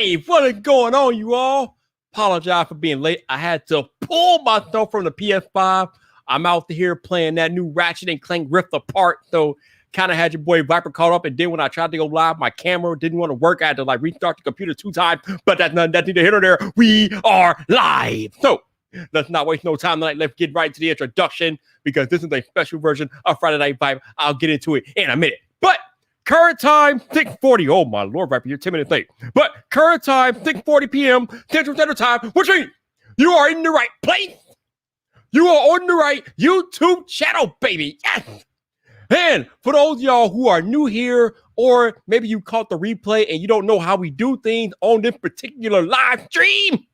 live. What is going on, you all? Apologize for being late. I had to pull myself from the PS5. I'm out here playing that new Ratchet and Clank Rift Apart. So kind of had your boy Viper caught up. And then when I tried to go live, my camera didn't want to work. I had to like restart the computer 2 times. But that's neither here nor there. We are live. So let's not waste no time tonight. Let's get right to the introduction because this is a special version of Friday Night Vibe. I'll get into it in a minute. But current time, 6:40. Oh, my Lord, Viper, you're 10 minutes late. But current time, 6:40 p.m. Central Standard Time, which means you are in the right place. You are on the right YouTube channel, baby. Yes. And for those of y'all who are new here, or maybe you caught the replay and you don't know how we do things on this particular live stream,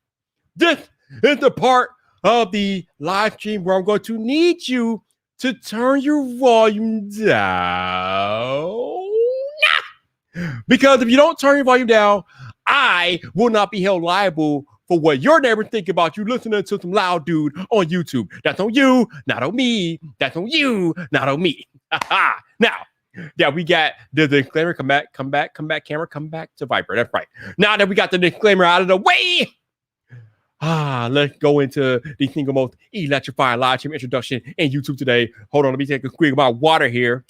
this is the part of the live stream where I'm going to need you to turn your volume down. Because if you don't turn your volume down, I will not be held liable for what your neighbors think about you listening to some loud dude on YouTube. That's on you, not on me. That's on you, not on me. Now, yeah, we got the disclaimer. Come back, camera, come back to Viper. That's right. Now that we got the disclaimer out of the way, let's go into the single most electrifying live stream introduction in YouTube today. Hold on, let me take a quick about water here.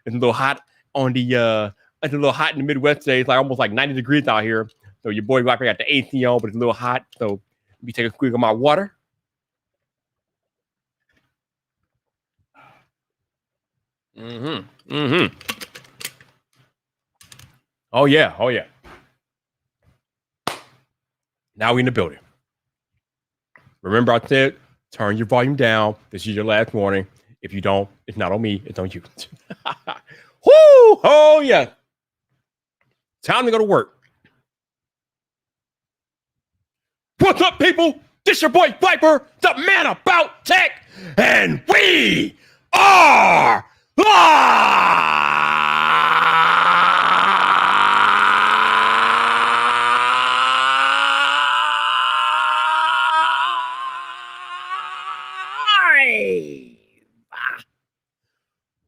It's a little hot on the it's a little hot in the Midwest today. It's like almost like 90 degrees out here. So your boy Viper got the AC on, but it's a little hot. So let me take a quick of my water. Oh yeah. Now we in the building. Remember I said, turn your volume down. This is your last warning. If you don't, it's not on me, it's on you. Woo! Oh yeah. Time to go to work. What's up, people? This your boy Viper, the man about tech, and we are live!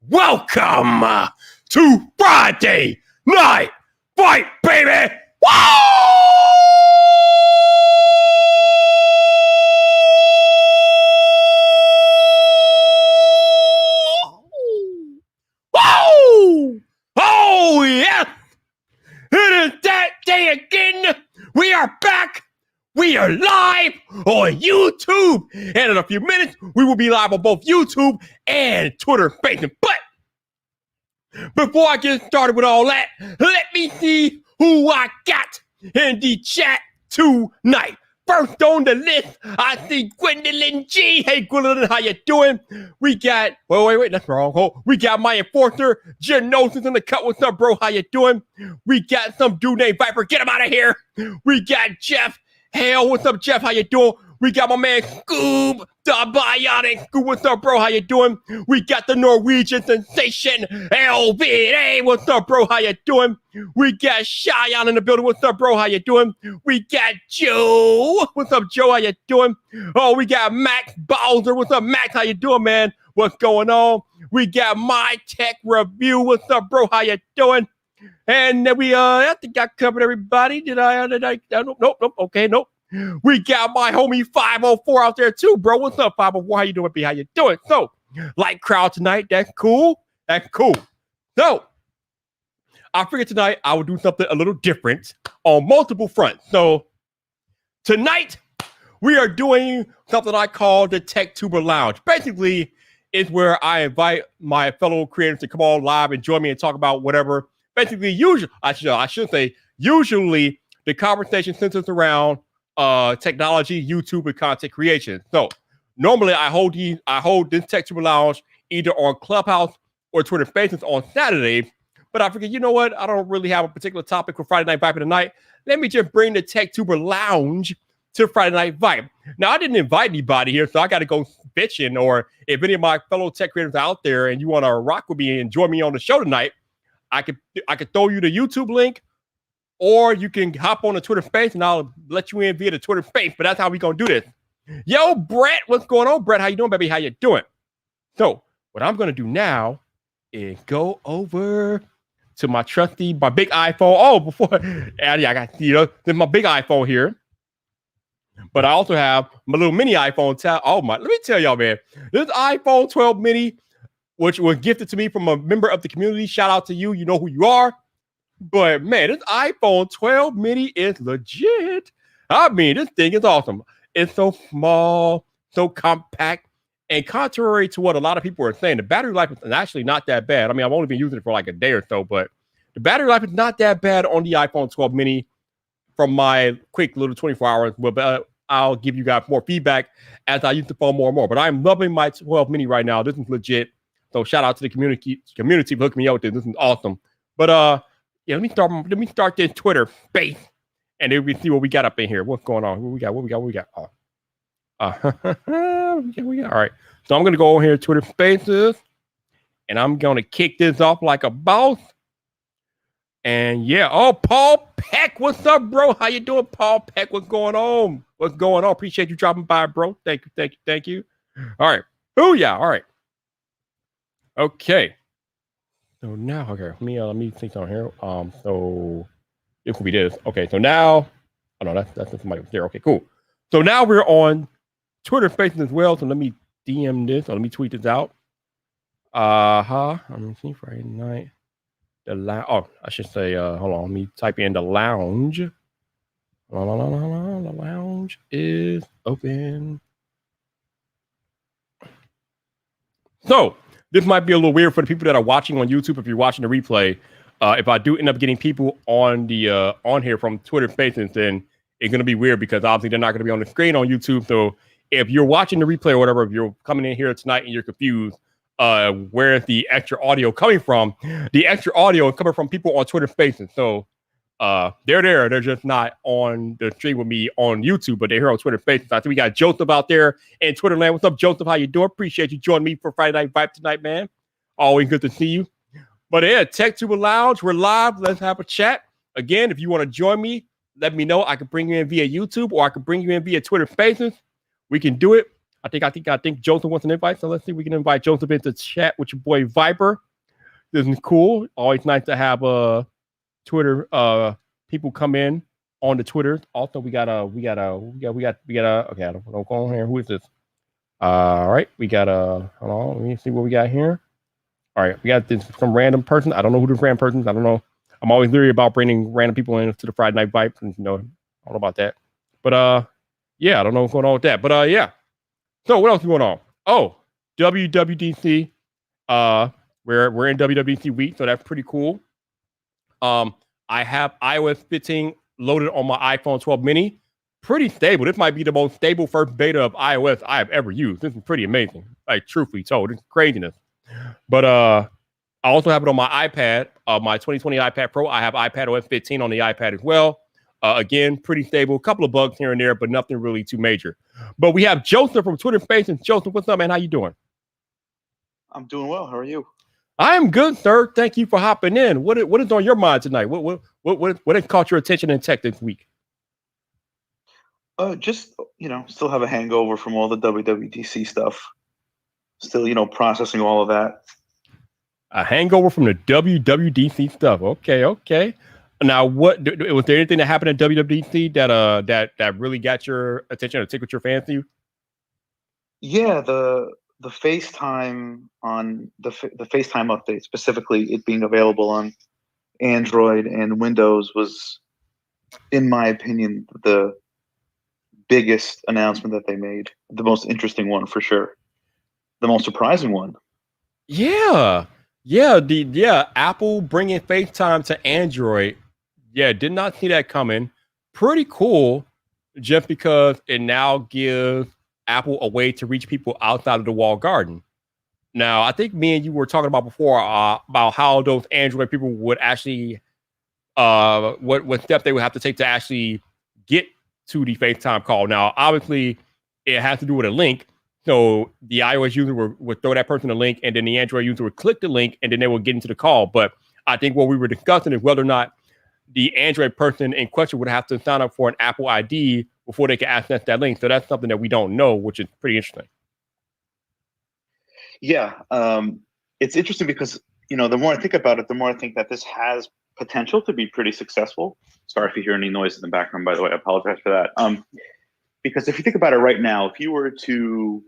Welcome to Friday Night Fight, baby! Woo! Oh, yes! It is that day again. We are back. We are live on YouTube. And in a few minutes, we will be live on both YouTube and Twitter Spaces. But before I get started with all that, let me see who I got in the chat tonight. First on the list, I see Gwendolyn G. Hey, Gwendolyn, how you doing? We got, wait, that's wrong. Oh, we got my enforcer, Genosis in the cut. What's up, bro? How you doing? We got some dude named Viper. Get him out of here. We got Jeff. Hell, what's up, Jeff? How you doing? We got my man Scoob, the Bionic. Scoob, what's up, bro? How you doing? We got the Norwegian sensation, LVA. What's up, bro? How you doing? We got Cheyenne in the building. What's up, bro? How you doing? We got Joe. What's up, Joe? How you doing? Oh, we got Max Bowser. What's up, Max? How you doing, man? What's going on? We got My Tech Review. What's up, bro? How you doing? And then we, I think I covered everybody. Did I? Nope. Okay, nope. We got my homie 504 out there too, bro. What's up, 504? How you doing, B? How you doing? So, light crowd tonight. That's cool. So, I figured tonight I would do something a little different on multiple fronts. So, tonight we are doing something I call the TechTuber Lounge. Basically, it's where I invite my fellow creators to come on live and join me and talk about whatever. Basically, usually the conversation centers around technology, YouTube, and content creation. So normally I hold this TechTuber Lounge either on Clubhouse or Twitter Spaces on Saturday. But I figured, you know what? I don't really have a particular topic for Friday Night Vibe tonight. Let me just bring the TechTuber Lounge to Friday Night Vibe. Now, I didn't invite anybody here, so I got to go bitching. Or if any of my fellow tech creators are out there and you want to rock with me and join me on the show tonight, I could throw you the YouTube link, or you can hop on the Twitter Space and I'll let you in via the Twitter Space. But that's how we gonna do this. Yo, Brett, what's going on, Brett? How you doing, baby? How you doing? So what I'm gonna do now is go over to my big iPhone. Oh, before I got there's my big iPhone here. But I also have my little mini iPhone tab. Oh my, let me tell y'all, man, this iPhone 12 mini, which was gifted to me from a member of the community. Shout out to you. You know who you are. But man, this iPhone 12 mini is legit. I mean, this thing is awesome. It's so small, so compact. And contrary to what a lot of people are saying, the battery life is actually not that bad. I mean, I've only been using it for like a day or so, but the battery life is not that bad on the iPhone 12 mini from my quick little 24 hours. But I'll give you guys more feedback as I use the phone more and more. But I'm loving my 12 mini right now. This is legit. So shout out to the community for hooking me up with this. This is awesome. But yeah, let me start this Twitter space, and then we see what we got up in here. What's going on? What we got? Oh. We got. All right. So I'm gonna go over here to Twitter Spaces, and I'm gonna kick this off like a boss. And yeah, Paul Peck, what's up, bro? How you doing, Paul Peck? What's going on? Appreciate you dropping by, bro. Thank you. All right. Oh yeah. All right. Okay. So now, okay, let me think on here. So it could be this. Okay, so now, oh no, that's somebody there. Okay, cool. So now we're on Twitter Spaces as well. So let me DM this, or let me tweet this out. Let me see, Friday night. I should say, hold on, let me type in the lounge. The lounge is open. So this might be a little weird for the people that are watching on YouTube. If you're watching the replay, if I do end up getting people on the on here from Twitter Spaces, then it's gonna be weird because obviously they're not gonna be on the screen on YouTube. So if you're watching the replay or whatever, if you're coming in here tonight and you're confused, where's the extra audio coming from? The extra audio is coming from people on Twitter Spaces. So they're there. They're just not on the stream with me on YouTube, but they're here on Twitter Spaces. I think we got Joseph out there in Twitter land. What's up, Joseph? How you doing? Appreciate you joining me for Friday Night Vibe tonight, man. Always good to see you. But yeah, TechTuber Lounge, we're live. Let's have a chat. Again, if you want to join me, let me know. I can bring you in via YouTube, or I can bring you in via Twitter Spaces. We can do it. I think Joseph wants an invite, so let's see if we can invite Joseph into chat with your boy Viper. This is cool. Always nice to have Twitter people come in on the Twitter. Also, we got okay, I don't go on here. Who is this? All right, we got hold on, let me see what we got here. All right, we got this some random person. I don't know who this random person is. I don't know. I'm always leery about bringing random people into the Friday Night Vibe. I don't know about that. But yeah, I don't know what's going on with that. But yeah. So what else is going on? Oh, WWDC. We're in WWDC week, so that's pretty cool. I have iOS 15 loaded on my iPhone 12 mini. Pretty stable. This might be the most stable first beta of iOS I have ever used. This is pretty amazing. Like, truthfully told, it's craziness. But I also have it on my iPad, my 2020 iPad Pro. I have iPadOS 15 on the iPad as well. Again, pretty stable. A couple of bugs here and there, but nothing really too major. But we have Joseph from Twitter Spaces. Joseph, what's up, man? How you doing? I'm doing well. How are you? I am good, sir. Thank you for hopping in. What is on your mind tonight? What has caught your attention in tech this week? Just still have a hangover from all the WWDC stuff. Still, processing all of that. A hangover from the WWDC stuff. Okay. Now, was there anything that happened at WWDC that really got your attention or tickled your fancy? Yeah, the FaceTime on the FaceTime update, specifically it being available on Android and Windows, was, in my opinion, the biggest announcement that they made. The most interesting one for sure. The most surprising one. Yeah. Apple bringing FaceTime to Android. Yeah, did not see that coming. Pretty cool, just because it now gives Apple a way to reach people outside of the walled garden. Now, I think me and you were talking about before about how those Android people would actually, what step they would have to take to actually get to the FaceTime call. Now, obviously, it has to do with a link. So the iOS user would throw that person a link, and then the Android user would click the link, and then they would get into the call. But I think what we were discussing is whether or not the Android person in question would have to sign up for an Apple ID before they can access that link. So that's something that we don't know, which is pretty interesting. Yeah, it's interesting because the more I think about it, the more I think that this has potential to be pretty successful. Sorry if you hear any noise in the background, by the way. I apologize for that. Because if you think about it right now, if you were to,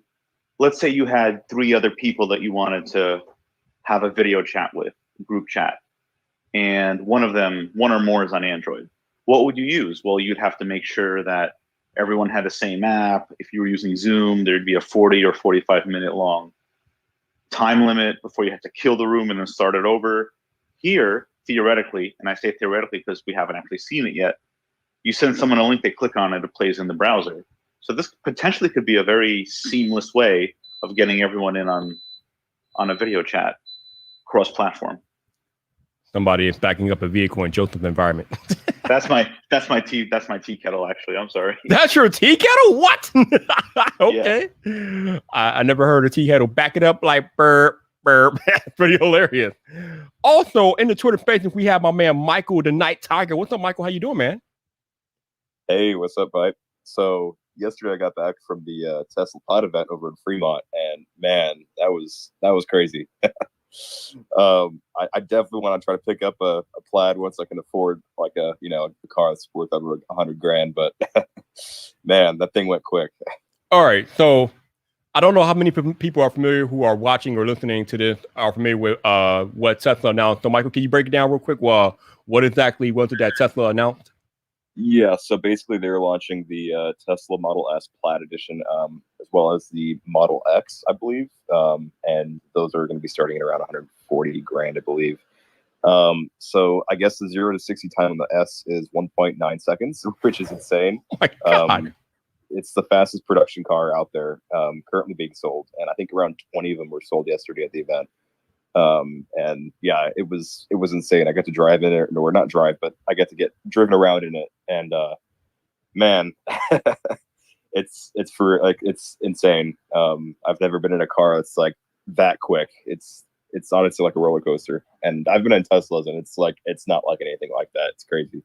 let's say you had 3 other people that you wanted to have a video chat with, group chat, and one or more is on Android, what would you use? Well, you'd have to make sure that everyone had the same app. If you were using Zoom, there'd be a 40 or 45-minute long time limit before you have to kill the room and then start it over. Here, theoretically, and I say theoretically because we haven't actually seen it yet, you send someone a link, they click on it, it plays in the browser. So this potentially could be a very seamless way of getting everyone in on a video chat cross-platform. Somebody is backing up a vehicle in Joseph's environment. That's my tea kettle, actually. I'm sorry. That's your tea kettle? What? Okay. Yeah. I never heard a tea kettle back it up like burp, burp. That's pretty hilarious. Also, in the Twitter Spaces, we have my man Michael, the Night Tiger. What's up, Michael? How you doing, man? Hey, what's up, bud? So yesterday I got back from the Tesla Plaid event over in Fremont, and man, that was crazy. I definitely want to try to pick up a Plaid once I can afford like a car that's worth over $100,000. But man, that thing went quick. All right, so I don't know how many people are familiar who are watching or listening to this are familiar with what Tesla announced. So, Michael, can you break it down real quick? Well, what exactly was it that Tesla announced? Yeah, so basically they're launching the Tesla Model S Plaid Edition, as well as the Model X, I believe, and those are going to be starting at around $140,000, I believe. So I guess the 0 to 60 time on the S is 1.9 seconds, which is insane. Oh my God. It's the fastest production car out there, currently being sold, and I think around 20 of them were sold yesterday at the event. And yeah, it was insane. I got to drive in it, or not drive, but I got to get driven around in it, and man, it's insane. I've never been in a car that's like that quick. It's honestly like a roller coaster, and I've been in Teslas, and it's not like anything like that. It's crazy.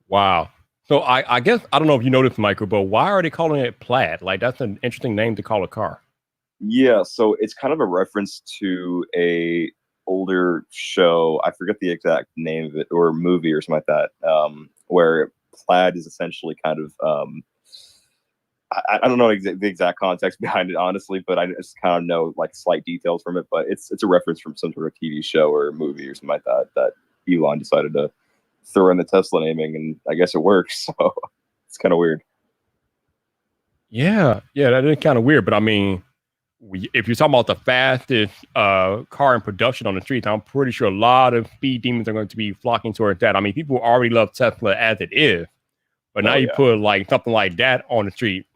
Wow. So I guess I don't know if you know this, Michael, but why are they calling it Plaid? Like, that's an interesting name to call a car. Yeah, so it's kind of a reference to a older show. I forget the exact name of it, or movie or something like that, where Plaid is essentially kind of I don't know the exact context behind it, honestly, but I just kind of know like slight details from it. But it's a reference from some sort of TV show or movie or something like that Elon decided to throw in the Tesla naming, and I guess it works. So it's kind of weird. Yeah, that is kind of weird. But I mean, if you're talking about the fastest car in production on the streets, I'm pretty sure a lot of speed demons are going to be flocking towards that. I mean, people already love Tesla as it is, but now you put like something like that on the street.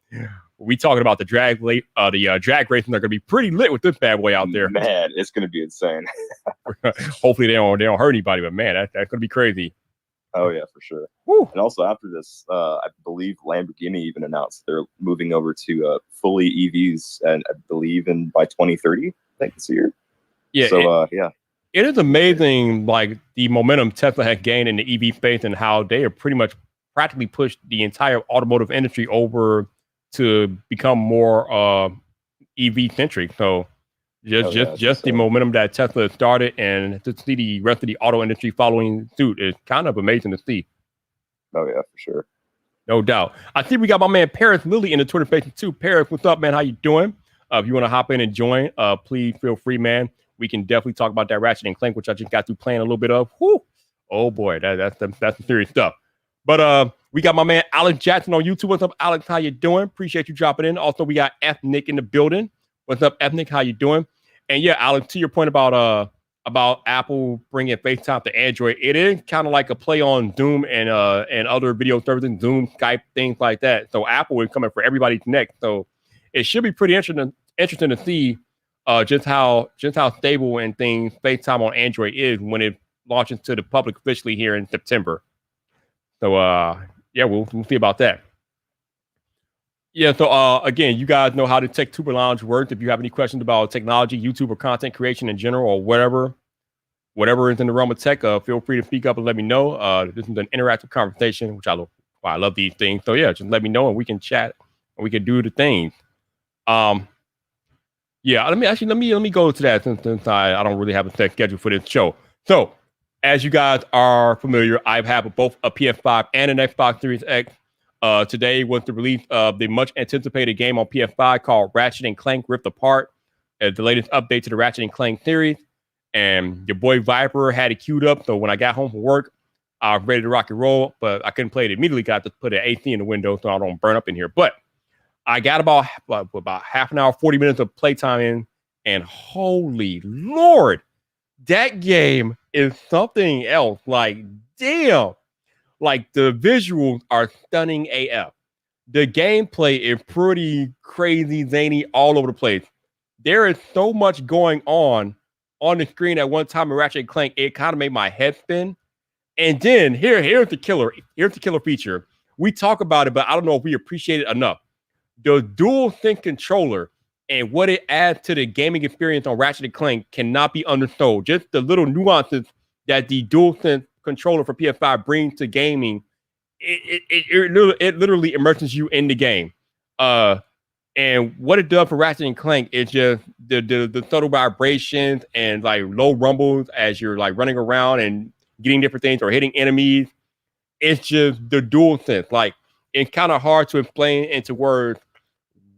We talking about the drag racing are going to be pretty lit with this bad boy out there. Man, it's going to be insane. Hopefully they don't hurt anybody, but man, that's going to be crazy. Oh yeah, for sure. Woo. And also after this, I believe Lamborghini even announced they're moving over to fully EVs, and I believe by 2030, I think this year. Yeah. So it is amazing, like the momentum Tesla has gained in the EV space and how they have pretty much practically pushed the entire automotive industry over to become more EV centric. So just the momentum that Tesla started, and to see the rest of the auto industry following suit is kind of amazing to see. Oh yeah, for sure. No doubt. I see we got my man Paris Lilly in the Twitter space too. Paris, what's up, man? How you doing? If you want to hop in and join, please feel free, man. We can definitely talk about that Ratchet and Clank, which I just got through playing a little bit of. Whew. Oh boy, that's some serious stuff. But we got my man Alex Jackson on YouTube. What's up, Alex? How you doing? Appreciate you dropping in. Also, we got Ethnic in the building. What's up, Ethnic? How you doing? And yeah, Alex, to your point about Apple bringing FaceTime to Android, it is kind of like a play on Zoom and other video services, Zoom, Skype, things like that. So Apple is coming for everybody's neck. So it should be pretty interesting to see just how stable and things FaceTime on Android is when it launches to the public officially here in September. So yeah, we'll see about that. Yeah, so again, you guys know how the TechTuber Lounge works. If you have any questions about technology, YouTube, or content creation in general, or whatever is in the realm of tech, feel free to speak up and let me know. This is an interactive conversation, which I love these things. So yeah, just let me know and we can chat and we can do the things. Yeah, let me go to that since I don't really have a set schedule for this show. So, as you guys are familiar, I have both a PS5 and an Xbox Series X. Today was the release of the much anticipated game on PS5 called Ratchet and Clank Rift Apart, the latest update to the Ratchet and Clank series. And your boy Viper had it queued up, so when I got home from work, I was ready to rock and roll, but I couldn't play it immediately. Got to put an AC in the window so I don't burn up in here. But I got about half an hour, 40 minutes of playtime in, and holy Lord, that game is something else. Like, damn. Like, the visuals are stunning AF. The gameplay is pretty crazy, zany, all over the place. There is so much going on the screen at one time in Ratchet and Clank, it kind of made my head spin. And then here's the killer. Here's the killer feature. We talk about it, but I don't know if we appreciate it enough. The DualSense controller and what it adds to the gaming experience on Ratchet and Clank cannot be undersold. Just the little nuances that the DualSense controller for PS5 brings to gaming, it literally immerses you in the game. And what it does for Ratchet and Clank is just the subtle vibrations and like low rumbles as you're like running around and getting different things or hitting enemies. It's just the DualSense. Like, it's kind of hard to explain into words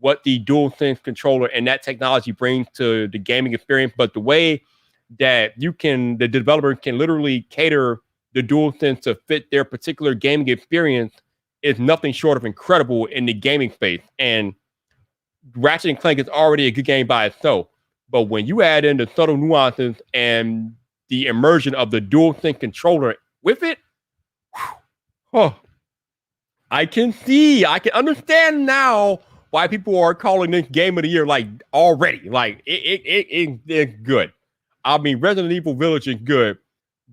what the DualSense controller and that technology brings to the gaming experience, but the way that the developer can literally cater the DualSense to fit their particular gaming experience is nothing short of incredible in the gaming space. And Ratchet and Clank is already a good game by itself, but when you add in the subtle nuances and the immersion of the DualSense controller with it, I can understand now why people are calling this game of the year like already. Like it's good. I mean, Resident Evil Village is good,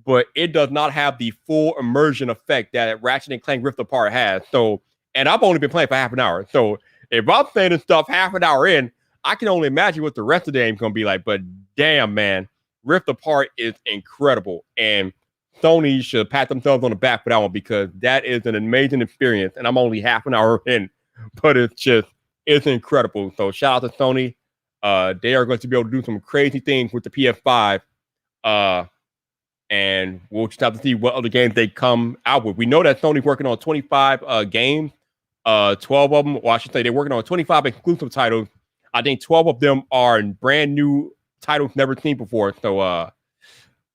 but it does not have the full immersion effect that Ratchet and Clank Rift Apart has. So, and I've only been playing for half an hour. So if I'm saying this stuff half an hour in, I can only imagine what the rest of the game is going to be like. But damn, man, Rift Apart is incredible. And Sony should pat themselves on the back for that one because that is an amazing experience. And I'm only half an hour in, but it's incredible. So shout out to Sony. They are going to be able to do some crazy things with the PS5. And we'll just have to see what other games they come out with. We know that Sony's working on 25 games. 12 of them, or I should say they're working on 25 exclusive titles. I think 12 of them are brand new titles never seen before. So,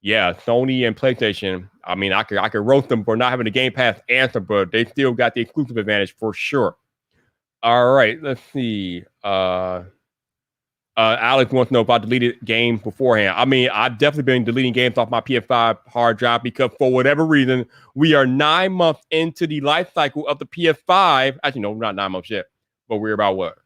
yeah, Sony and PlayStation. I mean, I could roast them for not having the Game Pass answer, but they still got the exclusive advantage for sure. All right, let's see. Alex wants to know if I deleted games beforehand. I mean, I've definitely been deleting games off my PS5 hard drive because for whatever reason, we are 9 months into the life cycle of the PS5. Actually, no, not 9 months yet, but we're about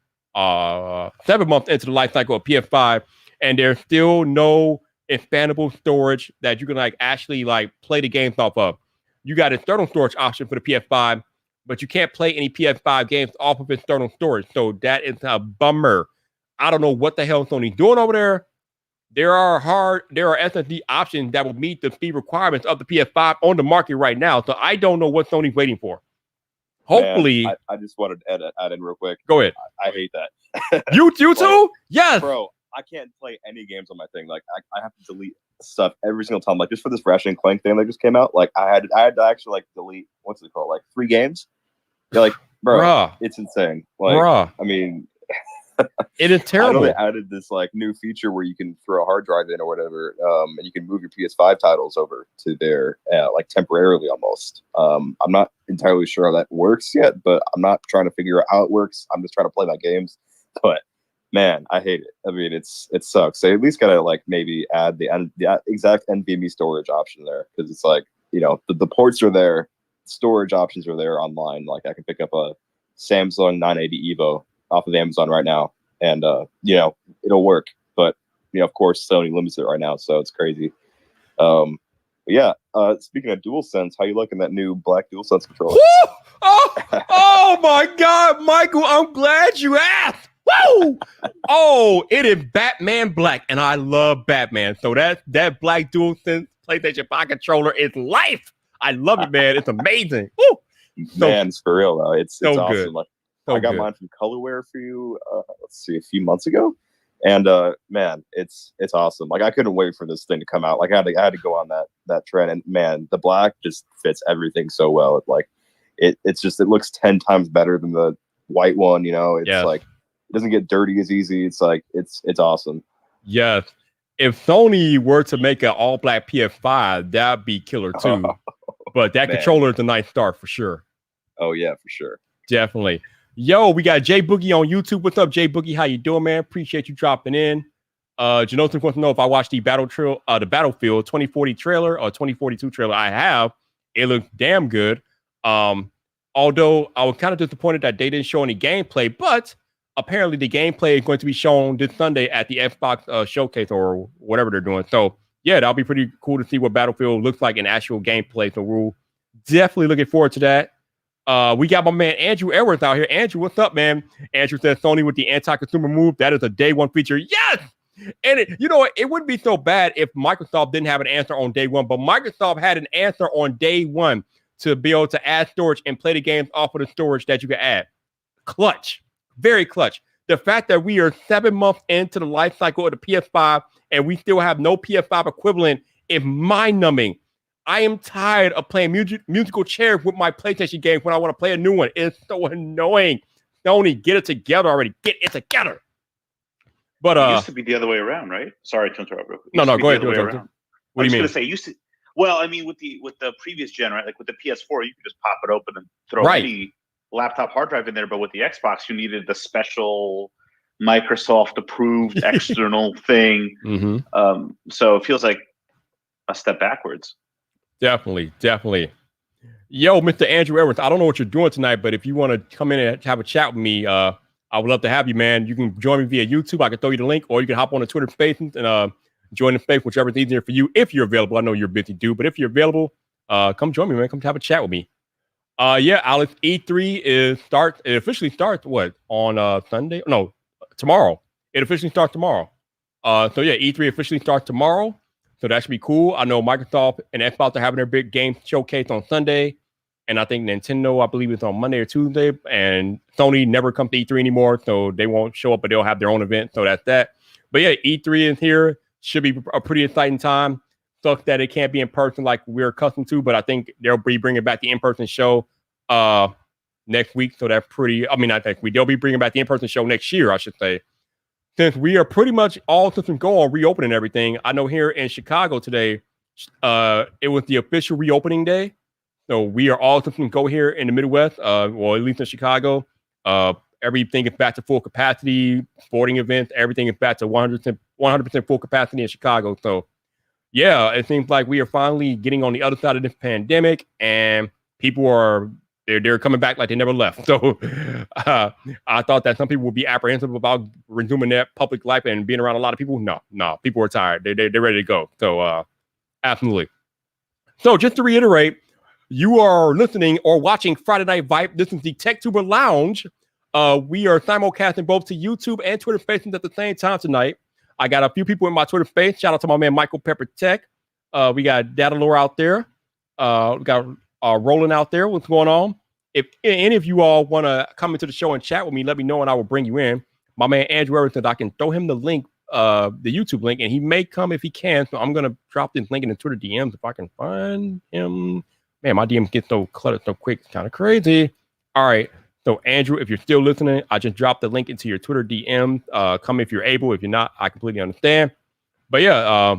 7 months into the life cycle of PS5, and there's still no expandable storage that you can like actually like play the games off of. You got an external storage option for the PS5, but you can't play any PS5 games off of external storage. So that is a bummer. I don't know what the hell Sony's doing over there. There are SSD options that will meet the speed requirements of the PS5 on the market right now. So I don't know what Sony's waiting for. Hopefully, man, I just wanted to add in real quick. Go ahead. I hate that. You too? Yes, bro. I can't play any games on my thing. Like I have to delete stuff every single time. Like just for this Ratchet and Clank thing that just came out. Like I had to actually like delete what's it called? Like 3 games. You're like, bro, it's insane. Like, I mean. It is terrible. I know they added this like new feature where you can throw a hard drive in or whatever, and you can move your PS5 titles over to there, like temporarily almost. I'm not entirely sure how that works yet, but I'm not trying to figure out how it works. I'm just trying to play my games. But man, I hate it. I mean, it sucks. They at least gotta like maybe add the exact NVMe storage option there because it's like the ports are there, storage options are there online. Like I can pick up a Samsung 980 Evo off of Amazon right now, and it'll work. But of course, Sony limits it right now, so it's crazy. But yeah. Speaking of DualSense, how you liking that new black DualSense controller? Oh my God, Michael! I'm glad you asked. Woo! Oh, it is Batman Black, and I love Batman. So that black DualSense PlayStation 5 controller is life. I love it, man. It's amazing. Woo! Man, it's for real though. It's awesome. Good. Like, I got mine from Colorware for you, let's see, a few months ago. And man, it's awesome. Like I couldn't wait for this thing to come out. Like I had to go on that trend, and man, the black just fits everything so well. It looks 10 times better than the white one. It's like it doesn't get dirty as easy. It's like it's awesome. Yes. If Sony were to make an all black PS5, that'd be killer too. But that controller is a nice start for sure. Oh yeah, for sure. Definitely. Yo, we got Jay Boogie on YouTube. What's up, Jay Boogie? How you doing, man? Appreciate you dropping in. Janosis wants to know if I watched the Battlefield 2040 trailer or 2042 trailer. I have. It looks damn good. Although I was kind of disappointed that they didn't show any gameplay, but apparently the gameplay is going to be shown this Sunday at the Xbox showcase or whatever they're doing. So yeah, that'll be pretty cool to see what Battlefield looks like in actual gameplay. So we're definitely looking forward to that. We got my man Andrew Edwards out here. Andrew, what's up, man? Andrew says Sony with the anti-consumer move. That is a day one feature. Yes! And it wouldn't be so bad if Microsoft didn't have an answer on day one, but Microsoft had an answer on day one to be able to add storage and play the games off of the storage that you can add. Clutch. Very clutch. The fact that we are 7 months into the life cycle of the PS5 and we still have no PS5 equivalent is mind-numbing. I am tired of playing musical chairs with my PlayStation games when I want to play a new one. It's so annoying. Sony, get it together already. Get it together. But it used to be the other way around, right? Sorry to interrupt. No, go ahead. What do you mean? Say used to. Well, I mean, with the previous gen, right? Like with the PS4, you could just pop it open and throw any laptop hard drive in there. But with the Xbox, you needed the special Microsoft approved external thing. Mm-hmm. So it feels like a step backwards. Definitely. Yo, Mr. Andrew Edwards, I don't know what you're doing tonight, but if you want to come in and have a chat with me, I would love to have you, man. You can join me via YouTube. I can throw you the link, or you can hop on the Twitter Spaces and join the space, whichever is easier for you. If you're available, I know you're a busy dude, but if you're available, come join me, man. Come have a chat with me. Yeah, Alex, E3 it officially starts on Sunday? No, tomorrow. It officially starts tomorrow. So yeah, E3 officially starts tomorrow. So that should be cool. I know Microsoft and Xbox are having their big game showcase on Sunday. And I think Nintendo, I believe, is on Monday or Tuesday. And Sony never comes to E3 anymore. So they won't show up, but they'll have their own event. So that's that. But yeah, E3 is here. Should be a pretty exciting time. Sucks that it can't be in person like we're accustomed to. But I think they'll be bringing back the in-person show next week. So that's pretty. I mean, they'll be bringing back the in-person show next year, I should say. Since we are pretty much all systems go on reopening everything, I know here in Chicago today, it was the official reopening day. So we are all systems go here in the Midwest, well, at least in Chicago. Everything is back to full capacity, sporting events, everything is back to 100% full capacity in Chicago. So yeah, it seems like we are finally getting on the other side of this pandemic, and people are they're coming back like they never left. So I thought that some people would be apprehensive about resuming their public life and being around a lot of people. No, people are tired. They're ready to go. So absolutely. So just to reiterate, you are listening or watching Friday Night Vibe. This is the TechTuber Lounge. We are simulcasting both to YouTube and Twitter Spaces at the same time tonight. I got a few people in my Twitter space. Shout out to my man Michael Pepper Tech. We got Datalore out there. We got Roland out there. What's going on? If any of you all want to come into the show and chat with me, let me know and I will bring you in. My man Andrew Evans said I can throw him the link, the YouTube link, and he may come if he can. So I'm gonna drop this link in the Twitter DMs if I can find him. Man, my DMs get so cluttered so quick. It's kind of crazy. All right. So Andrew, if you're still listening, I just dropped the link into your Twitter DM. Come if you're able. If you're not, I completely understand. But yeah,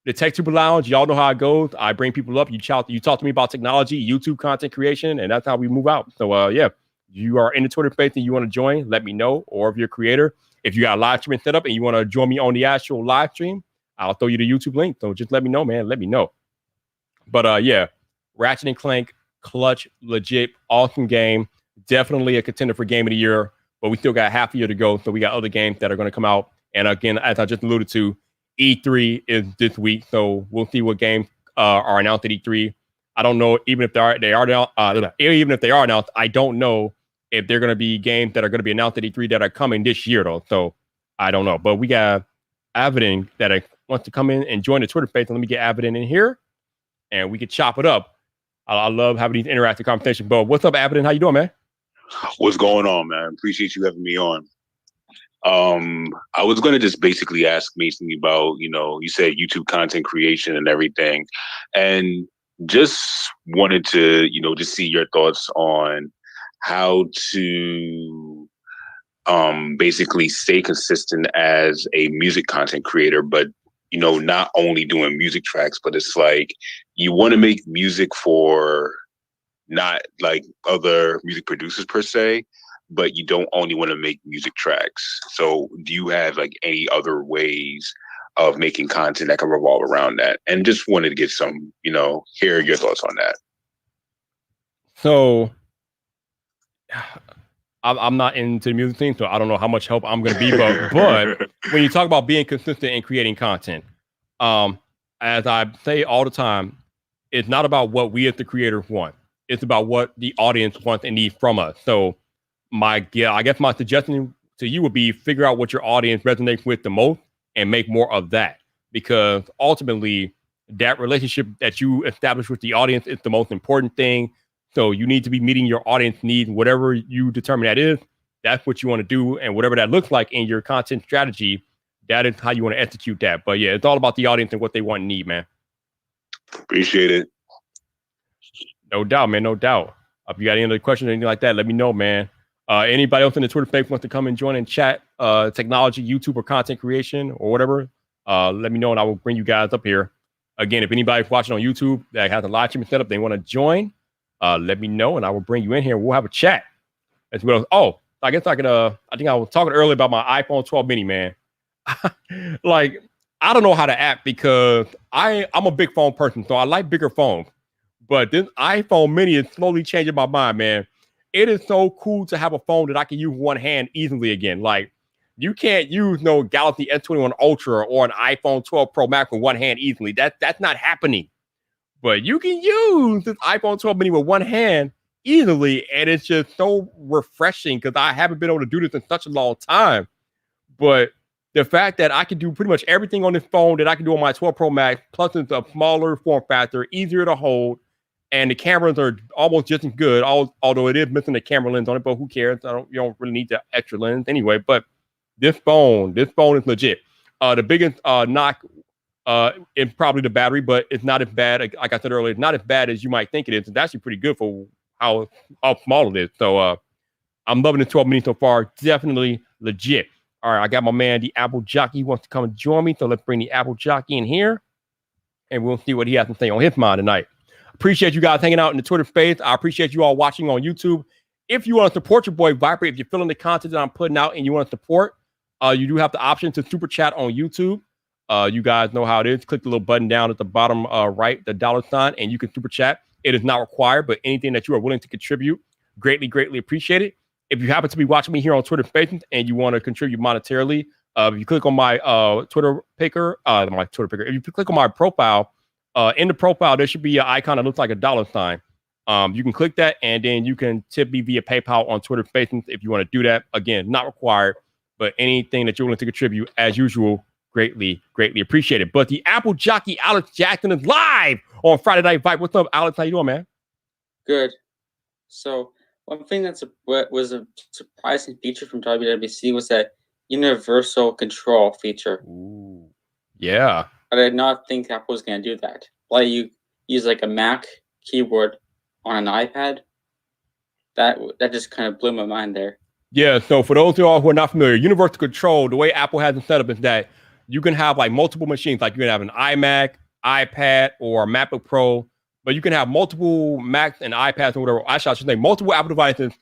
the TechTuber Lounge, y'all know how it goes. I bring people up. You talk to me about technology, YouTube content creation, and that's how we move out. So yeah, you are in the Twitter space and you want to join, let me know. Or if you're a creator, if you got a live stream set up and you want to join me on the actual live stream, I'll throw you the YouTube link. So just let me know, man. Let me know. But yeah, Ratchet and Clank, clutch, legit, awesome game. Definitely a contender for Game of the Year. But we still got half a year to go. So we got other games that are going to come out. And again, as I just alluded to, E3 is this week, so we'll see what games are announced at E3. I don't know, even if even if they are announced, I don't know if they're going to be games that are going to be announced at E3 that are coming this year, though. So I don't know, but we got Avidin that wants to come in and join the Twitter space. And let me get Avidin in here, and we can chop it up. I love having these interactive conversations. But what's up, Avidin? How you doing, man? What's going on, man? Appreciate you having me on. I was going to just basically ask Mason about, you said YouTube content creation and everything, and just wanted to, just see your thoughts on how to basically stay consistent as a music content creator, but not only doing music tracks, but it's like you want to make music for not like other music producers per se, but you don't only want to make music tracks. So do you have like any other ways of making content that can revolve around that? And just wanted to get some, hear your thoughts on that. So I'm not into the music thing, so I don't know how much help I'm going to be. But when you talk about being consistent and creating content, as I say all the time, it's not about what we as the creators want. It's about what the audience wants and needs from us. So I guess my suggestion to you would be figure out what your audience resonates with the most and make more of that. Because ultimately, that relationship that you establish with the audience is the most important thing. So you need to be meeting your audience needs, whatever you determine that is. That's what you want to do. And whatever that looks like in your content strategy, that is how you want to execute that. But yeah, it's all about the audience and what they want and need, man. Appreciate it. No doubt, man. No doubt. If you got any other questions or anything like that, let me know, man. Anybody else in the Twitter space wants to come and join and chat technology, YouTube, or content creation or whatever, let me know and I will bring you guys up here. Again, if anybody's watching on YouTube that has a live stream set up, they want to join, let me know and I will bring you in here. We'll have a chat as well. Oh, I guess I could. I think I was talking earlier about my iPhone 12 mini, man. Like, I don't know how to act because I'm a big phone person, so I like bigger phones. But this iPhone mini is slowly changing my mind, man. It is so cool to have a phone that I can use one hand easily again. Like, you can't use no Galaxy S21 Ultra or an iPhone 12 Pro Max with one hand easily. That's not happening. But you can use this iPhone 12 mini with one hand easily, and it's just so refreshing because I haven't been able to do this in such a long time. But the fact that I can do pretty much everything on this phone that I can do on my 12 Pro Max, plus it's a smaller form factor, easier to hold, and the cameras are almost just as good, although it is missing the camera lens on it, but who cares? You don't really need the extra lens anyway. But this phone is legit. The biggest knock is probably the battery, but it's not as bad. Like I said earlier, it's not as bad as you might think it is. It's actually pretty good for how small it is. So I'm loving the 12 mini so far. Definitely legit. All right, I got my man, the Apple Jockey. He wants to come and join me. So let's bring the Apple Jockey in here, and we'll see what he has to say on his mind tonight. Appreciate you guys hanging out in the Twitter space. I appreciate you all watching on YouTube. If you want to support your boy Viper, if you're feeling the content that I'm putting out and you want to support, you do have the option to super chat on YouTube. You guys know how it is. Click the little button down at the bottom right, the $, and you can super chat. It is not required, but anything that you are willing to contribute, greatly, greatly appreciate it. If you happen to be watching me here on Twitter Spaces and you want to contribute monetarily, if you click on my Twitter picker, if you click on my profile, in the profile, there should be an icon that looks like a $. You can click that, and then you can tip me via PayPal on Twitter Spaces if you want to do that. Again, not required, but anything that you're willing to contribute, as usual, greatly, greatly appreciated. But the Apple Jockey, Alex Jackson, is live on Friday Night Vibe. What's up, Alex? How you doing, man? Good. So one thing what was a surprising feature from WWDC was that universal control feature. Ooh. Yeah. I did not think Apple was going to do that. Like you use like a Mac keyboard on an iPad. That just kind of blew my mind there. Yeah, so for those of y'all who are not familiar, universal control, the way Apple has it set up is that you can have like multiple machines. Like you can have an iMac, iPad, or a MacBook Pro, but you can have multiple Macs and iPads or whatever. Actually, I should say multiple Apple devices,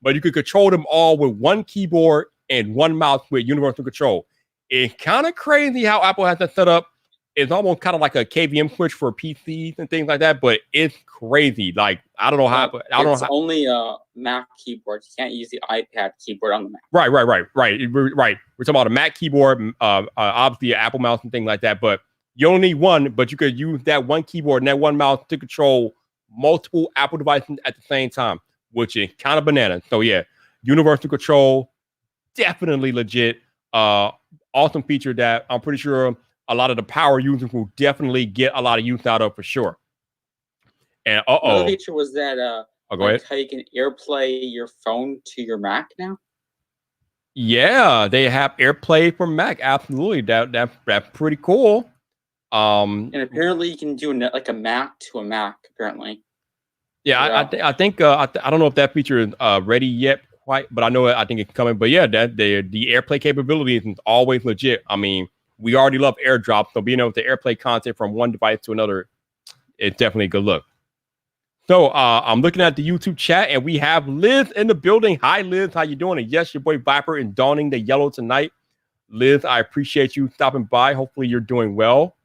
but you can control them all with one keyboard and one mouse with universal control. It's kind of crazy how Apple has that set up. It's almost kind of like a KVM switch for PCs and things like that, but it's crazy. Like, I don't know how. It's only a Mac keyboard. You can't use the iPad keyboard on the Mac. Right. We're talking about a Mac keyboard, obviously an Apple mouse and things like that, but you only need one, but you could use that one keyboard and that one mouse to control multiple Apple devices at the same time, which is kind of bananas. So yeah, universal control, definitely legit. Awesome feature that I'm pretty sure a lot of the power users will definitely get a lot of use out of for sure. And another feature was that go ahead. how you can AirPlay your phone to your Mac now. Yeah, they have AirPlay for Mac. Absolutely, that's pretty cool. And apparently you can do like a Mac to a Mac. Apparently. Yeah, I think I don't know if that feature is ready yet quite, but I know I think it's coming. But yeah, that the AirPlay capability is always legit. I mean, we already love AirDrop, so being able to AirPlay content from one device to another, it's definitely a good look. So I'm looking at the YouTube chat, and we have Liz in the building. Hi, Liz. How you doing? And yes, your boy Viper is donning the yellow tonight. Liz, I appreciate you stopping by. Hopefully you're doing well.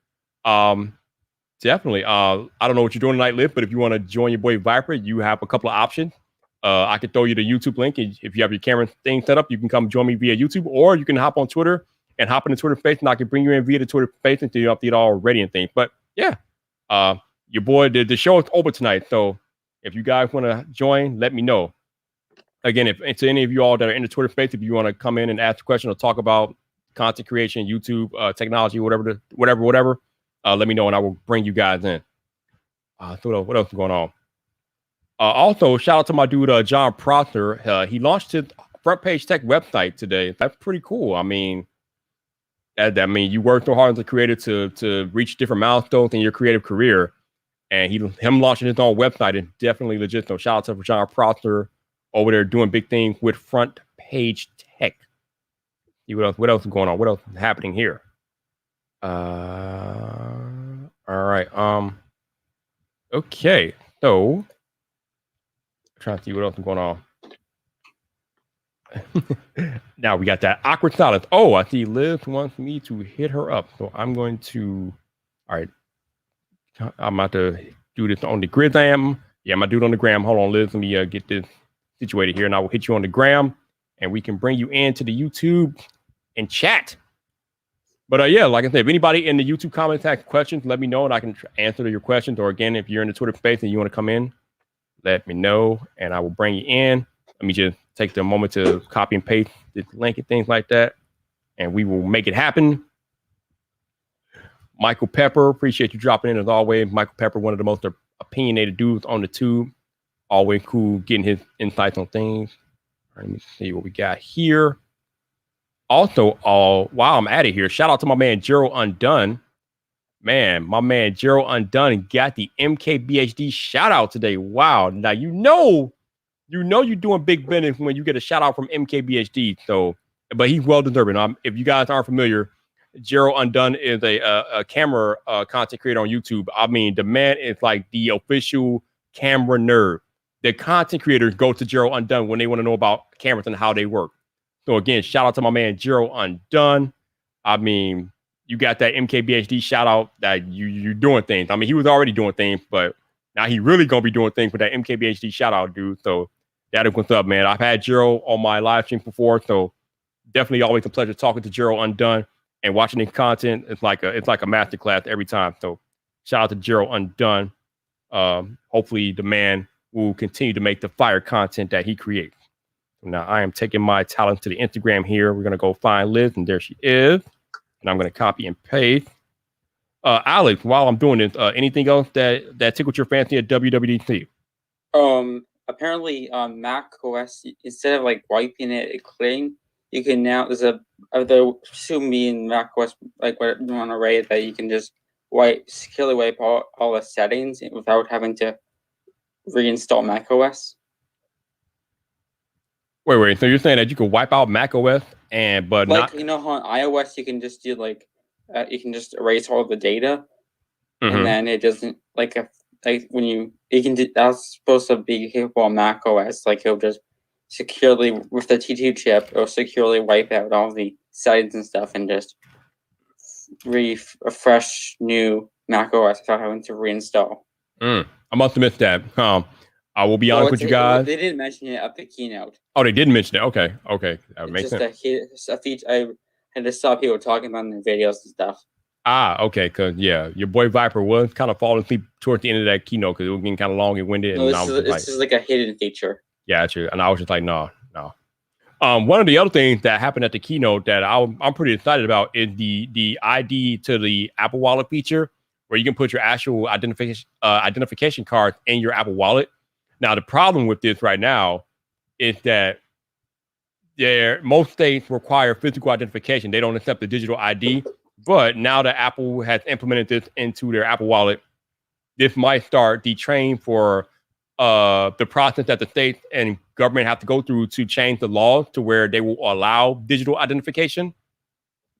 Definitely. I don't know what you're doing tonight, Liz, but if you want to join your boy Viper, you have a couple of options. I could throw you the YouTube link. And if you have your camera thing set up, you can come join me via YouTube, or you can hop on Twitter and hop in the Twitter space, and I can bring you in via the Twitter space until you update it already and things. But yeah, your boy, the show is over tonight. So if you guys want to join, let me know. Again, if it's any of you all that are in the Twitter space, if you want to come in and ask a question or talk about content creation, YouTube, technology, whatever, let me know and I will bring you guys in. So what else is going on? Also, shout out to my dude, John Prosser. He launched his Front Page Tech website today. That's pretty cool. I mean, you work so hard as a creator to reach different milestones in your creative career. And him launching his own website is definitely legit. So shout out to John Prosser over there doing big things with Front Page Tech. See what else is going on? What else is happening here? All right. Okay. So I'm trying to see what else is going on. Now we got that awkward silence. Oh, I see Liz wants me to hit her up. So I'm going to, all right. I'm about to do this on the grid. Yeah, I'm gonna do it on the gram. Hold on, Liz. Let me get this situated here, and I will hit you on the gram, and we can bring you into the YouTube and chat. But yeah, like I said, if anybody in the YouTube comments has questions, let me know, and I can answer your questions. Or again, if you're in the Twitter space and you want to come in, let me know, and I will bring you in. Let me just take the moment to copy and paste this link and things like that, and we will make it happen. Michael Pepper, appreciate you dropping in as always. Michael Pepper, one of the most opinionated dudes on the tube. Always cool getting his insights on things. All right, let me see what we got here. Also, while I'm at it here, shout out to my man Derral Undone. Man, my man Derral Undone got the MKBHD shout out today. Wow. Now you know you're doing big business when you get a shout out from MKBHD. So, but he's well deserving. If you guys aren't familiar, Derral Undone is a camera content creator on YouTube. I mean, the man is like the official camera nerd. The content creators go to Derral Undone when they want to know about cameras and how they work. So again, shout out to my man Derral Undone. I mean, you got that MKBHD shout out that you're doing things. I mean, he was already doing things, but now he really gonna be doing things with that MKBHD shout out, dude. So that is what's up, man. I've had Derral on my live stream before, so definitely always a pleasure talking to Derral Undone. And watching his content, it's like a masterclass every time. So shout out to Derral Undone. Hopefully the man will continue to make the fire content that he creates. Now I am taking my talent to the Instagram here. We're gonna go find Liz, and there she is. And I'm gonna copy and paste. Alex, while I'm doing this, anything else that tickled your fancy at WWDC? Apparently on Mac OS, instead of like wiping it and clearing, you can now there should be in macOS like what you want to write that you can just securely wipe all the settings without having to reinstall macOS. Wait. So you're saying that you can wipe out macOS but like, not? You know how on iOS you can just do like you can just erase all the data, and then it doesn't like when you can do that's supposed to be capable on macOS. Like it'll just securely with the T2 chip, it'll securely wipe out all the settings and stuff and just refresh new macOS without having to reinstall. I must have missed that. I will be honest with you guys. They didn't mention it at the keynote. Oh, they didn't mention it. Okay. That would make sense. It's a feature I had to stop people talking about in their videos and stuff. Okay, because your boy Viper was kind of falling asleep towards the end of that keynote because it was getting kind of long and winded. No, this is like a hidden feature. Yeah, true. And I was just like, no. One of the other things that happened at the keynote that I'm pretty excited about is the ID to the Apple Wallet feature, where you can put your actual identification card in your Apple Wallet. Now, the problem with this right now is that Yeah, most states require physical identification. They don't accept the digital ID. But now that Apple has implemented this into their Apple Wallet, this might start the train for the process that the states and government have to go through to change the laws to where they will allow digital identification.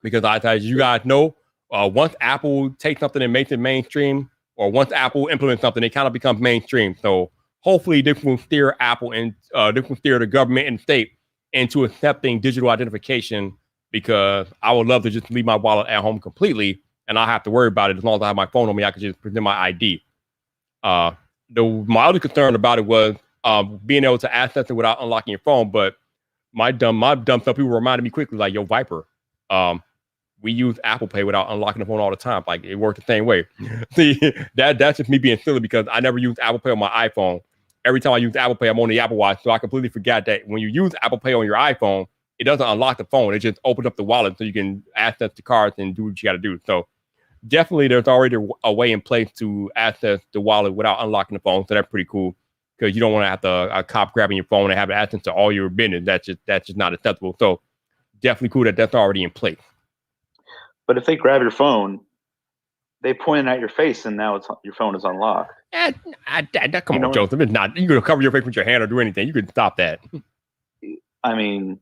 Because as you guys know, once Apple takes something and makes it mainstream, or once Apple implements something, it kind of becomes mainstream. So hopefully this will steer Apple and this will steer the government and state into accepting digital identification, because I would love to just leave my wallet at home completely and not have to worry about it. As long as I have my phone on me, I can just present my ID. My other concern about it was being able to access it without unlocking your phone. But my dumb stuff, people reminded me quickly, like, yo, Viper, we use Apple Pay without unlocking the phone all the time. Like, it worked the same way. See, that's just me being silly, because I never used Apple Pay on my iPhone. Every time I use Apple Pay, I'm on the Apple Watch, so I completely forgot that when you use Apple Pay on your iPhone, it doesn't unlock the phone. It just opens up the wallet so you can access the cards and do what you got to do. So definitely there's already a way in place to access the wallet without unlocking the phone. So that's pretty cool, because you don't want to have a cop grabbing your phone and have access to all your business. That's just not acceptable. So definitely cool that that's already in place. But if they grab your phone, they point it at your face, and now your phone is unlocked. Come on, Joseph. It's not. You're gonna cover your face with your hand or do anything. You can stop that. I mean,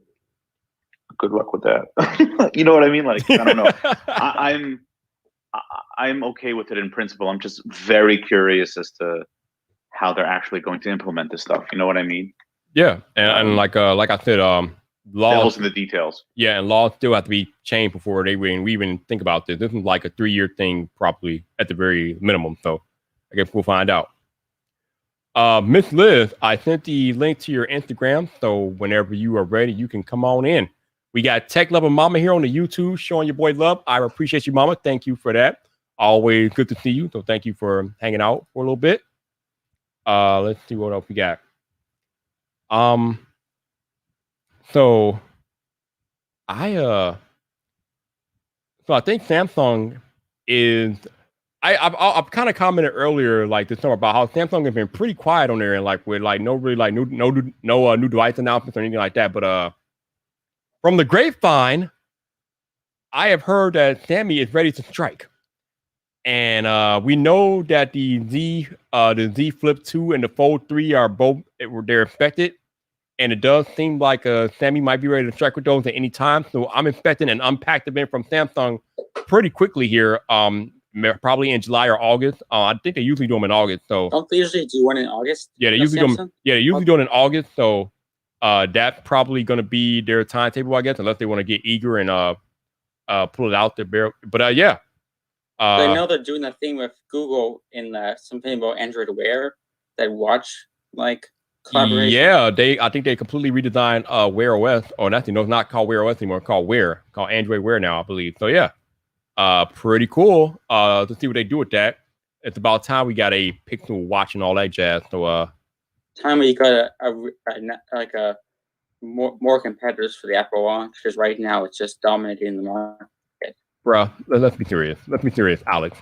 good luck with that. You know what I mean? Like, I don't know. I'm okay with it in principle. I'm just very curious as to how they're actually going to implement this stuff. You know what I mean? Yeah, and like I said, laws in the details. Yeah, and laws still have to be changed before we even think about this. This is like a 3-year thing, probably at the very minimum. So I guess we'll find out. Miss Liz, I sent the link to your Instagram, so whenever you are ready, you can come on in. We got Tech Lover Mama here on the YouTube showing your boy love. I appreciate you, Mama. Thank you for that. Always good to see you. So thank you for hanging out for a little bit. Let's see what else we got. So I think Samsung is. I've kind of commented earlier, like this summer, about how Samsung has been pretty quiet on there, and like with like no new device announcements or anything like that. But from the grapevine, I have heard that Sammy is ready to strike, and we know that the Z Flip 2 and the Fold 3 are both they're expected. And it does seem like Sammy might be ready to strike with those at any time. So I'm expecting an unpacked event from Samsung pretty quickly here, probably in July or August. I think they usually do them in August. So don't they usually do one in August? Yeah, they usually do them. Yeah, they usually do it in August. So that's probably going to be their timetable, I guess, unless they want to get eager and pull it out there. But yeah. I know they're doing that thing with Google in something about Android Wear, that watch like. Yeah, I think they completely redesigned Wear OS. Oh, that's it's not called Wear OS anymore. It's called Wear, called Android Wear now, I believe. So yeah, pretty cool to see what they do with that. It's about time we got a Pixel watch and all that jazz. So time we got a more competitors for the Apple Watch, because right now it's just dominating the market. Bruh, let's be serious. Let's be serious, Alex.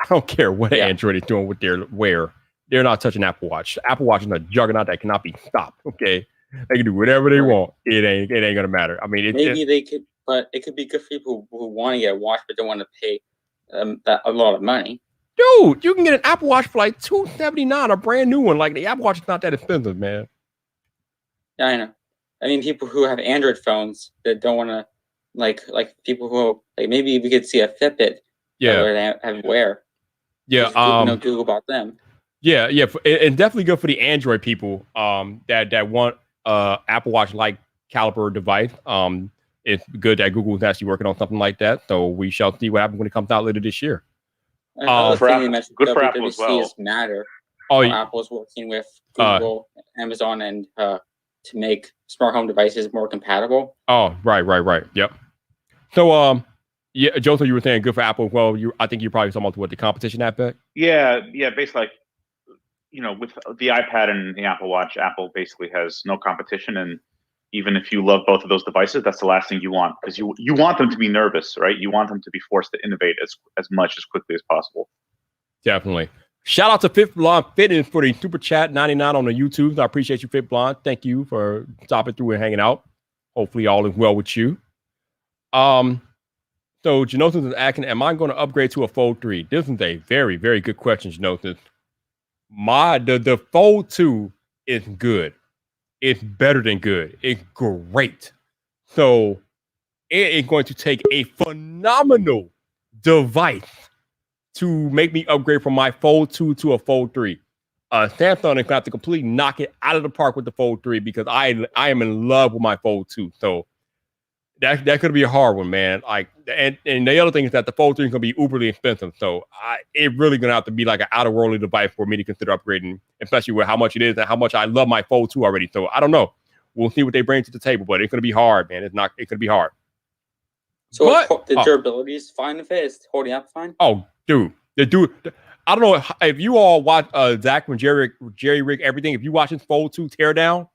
I don't care what Android is doing with their Wear. They're not touching Apple Watch. Apple Watch is a juggernaut that cannot be stopped. Okay, they can do whatever they want. It ain't gonna matter. I mean, they could, but it could be good for people who want to get a watch but don't want to pay a lot of money. Dude, you can get an Apple Watch for like $279, a brand new one. Like, the Apple Watch is not that expensive, man. Yeah, I know. I mean, people who have Android phones that don't want to, like people who, like, maybe we could see a Fitbit. Yeah. Where they have Wear. Yeah. Google about them. Yeah, and definitely good for the Android people that want Apple Watch like caliber device. It's good that Google is actually working on something like that. So we shall see what happens when it comes out later this year. Good for Apple as well. Matter. Oh, Apple is working with Google, Amazon, and to make smart home devices more compatible. Oh, right. Yep. So yeah, Joseph, you were saying good for Apple. Well, I think you're probably talking about what the competition aspect. Yeah, basically, like, with the iPad and the Apple Watch, Apple basically has no competition. And even if you love both of those devices, that's the last thing you want, because you want them to be nervous, right? You want them to be forced to innovate as much as quickly as possible. Definitely. Shout out to Fit Blonde Fitness for the super chat 99 on the YouTube. I appreciate you, Fit Blonde. Thank you for stopping through and hanging out. Hopefully all is well with you. So Genosis is asking, am I going to upgrade to a Fold 3? This is a very, very good question, Genosis. The Fold 2 is good. It's better than good. It's great. So it is going to take a phenomenal device to make me upgrade from my Fold 2 to a Fold 3. Samsung is going to have to completely knock it out of the park with the Fold 3 because I am in love with my Fold 2. So that could be a hard one, man. Like, and the other thing is that the Fold 3 is going to be uberly expensive. So it's really going to have to be like an out-of-worldly device for me to consider upgrading, especially with how much it is and how much I love my Fold 2 already. So I don't know. We'll see what they bring to the table, but it's going to be hard, man. It's going to be hard. So the durability is fine with it? It's holding up fine? Oh, dude. I don't know if you all watch Zach and Jerry Rig everything. If you watch his Fold 2 teardown,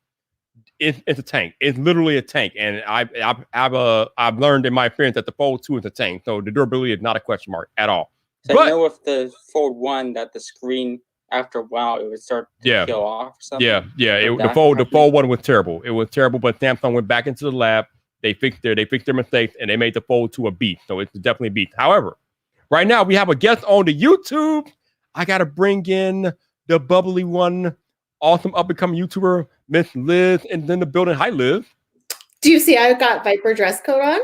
it's a tank. It's literally a tank, and I've learned in my experience that the Fold 2 is a tank. So the durability is not a question mark at all. So I know with the Fold 1 that the screen after a while it would start to peel off or something. Yeah. The Fold 1 was terrible. It was terrible, but Samsung went back into the lab. They fixed their mistakes, and they made the Fold 2 a beast. So it's definitely a beast. However, right now we have a guest on the YouTube. I gotta bring in the bubbly one, awesome up and coming YouTuber, Miss Liz, and then the building. Hi, Liz. Do you see I got Viper dress code on?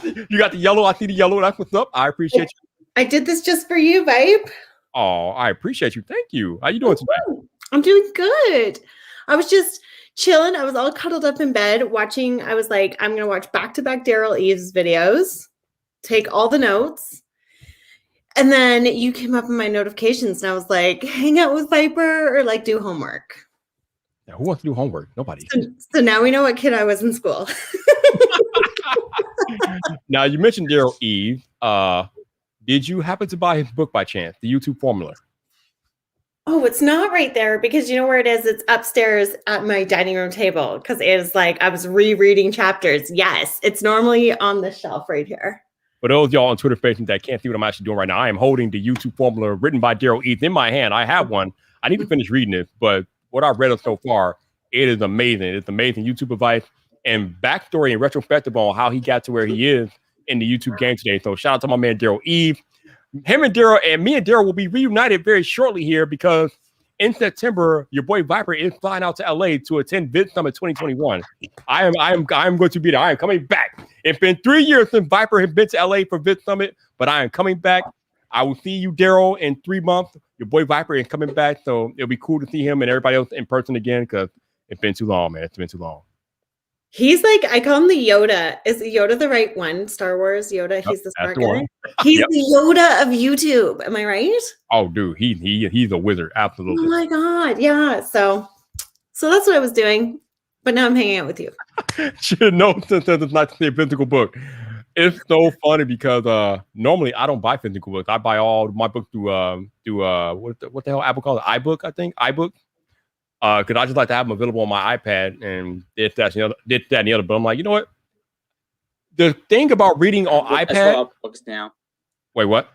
You got the yellow. I see the yellow. That's what's up. I appreciate you. I did this just for you, Vibe. Oh, I appreciate you. Thank you. How you doing today? I'm doing good. I was just chilling. I was all cuddled up in bed watching. I was like, I'm gonna watch back-to-back Derral Eves videos, take all the notes. And then you came up in my notifications and I was like, hang out with Viper or like do homework. Yeah, who wants to do homework? Nobody. So now we know what kid I was in school. Now, you mentioned Derral Eves. Did you happen to buy his book by chance, The YouTube Formula? Oh, it's not right there because you know where it is? It's upstairs at my dining room table because it is like I was rereading chapters. Yes, it's normally on the shelf right here. For those of y'all on Twitter facing that can't see what I'm actually doing right now, I am holding the YouTube Formula written by Derral Eves in my hand. I have one. I need to finish reading it, but what I've read so far, it is amazing. It's amazing YouTube advice and backstory and retrospective on how he got to where he is in the YouTube game today. So shout out to my man Derral Eves. Him and Derral and me and Derral will be reunited very shortly here because in September, your boy Viper is flying out to LA to attend VidSummit 2021. I am going to be there. I am coming back. It's been 3 years since Viper has been to LA for VidSummit, but I am coming back. I will see you, Derral, in 3 months. Your boy Viper is coming back, so it'll be cool to see him and everybody else in person again because it's been too long, man. It's been too long. He's like, I call him the Yoda. Is Yoda the right one? Star Wars Yoda. He's the smart guy. He's the Yoda of YouTube. Am I right? Oh, dude, he's a wizard. Absolutely. Oh my god, yeah. So that's what I was doing, but now I'm hanging out with you. Should know since it's not to see a physical book. It's so funny because normally I don't buy physical books. I buy all my books through what the hell Apple calls it? iBook, I think. iBook. Because I just like to have them available on my iPad and did that and the other. But I'm like, you know what? The thing about reading on iPad. Books now. Wait, what?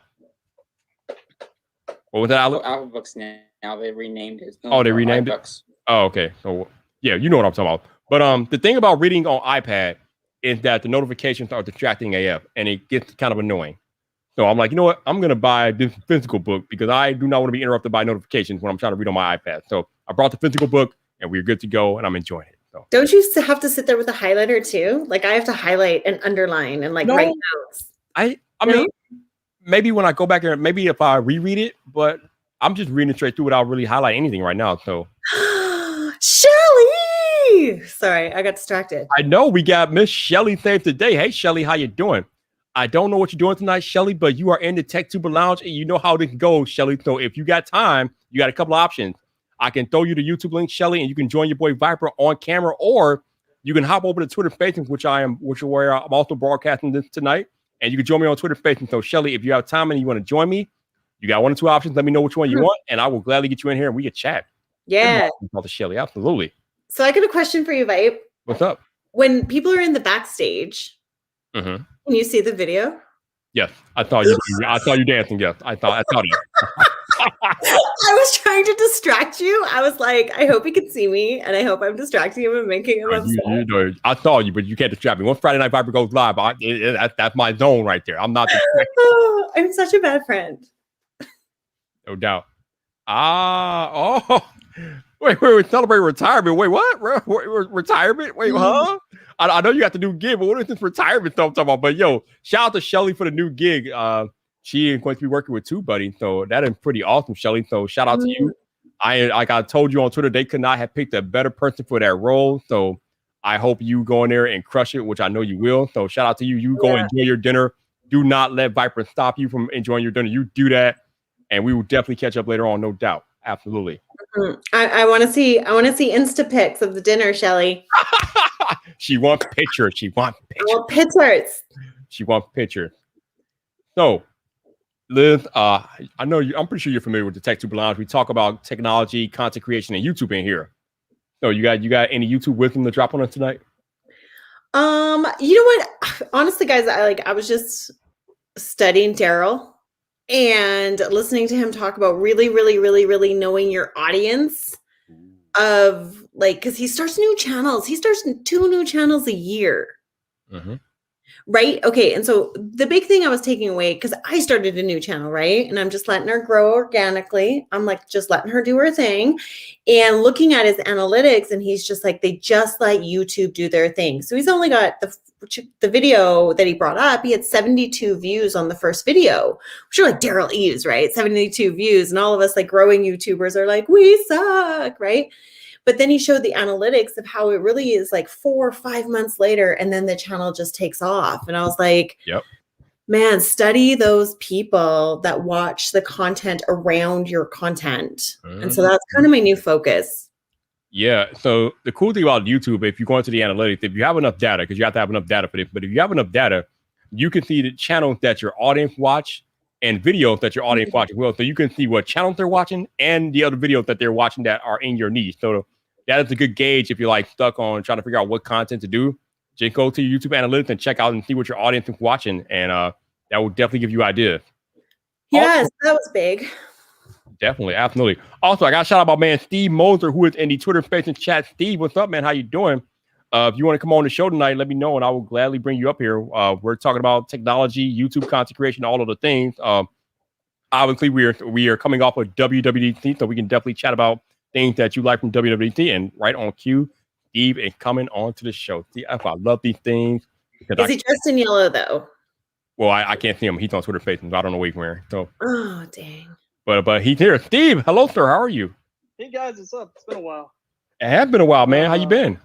What was that? Apple Books now they renamed it. They renamed it. Oh, okay. So yeah, you know what I'm talking about. But the thing about reading on iPad is that the notifications are distracting AF, and it gets kind of annoying. So I'm like, you know what? I'm gonna buy this physical book because I do not want to be interrupted by notifications when I'm trying to read on my iPad. So I brought the physical book, and we're good to go, and I'm enjoying it. So. Don't you have to sit there with a highlighter too? Like I have to highlight and underline and write notes. I mean, maybe when I go back there, maybe if I reread it, but I'm just reading it straight through without really highlighting anything right now. So, Shelly, sorry, I got distracted. I know we got Miss Shelly saved today. Hey, Shelly, how you doing? I don't know what you're doing tonight, Shelly, but you are in the TechTuber Lounge, and you know how this goes, Shelly. So if you got time, you got a couple of options. I can throw you the YouTube link, Shelly, and you can join your boy Viper on camera, or you can hop over to Twitter Spaces, which I'm also broadcasting this tonight, and you can join me on Twitter Spaces. So, Shelly, if you have time and you want to join me, you got one or two options. Let me know which one you want, and I will gladly get you in here and we can chat. Yeah, Shelly, absolutely. So I got a question for you, Vipe. What's up? When people are in the backstage, can you see the video? Yes, I saw you. I saw you dancing. Yes, I saw it. I was trying to distract you. I was like, I hope he can see me, and I hope I'm distracting him and making him upset. I saw you, but you can't distract me. Once Friday Night Viper goes live, that's my zone right there. I'm not distracted. Oh, I'm such a bad friend. No doubt. Wait, we're celebrating retirement. Wait, what? Retirement? Wait, huh? I know you got the new gig, but what is this retirement stuff I'm talking about? But yo, shout out to Shelly for the new gig. She is going to be working with TubeBuddy, so that is pretty awesome, Shelly. So shout out to you. Like I told you on Twitter, they could not have picked a better person for that role. So I hope you go in there and crush it, which I know you will. So shout out to you. You go enjoy your dinner. Do not let Viper stop you from enjoying your dinner. You do that, and we will definitely catch up later on, no doubt. Absolutely. I want to see Insta pics of the dinner, Shelly. She wants pictures. I want pictures. She wants pictures. So, Liz, I know you. I'm pretty sure you're familiar with the TechTuber Lounge. We talk about technology, content creation, and YouTube in here. So, you got any YouTube wisdom to drop on us tonight? You know what? Honestly, guys, I was just studying Derral and listening to him talk about really, really, really, really knowing your audience of because he starts new channels. He starts 2 new channels a year. Mm-hmm. Right. Okay. And so the big thing I was taking away, because I started a new channel, right? And I'm just letting her grow organically. I'm just letting her do her thing and looking at his analytics. And he's just they just let YouTube do their thing. So he's only got the video that he brought up. He had 72 views on the first video, which are Derral Eves, right? 72 views. And all of us growing YouTubers are we suck, right? But then he showed the analytics of how it really is 4 or 5 months later, and then the channel just takes off. And I was like, yep, man, study those people that watch the content around your content. Mm-hmm. And so that's kind of my new focus. Yeah. So the cool thing about YouTube, if you go into the analytics, if you have enough data, because you have to have enough data for this, but if you have enough data, you can see the channels that your audience watch and videos that your audience watches well. So you can see what channels they're watching and the other videos that they're watching that are in your niche. So that is a good gauge if you're stuck on trying to figure out what content to do. Just go to your YouTube analytics and check out and see what your audience is watching. And that will definitely give you ideas. Yes, that was big. Definitely. Absolutely. Also, I got to shout out my man, Steve Moser, who is in the Twitter Space and chat. Steve, what's up, man? How you doing? If you want to come on the show tonight, let me know, and I will gladly bring you up here. We're talking about technology, YouTube content creation, all of the things. Obviously, we are coming off of WWDC, so we can definitely chat about things that you like from WWDC. And right on cue, Steve is coming on to the show. See, I love these things. Is he dressed in yellow, though? Well, I can't see him. He's on Twitter Spaces, so I don't know what he's wearing. So, oh, dang. But he's here. Steve, hello, sir. How are you? Hey, guys. What's up? It's been a while. It has been a while, man. How you been?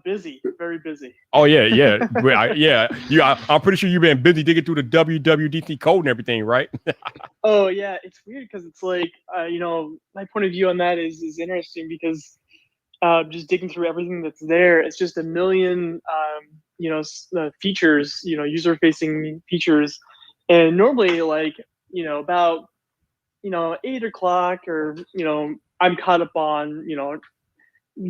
Busy, very busy. Oh yeah. I'm pretty sure you've been busy digging through the WWDC code and everything, right? Oh yeah, it's weird because it's my point of view on that is interesting because just digging through everything that's there, it's just a million features, user-facing features, and normally about 8 o'clock or I'm caught up on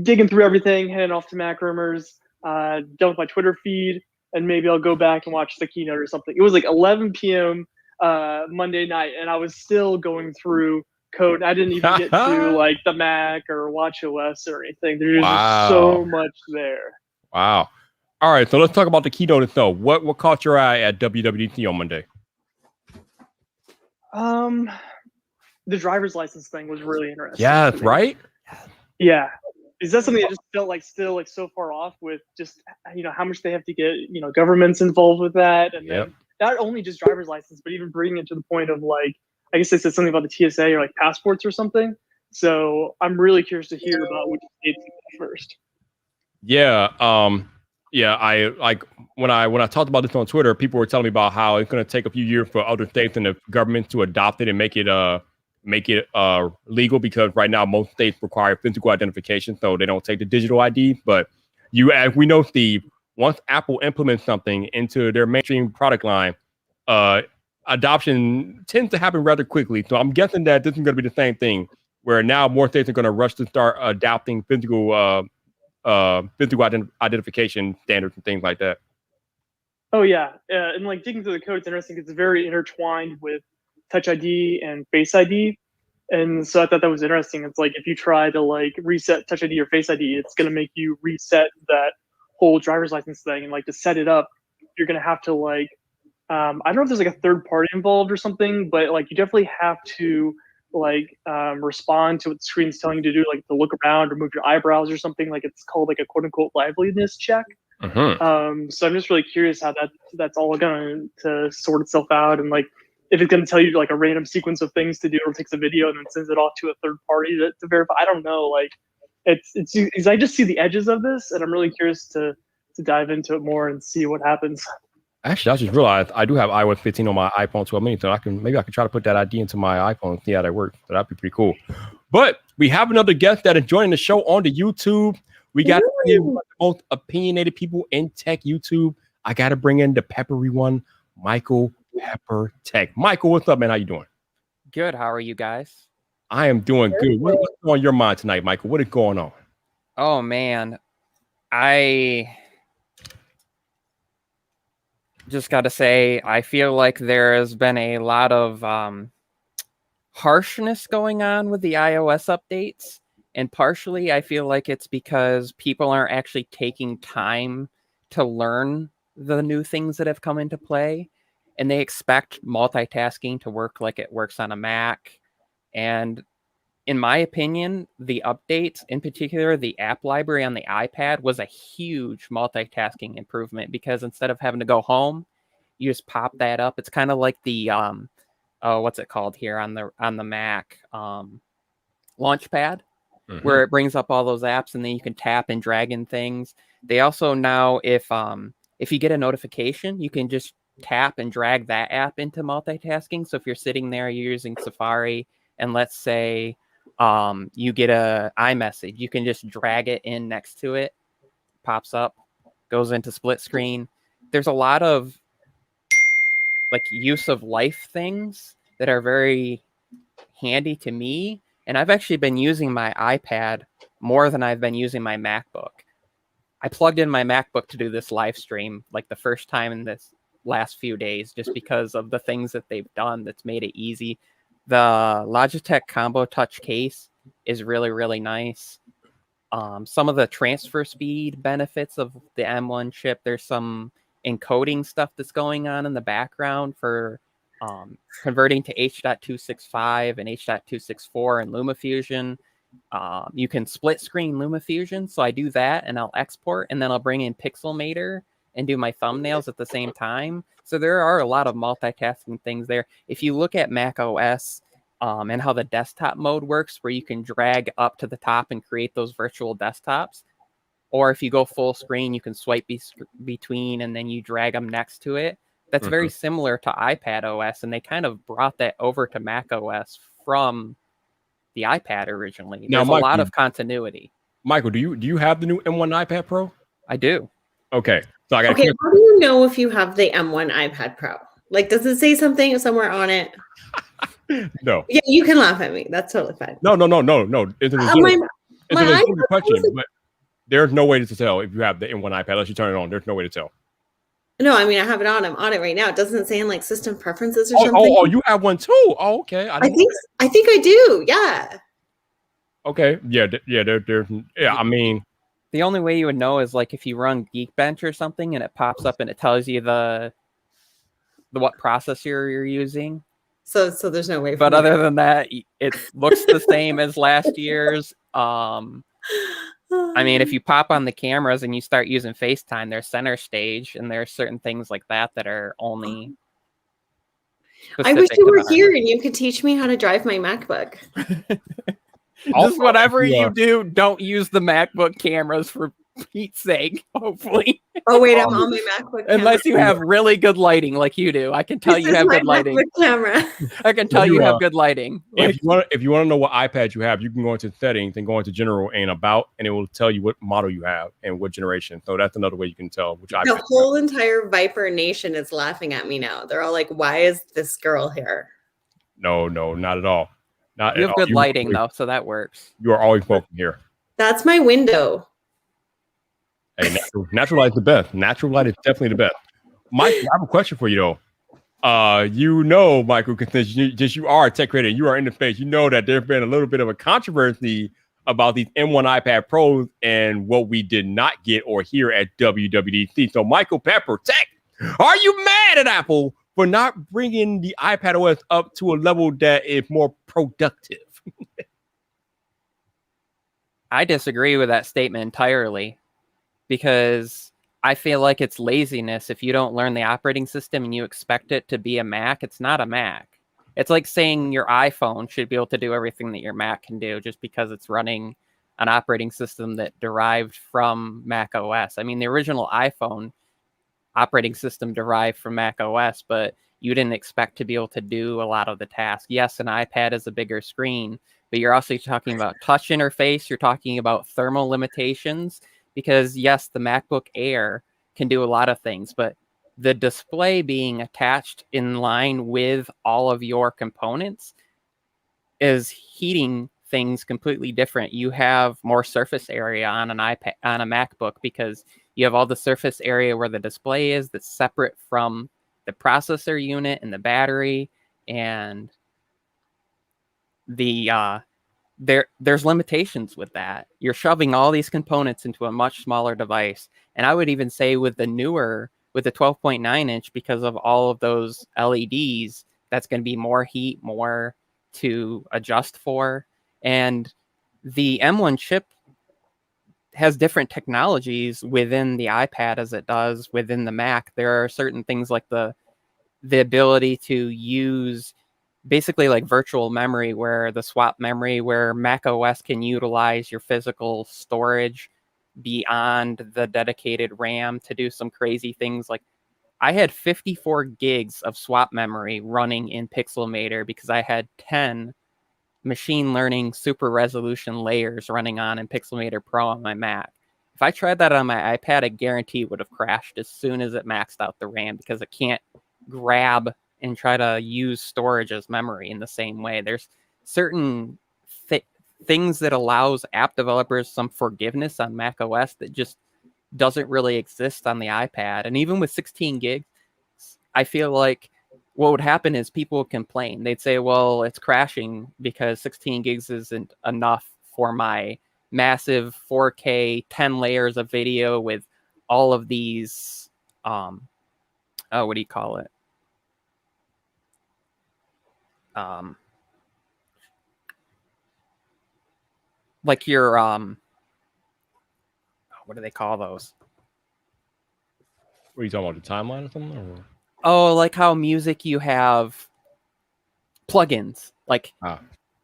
digging through everything, heading off to Mac Rumors, done with my Twitter feed, and maybe I'll go back and watch the keynote or something. It was 11 p.m. Monday night, and I was still going through code. I didn't even get to the Mac or WatchOS or anything. There's just so much there. Wow. All right, so let's talk about the keynote itself. What caught your eye at WWDC on Monday? The driver's license thing was really interesting. Yeah, that's right. Yeah. Is that something that just felt still so far off with just how much they have to get governments involved with that, and then not only just driver's license, but even bringing it to the point of I guess they said something about the TSA or passports or something. So I'm really curious to hear about which states first. Yeah, I when I talked about this on Twitter, people were telling me about how it's going to take a few years for other states and the government to adopt it and make it legal, because right now most states require physical identification, so they don't take the digital ID. But as we know, Steve, once Apple implements something into their mainstream product line, adoption tends to happen rather quickly. So I'm guessing that this is going to be the same thing, where now more states are going to rush to start adopting physical identification standards and things like that. Oh yeah, and digging through the code, it's interesting. It's very intertwined with Touch ID and Face ID. And so I thought that was interesting. It's like if you try to like reset Touch ID or Face ID, it's going to make you reset that whole driver's license thing. And like to set it up, you're going to have to like, I don't know if there's like a third party involved or something, but like you definitely have to like respond to what the screen's telling you to do, like to look around or move your eyebrows or something. Like it's called like a quote unquote liveliness check. Mm-hmm. So I'm just really curious how that's all going to sort itself out, and like if it's going to tell you like a random sequence of things to do, or takes a video and then sends it off to a third party to verify. I don't know. Like it's I just see the edges of this, and I'm really curious to dive into it more and see what happens. Actually, I just realized I do have iOS 15 on my iPhone 12 mini, so I can try to put that ID into my iPhone and see how that works. So that'd be pretty cool. But we have another guest that is joining the show on the YouTube. We got the most opinionated people in tech YouTube. I got to bring in the peppery one, Michael Pepper Tech. Michael, what's up, man? How you doing? Good. How are you guys? I am doing good. What's on your mind tonight, Michael? What is going on? Oh, man. I just got to say, I feel like there has been a lot of harshness going on with the iOS updates. And partially, I feel like it's because people aren't actually taking time to learn the new things that have come into play. And they expect multitasking to work like it works on a Mac. And in my opinion, the updates, in particular, the app library on the iPad was a huge multitasking improvement, because instead of having to go home, you just pop that up. It's kind of like the, what's it called here on the Mac? Launchpad. Mm-hmm. Where it brings up all those apps and then you can tap and drag in things. They also now, if you get a notification, you can just tap and drag that app into multitasking. So if you're sitting there, you're using Safari, and let's say you get a iMessage, you can just drag it in next to it, pops up, goes into split screen. There's a lot of like use of life things that are very handy to me. And I've actually been using my iPad more than I've been using my MacBook. I plugged in my MacBook to do this live stream like the first time in this last few days, just because of the things that they've done that's made it easy. The Logitech Combo Touch case is really, really nice. Some of the transfer speed benefits of the M1 chip, there's some encoding stuff that's going on in the background for converting to H.265 and H.264 and LumaFusion. You can split screen LumaFusion, so I do that and I'll export, and then I'll bring in Pixelmator and do my thumbnails at the same time. So there are a lot of multitasking things there. If you look at Mac OS and how the desktop mode works, where you can drag up to the top and create those virtual desktops, or if you go full screen, you can swipe between and then you drag them next to it. That's very similar to iPad OS, and they kind of brought that over to Mac OS from the iPad originally. There's a lot of continuity. Michael, do you have the new M1 iPad Pro? I do. Okay. So I got. Okay. How do you know if you have the M1 iPad Pro? Like, does it say something somewhere on it? No. Yeah, you can laugh at me. That's totally fine. No. It's a legitimate question, but there's no way to tell if you have the M1 iPad unless you turn it on. There's no way to tell. No, I mean, I have it on. I'm on it right now. It doesn't say in like system preferences or something. Oh, you have one too. Oh, okay. I think I do. Yeah. Okay. Yeah. I mean, the only way you would know is like if you run Geekbench or something and it pops up and it tells you the what processor you're using. So there's no way. But other than that, it looks the same as last year's. I mean, if you pop on the cameras and you start using FaceTime, there's center stage, and there are certain things like that are only. I wish you were here and you could teach me how to drive my MacBook. Just whatever you do, don't use the MacBook cameras for Pete's sake, hopefully. Oh, wait, I'm on my MacBook camera. Unless you have really good lighting like you do. I can tell you have good lighting. Camera. I can tell you have good lighting. If you want to know what iPad you have, you can go into settings and go into general and about, and it will tell you what model you have and what generation. So that's another way you can tell which iPad. The whole entire Viper Nation is laughing at me now. They're all like, why is this girl here? No, not at all. Not you have good lighting though, so that works. You are always welcome here. That's my window. Hey, natural light is the best. Natural light is definitely the best. Mike, I have a question for you though. You know, Michael, because you are a tech creator, you are in the space. You know that there's been a little bit of a controversy about these M1 iPad Pros and what we did not get or hear at WWDC. So, Michael Pepper, Tech, are you mad at Apple for not bringing the iPad OS up to a level that is more productive? I disagree with that statement entirely, because I feel like it's laziness if you don't learn the operating system and you expect it to be a Mac. It's not a Mac. It's like saying your iPhone should be able to do everything that your Mac can do just because it's running an operating system that derived from Mac OS. I mean, the original iPhone operating system derived from Mac OS, but you didn't expect to be able to do a lot of the tasks. Yes, an iPad is a bigger screen, but you're also talking about touch interface. You're talking about thermal limitations. Because yes, the MacBook Air can do a lot of things, but the display being attached in line with all of your components is heating things completely different. You have more surface area on an iPad, on a MacBook, because you have all the surface area where the display is that's separate from the processor unit and the battery, and the there's limitations with that. You're shoving all these components into a much smaller device. And I would even say with the 12.9 inch, because of all of those LEDs, that's going to be more heat, more to adjust for. And the M1 chip has different technologies within the iPad as it does within the Mac. There are certain things like the ability to use basically like virtual memory, where the swap memory, where Mac OS can utilize your physical storage beyond the dedicated RAM to do some crazy things. Like I had 54 gigs of swap memory running in Pixelmator because I had 10 machine learning super resolution layers running on in Pixelmator Pro on my Mac. If I tried that on my iPad, I guarantee it would have crashed as soon as it maxed out the RAM, because it can't grab and try to use storage as memory in the same way. There's certain things that allows app developers some forgiveness on Mac OS that just doesn't really exist on the iPad. And even with 16 gigs, I feel like what would happen is people would complain. They'd say, well, it's crashing because 16 gigs isn't enough for my massive 4K 10 layers of video with all of these, what do you call it? Like your what do they call those? What are you talking about, the timeline or something? Or? Oh, like how music, you have plugins. Like,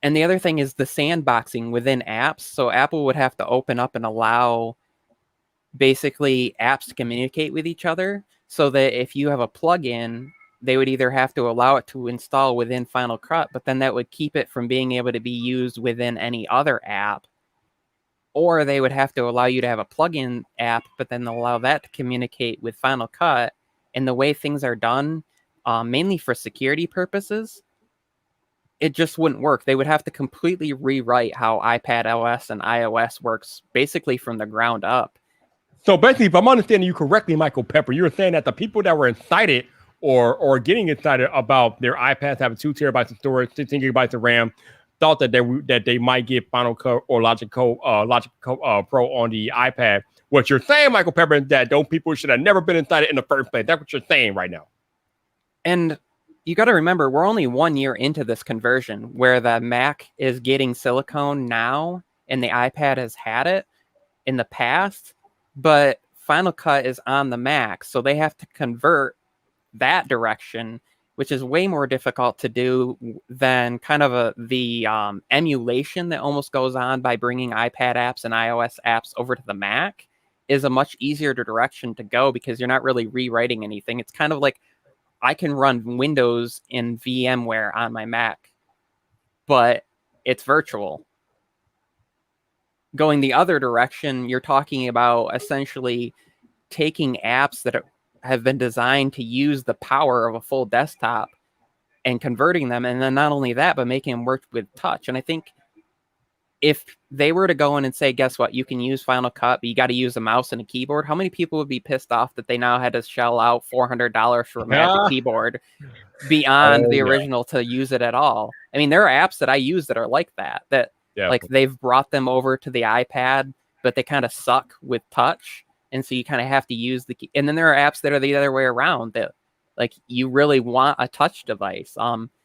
and the other thing is the sandboxing within apps. So Apple would have to open up and allow basically apps to communicate with each other, so that if you have a plugin, they would either have to allow it to install within Final Cut, but then that would keep it from being able to be used within any other app. Or they would have to allow you to have a plugin app, but then allow that to communicate with Final Cut. And the way things are done, mainly for security purposes, it just wouldn't work. They would have to completely rewrite how iPad OS and iOS works, basically from the ground up. So basically, if I'm understanding you correctly, Michael Pepper, you're saying that the people that were excited or getting excited about their iPads having 2 terabytes of storage, 16 gigabytes of RAM, thought that they might get Final Cut or Logic Pro on the iPad. What you're saying, Michael Pepper, is that those people should have never been excited in the first place. That's what you're saying right now. And you got to remember, we're only 1 year into this conversion, where the Mac is getting silicone now and the iPad has had it in the past, but Final Cut is on the Mac, so they have to convert that direction, which is way more difficult to do than kind of the emulation that almost goes on by bringing iPad apps and iOS apps over to the Mac. Is a much easier direction to go, because you're not really rewriting anything. It's kind of like I can run Windows in VMware on my Mac, but it's virtual. Going the other direction, you're talking about essentially taking apps that have been designed to use the power of a full desktop and converting them. And then not only that, but making them work with touch. And I think if they were to go in and say, guess what, you can use Final Cut, but you got to use a mouse and a keyboard, how many people would be pissed off that they now had to shell out $400 for a Magic Keyboard beyond the original to use it at all? I mean, there are apps that I use that are like that like they've brought them over to the iPad, but they kind of suck with touch. And so you kind of have to use the key. And then there are apps that are the other way around that like you really want a touch device.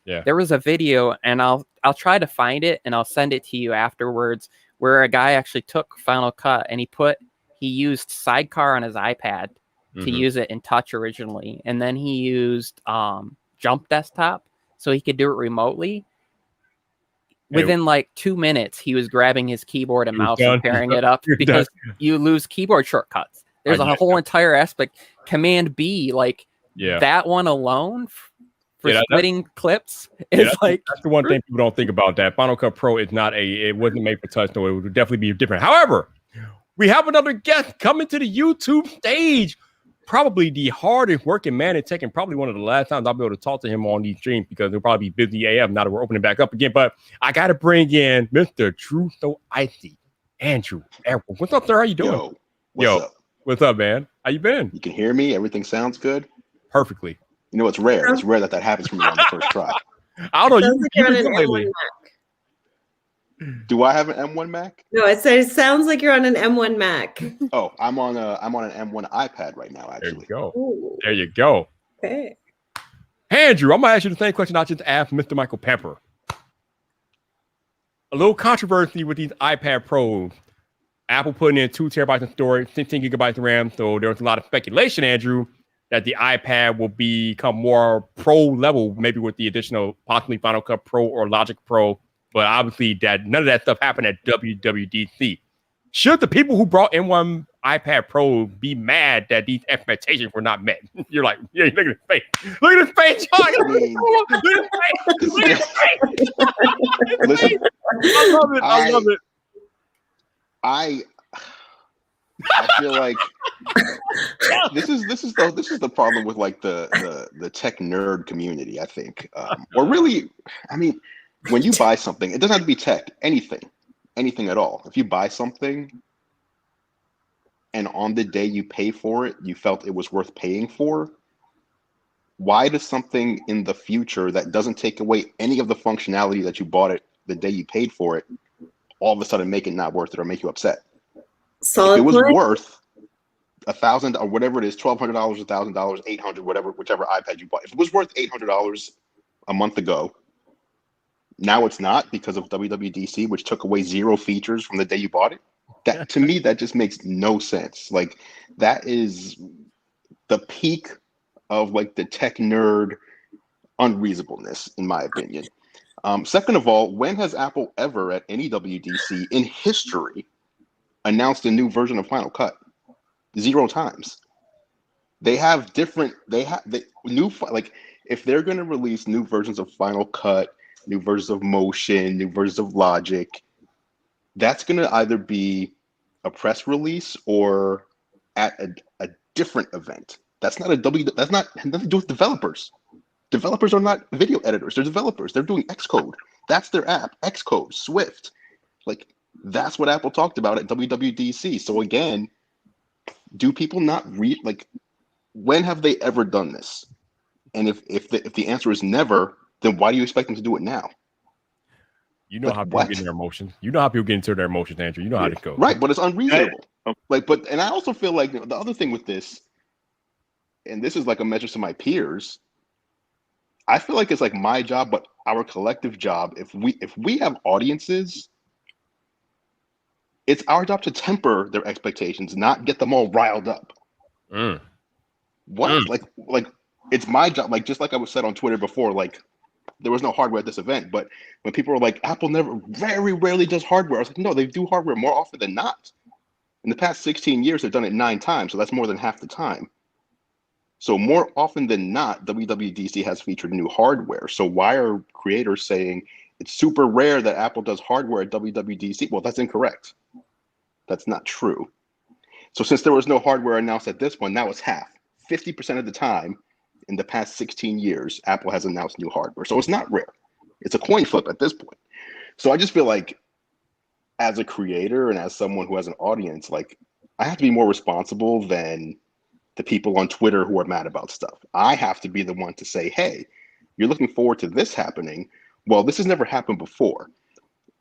There was a video, and I'll try to find it and I'll send it to you afterwards, where a guy actually took Final Cut and he used Sidecar on his iPad to use it in touch originally, and then he used Jump Desktop so he could do it remotely. Within like 2 minutes, he was grabbing his keyboard and mouse and pairing it up because you lose keyboard shortcuts. There's a whole entire aspect. Command B, like that one alone for splitting clips is like that's the one thing people don't think about. That Final Cut Pro is not it wasn't made for touch. No, it would definitely be different. However, we have another guest coming to the YouTube stage. Probably the hardest working man in tech, and probably one of the last times I'll be able to talk to him on these streams because he'll probably be busy AF now that we're opening back up again. But I got to bring in Mr. True So Icy, Andrew. What's up, sir? How you doing? What's up, man? How you been? You can hear me. Everything sounds good. Perfectly. You know, it's rare. It's rare that happens for me on the first try. I don't know. You've been lately. Do I have an M1 Mac? No, it sounds like you're on an M1 Mac. Oh, I'm on an M1 iPad right now, actually. There you go. Ooh. There you go. Okay. Hey, Andrew, I'm going to ask you the same question I just asked Mr. Michael Pepper. A little controversy with these iPad Pros. Apple putting in 2 terabytes of storage, 16 gigabytes of RAM. So there was a lot of speculation, Andrew, that the iPad will become more pro level, maybe with the additional possibly Final Cut Pro or Logic Pro. But obviously, that none of that stuff happened at WWDC. Should the people who brought M1 iPad Pro be mad that these expectations were not met? You're like, yeah, look at his face. Look at his face. Look at his face. Look at his face. Listen, I love it. I love it. I feel like this is the problem with like the tech nerd community, I think. Or really, I mean, when you buy something, it doesn't have to be tech, anything at all. If you buy something and on the day you pay for it, you felt it was worth paying for, why does something in the future that doesn't take away any of the functionality that you bought it the day you paid for it, all of a sudden make it not worth it or make you upset? Solid if it was point. worth $1,000 or whatever it is, $1,200, $1,000, $800, whichever iPad you bought, if it was worth $800 a month ago, now it's not because of WWDC, which took away 0 features from the day you bought it. That to me, that just makes no sense. Like that is the peak of like the tech nerd unreasonableness, in my opinion. Second of all, when has Apple ever at any WWDC in history announced a new version of Final Cut? 0 times. They have new, like if they're going to release new versions of Final Cut, new versions of Motion, new versions of Logic, that's going to either be a press release or at a different event. That's not that's not nothing to do with developers. Developers are not video editors. They're developers. They're doing Xcode. That's their app. Xcode, Swift. Like that's what Apple talked about at WWDC. So again, do people not read? Like, when have they ever done this? And if the answer is never, then why do you expect them to do it now? You know, like, how people get in their emotions. You know how people get into their emotions, Andrew. You know how it goes. Right, but it's unreasonable. Like, and I also feel like the other thing with this, and this is like a measure to my peers, I feel like it's like my job, but our collective job. If we have audiences, it's our job to temper their expectations, not get them all riled up. What? Like it's my job. Like just like I was said on Twitter before, like there was no hardware at this event, but when people were like, Apple very rarely does hardware, I was like, no, they do hardware more often than not. In the past 16 years, they've done it 9 times, so that's more than half the time. So more often than not, WWDC has featured new hardware. So why are creators saying it's super rare that Apple does hardware at WWDC? Well, that's incorrect. That's not true. So since there was no hardware announced at this one, now it's half. 50% of the time in the past 16 years, Apple has announced new hardware. So it's not rare. It's a coin flip at this point. So I just feel like as a creator and as someone who has an audience, like I have to be more responsible than the people on Twitter who are mad about stuff. I have to be the one to say, hey, you're looking forward to this happening. Well, this has never happened before.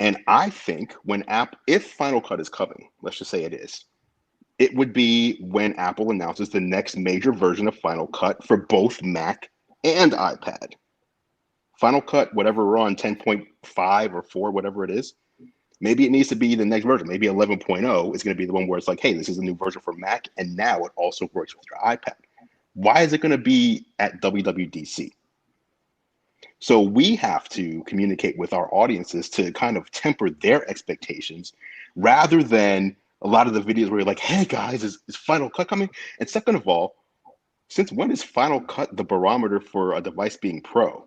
And I think if Final Cut is coming, let's just say it is, it would be when Apple announces the next major version of Final Cut for both Mac and iPad. Final Cut, whatever we're on, 10.5 or 4, whatever it is, maybe it needs to be the next version. Maybe 11.0 is going to be the one where it's like, hey, this is a new version for Mac, and now it also works with your iPad. Why is it going to be at WWDC? So we have to communicate with our audiences to kind of temper their expectations rather than a lot of the videos where you're like, hey guys, is Final Cut coming? And second of all, since when is Final Cut the barometer for a device being pro?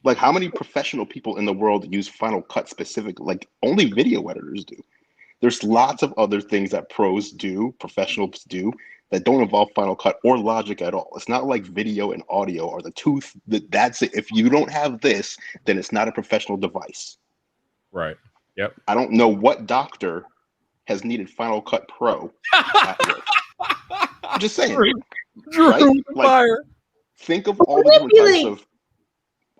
Like, how many professional people in the world use Final Cut specifically? Like, only video editors do. There's lots of other things that pros do, professionals do, that don't involve Final Cut or Logic at all. It's not like video and audio are the two. That's it. If you don't have this, then it's not a professional device. Right. Yep. I don't know what doctor has needed Final Cut Pro at work. I'm just saying. Right? Like, think of all the different types of.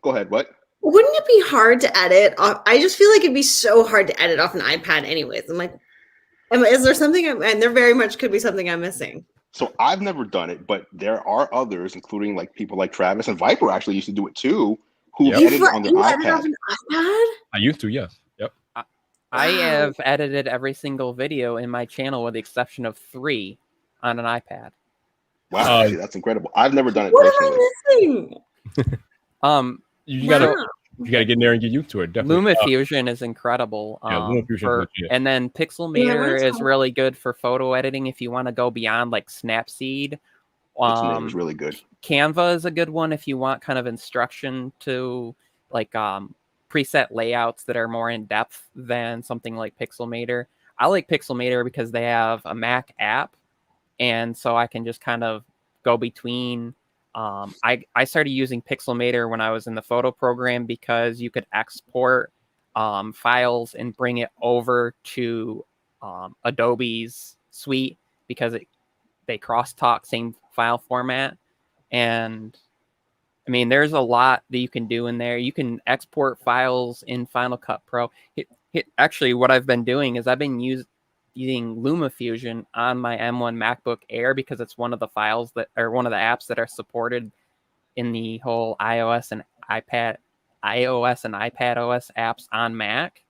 Go ahead. What? Wouldn't it be hard to edit? I just feel like it'd be so hard to edit off an iPad anyways. I'm like, is there something, and there very much could be something I'm missing. So I've never done it, but there are others, including like people like Travis and Viper actually used to do it too, who edited on their iPad. I used to, yes. Yep. I have edited every single video in my channel with the exception of 3 on an iPad. Wow, actually, that's incredible. I've never done it What personally. am I missing? You gotta get in there and get used to it. Definitely. LumaFusion is incredible. LumaFusion and then Pixelmator is really good for photo editing if you want to go beyond like Snapseed. Pixelmator is really good. Canva is a good one if you want kind of instruction to like preset layouts that are more in depth than something like Pixelmator. I like Pixelmator because they have a Mac app, and so I can just kind of go between. I started using Pixelmator when I was in the photo program because you could export files and bring it over to Adobe's suite because they crosstalk same file format. And I mean, there's a lot that you can do in there. You can export files in Final Cut Pro. Actually, what I've been doing is I've been using LumaFusion on my M1 MacBook Air because it's one of the files that are one of the apps that are supported in the whole iOS and iPad OS apps on Mac.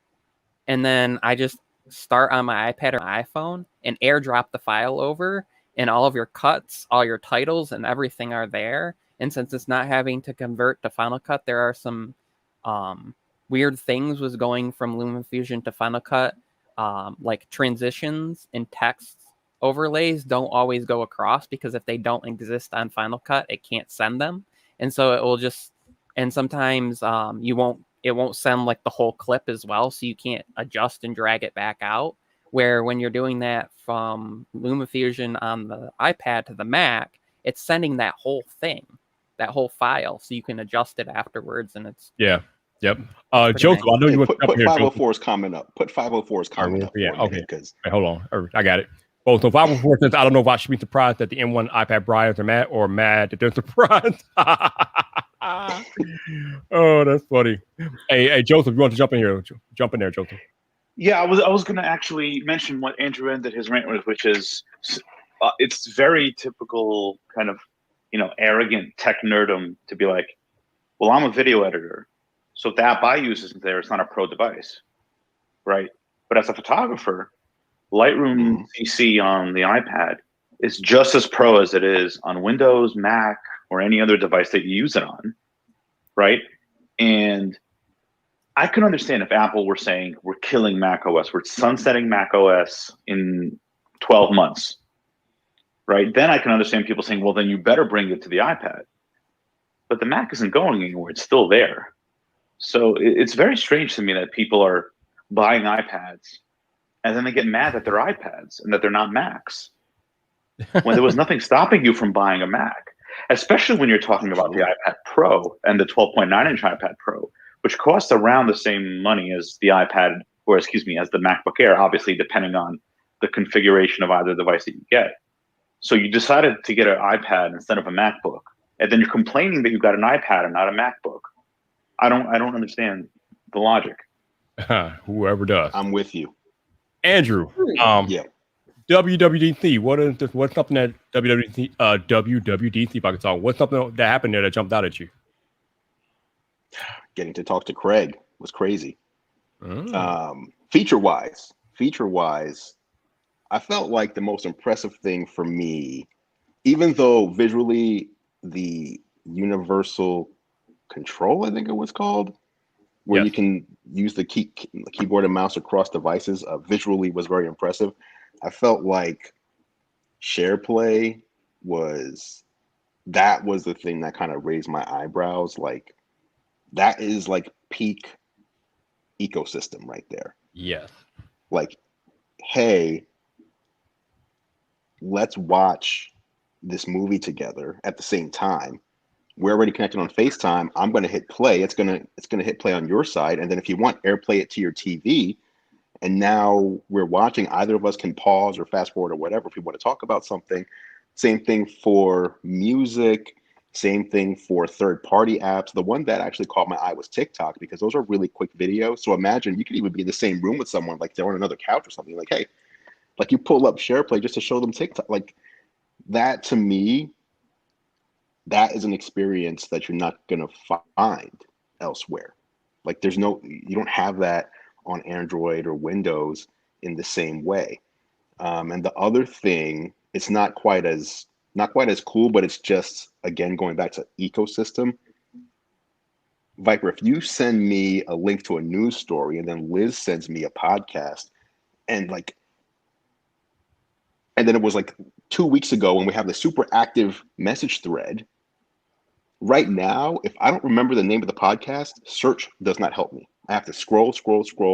And then I just start on my iPad or iPhone and AirDrop the file over, and all of your cuts, all your titles and everything are there. And since it's not having to convert to Final Cut, there are some weird things was going from LumaFusion to Final Cut. Like transitions and text overlays don't always go across because if they don't exist on Final Cut, it can't send them. And so it will just, and sometimes it won't send like the whole clip as well. So you can't adjust and drag it back out. Where when you're doing that from LumaFusion on the iPad to the Mac, it's sending that whole thing, that whole file. So you can adjust it afterwards. And it's, yeah. Yep. Joseph, I know you want to put 504's comment up. Put 504's comment up. Yeah. Okay. Because hold on, I got it. Well, so 504 says I don't know if I should be surprised that the M1 iPad Briars are mad or mad that they're surprised. Oh, that's funny. Hey, Joseph, you want to jump in here? Jump in there, Joseph. Yeah, I was going to actually mention what Andrew ended his rant with, which is it's very typical kind of arrogant tech nerdum to be like, well, I'm a video editor. So if the app I use isn't there, it's not a pro device, right? But as a photographer, Lightroom CC on the iPad is just as pro as it is on Windows, Mac, or any other device that you use it on, right? And I can understand if Apple were saying we're killing Mac OS, we're sunsetting Mac OS in 12 months, right? Then I can understand people saying, well, then you better bring it to the iPad. But the Mac isn't going anywhere. It's still there. So it's very strange to me that people are buying iPads and then they get mad that they're iPads and that they're not Macs when there was nothing stopping you from buying a Mac, especially when you're talking about the iPad Pro and the 12.9-inch iPad Pro, which costs around the same money as the iPad, or excuse me, as the MacBook Air, obviously depending on the configuration of either device that you get. So you decided to get an iPad instead of a MacBook, and then you're complaining that you got an iPad and not a MacBook. I don't understand the logic. Whoever does. I'm with you. Andrew, Yeah. WWDC. What's something that WWDC, if I can talk, what's something that happened there that jumped out at you? Getting to talk to Craig was crazy. Feature wise, I felt like the most impressive thing for me, even though visually the universal control, I think it was called, where you can use the keyboard and mouse across devices, visually was very impressive. I felt like SharePlay was the thing that kind of raised my eyebrows. Like, that is like peak ecosystem right there. Yes. Like, hey, let's watch this movie together at the same time. We're already connected on FaceTime. I'm going to hit play. It's going to hit play on your side. And then if you want, AirPlay it to your TV. And now we're watching. Either of us can pause or fast forward or whatever if we want to talk about something. Same thing for music. Same thing for third-party apps. The one that actually caught my eye was TikTok, because those are really quick videos. So imagine you could even be in the same room with someone, like they're on another couch or something. Like, hey, like you pull up SharePlay just to show them TikTok. Like, that to me, that is an experience that you're not going to find elsewhere. Like, you don't have that on Android or Windows in the same way. And the other thing, it's not quite as cool, but it's just, again, going back to ecosystem. Viper, if you send me a link to a news story and then Liz sends me a podcast, and then it was like 2 weeks ago when we have the super active message thread. Right now, if I don't remember the name of the podcast, search does not help me. I have to scroll,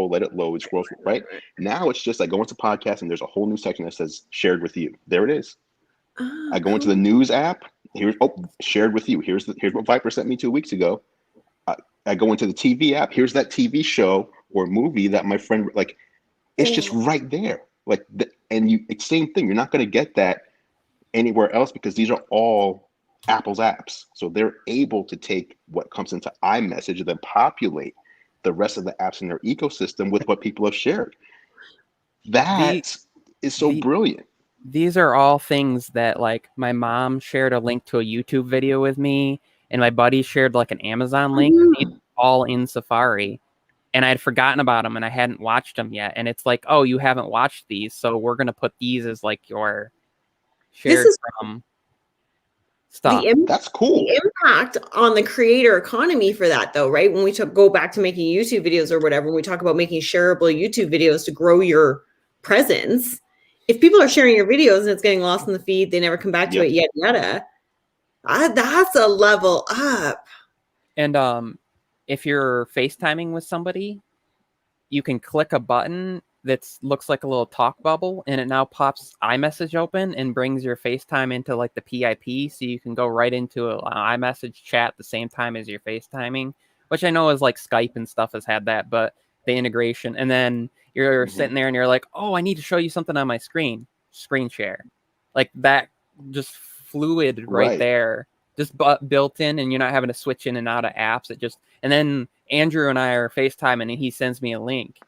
let it load, scroll, right? Now it's just I go into podcast and there's a whole new section that says shared with you. There it is. I go into the news app. Here's shared with you. Here's what Viper sent me 2 weeks ago. I go into the TV app. Here's that TV show or movie that my friend, like, it's just right there. Like, it's same thing. You're not going to get that anywhere else because these are all Apple's apps. So they're able to take what comes into iMessage and then populate the rest of the apps in their ecosystem with what people have shared. That is so brilliant. These are all things that, like, my mom shared a link to a YouTube video with me, and my buddy shared like an Amazon link. These all in Safari, and I had forgotten about them and I hadn't watched them yet. And it's like, oh, you haven't watched these, so we're gonna put these as like your shared from stuff. That's cool. The impact on the creator economy for that, though, right? When we go back to making YouTube videos or whatever, when we talk about making shareable YouTube videos to grow your presence, if people are sharing your videos and it's getting lost in the feed, they never come back to it, yada yada. That's a level up. And if you're FaceTiming with somebody, you can click a button that looks like a little talk bubble, and it now pops iMessage open and brings your FaceTime into like the PIP, so you can go right into an iMessage chat at the same time as you're FaceTiming, which I know is like Skype and stuff has had that, but the integration. And then you're sitting there and you're like, oh, I need to show you something on my screen share. Like that, just fluid right there, just built in, and you're not having to switch in and out of apps. And then Andrew and I are FaceTiming and he sends me a link.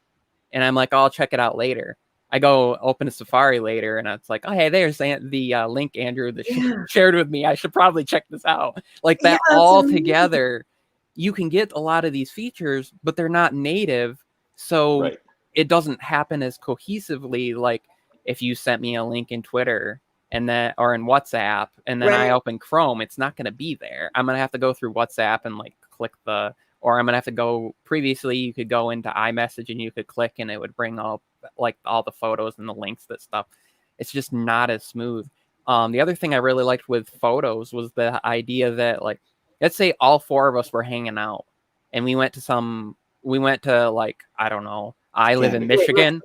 And I'm like, oh, I'll check it out later. I go open a Safari later, and it's like, oh, hey, there's the link Andrew that shared with me. I should probably check this out. Like that all together, you can get a lot of these features, but they're not native. So it doesn't happen as cohesively. Like if you sent me a link in Twitter or in WhatsApp, and then I open Chrome, it's not going to be there. I'm going to have to go through WhatsApp and like click or I'm going to have to go, previously you could go into iMessage and you could click and it would bring up like all the photos and the links, that stuff. It's just not as smooth. The other thing I really liked with photos was the idea that, like, let's say all four of us were hanging out and we went to like, I don't know, I live in Michigan.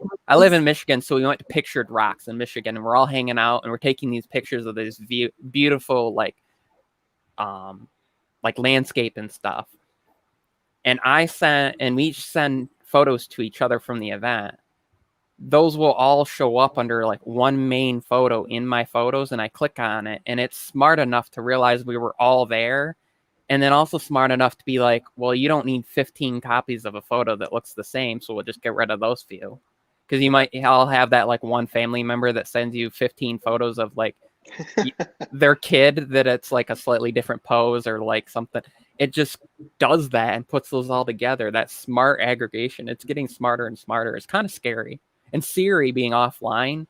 So we went to Pictured Rocks in Michigan, and we're all hanging out and we're taking these pictures of this beautiful, like landscape and stuff. and we each send photos to each other from the event, those will all show up under like one main photo in my photos, and I click on it, and it's smart enough to realize we were all there, and then also smart enough to be like, well, you don't need 15 copies of a photo that looks the same, so we'll just get rid of those few. Because you might all have that like one family member that sends you 15 photos of like their kid that it's like a slightly different pose or like something. It just does that and puts those all together. That smart aggregation. It's getting smarter and smarter. It's kind of scary. And Siri being offline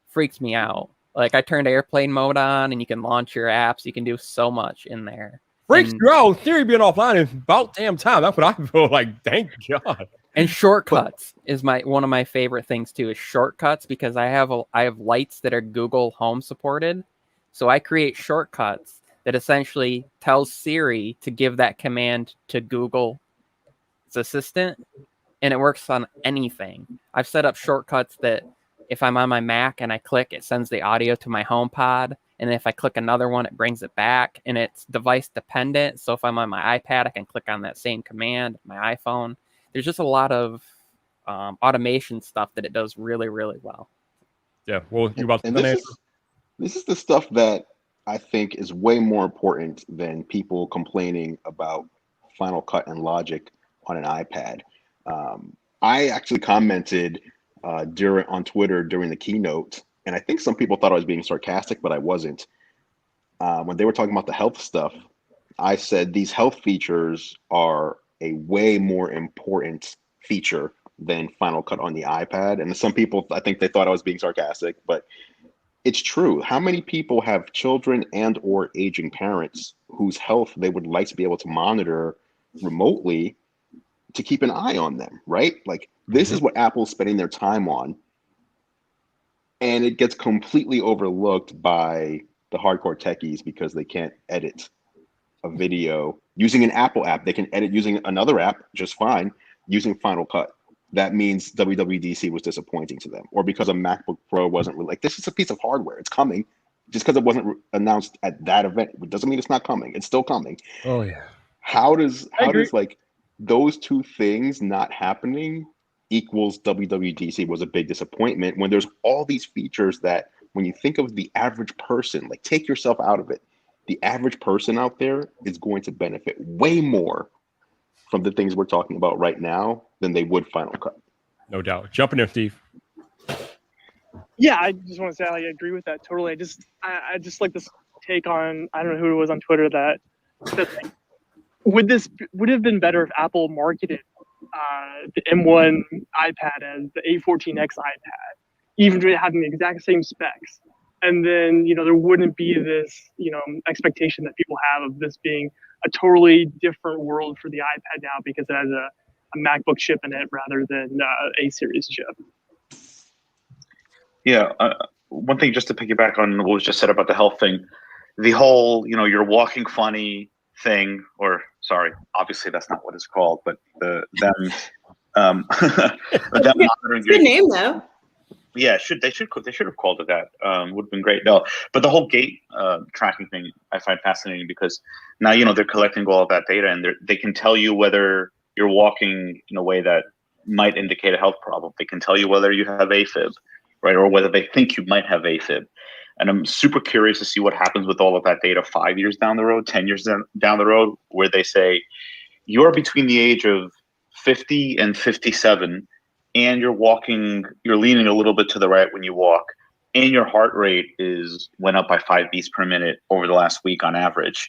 freaks me out. Like I turned airplane mode on and you can launch your apps. You can do so much in there. Freaks you out. Siri being offline is about damn time. That's what I feel like. Thank God. And shortcuts is one of my favorite things too, is shortcuts, because I have lights that are Google Home supported. So I create shortcuts that essentially tells Siri to give that command to Google's assistant, and it works on anything. I've set up shortcuts that if I'm on my Mac and I click, it sends the audio to my HomePod, and if I click another one, it brings it back, and it's device dependent. So if I'm on my iPad, I can click on that same command, my iPhone. There's just a lot of automation stuff that it does really, really well. Yeah, well, you about to this is the stuff that I think is way more important than people complaining about Final Cut and Logic on an iPad. I actually commented on Twitter during the keynote, and I think some people thought I was being sarcastic, but I wasn't. When they were talking about the health stuff, I said these health features are a way more important feature than Final Cut on the iPad. And some people, I think they thought I was being sarcastic, but it's true. How many people have children and or aging parents whose health they would like to be able to monitor remotely to keep an eye on them, right? Like this is what Apple's spending their time on. And it gets completely overlooked by the hardcore techies because they can't edit a video using an Apple app. They can edit using another app just fine, using Final Cut. That means WWDC was disappointing to them, or because a MacBook Pro wasn't like, this is a piece of hardware. It's coming. Just because it wasn't announced at that event, it doesn't mean it's not coming. It's still coming. Oh yeah. How does like those two things not happening equals WWDC was a big disappointment when there's all these features that when you think of the average person, like take yourself out of it, the average person out there is going to benefit way more from the things we're talking about right now than they would Final Cut. No doubt. Jumping in, Steve. Yeah, I just want to say I agree with that totally. I just like this take on, I don't know who it was on Twitter that like, would it have been better if Apple marketed the M1 iPad as the A14X iPad, even having the exact same specs? And then, there wouldn't be this, expectation that people have of this being a totally different world for the iPad now because it has a MacBook chip in it rather than a series chip. Yeah. One thing just to piggyback on what was just said about the health thing, the whole, you're walking funny thing, or sorry, obviously that's not what it's called, but them monitoring good name though. Yeah, they should have called it that. Would have been great. No, but the whole gait tracking thing I find fascinating because now they're collecting all of that data and they can tell you whether you're walking in a way that might indicate a health problem. They can tell you whether you have AFib, right, or whether they think you might have AFib. And I'm super curious to see what happens with all of that data 5 years down the road, 10 years down the road, where they say you're between the age of 50 and 57. And you're leaning a little bit to the right when you walk, and your heart rate went up by 5 beats per minute over the last week on average.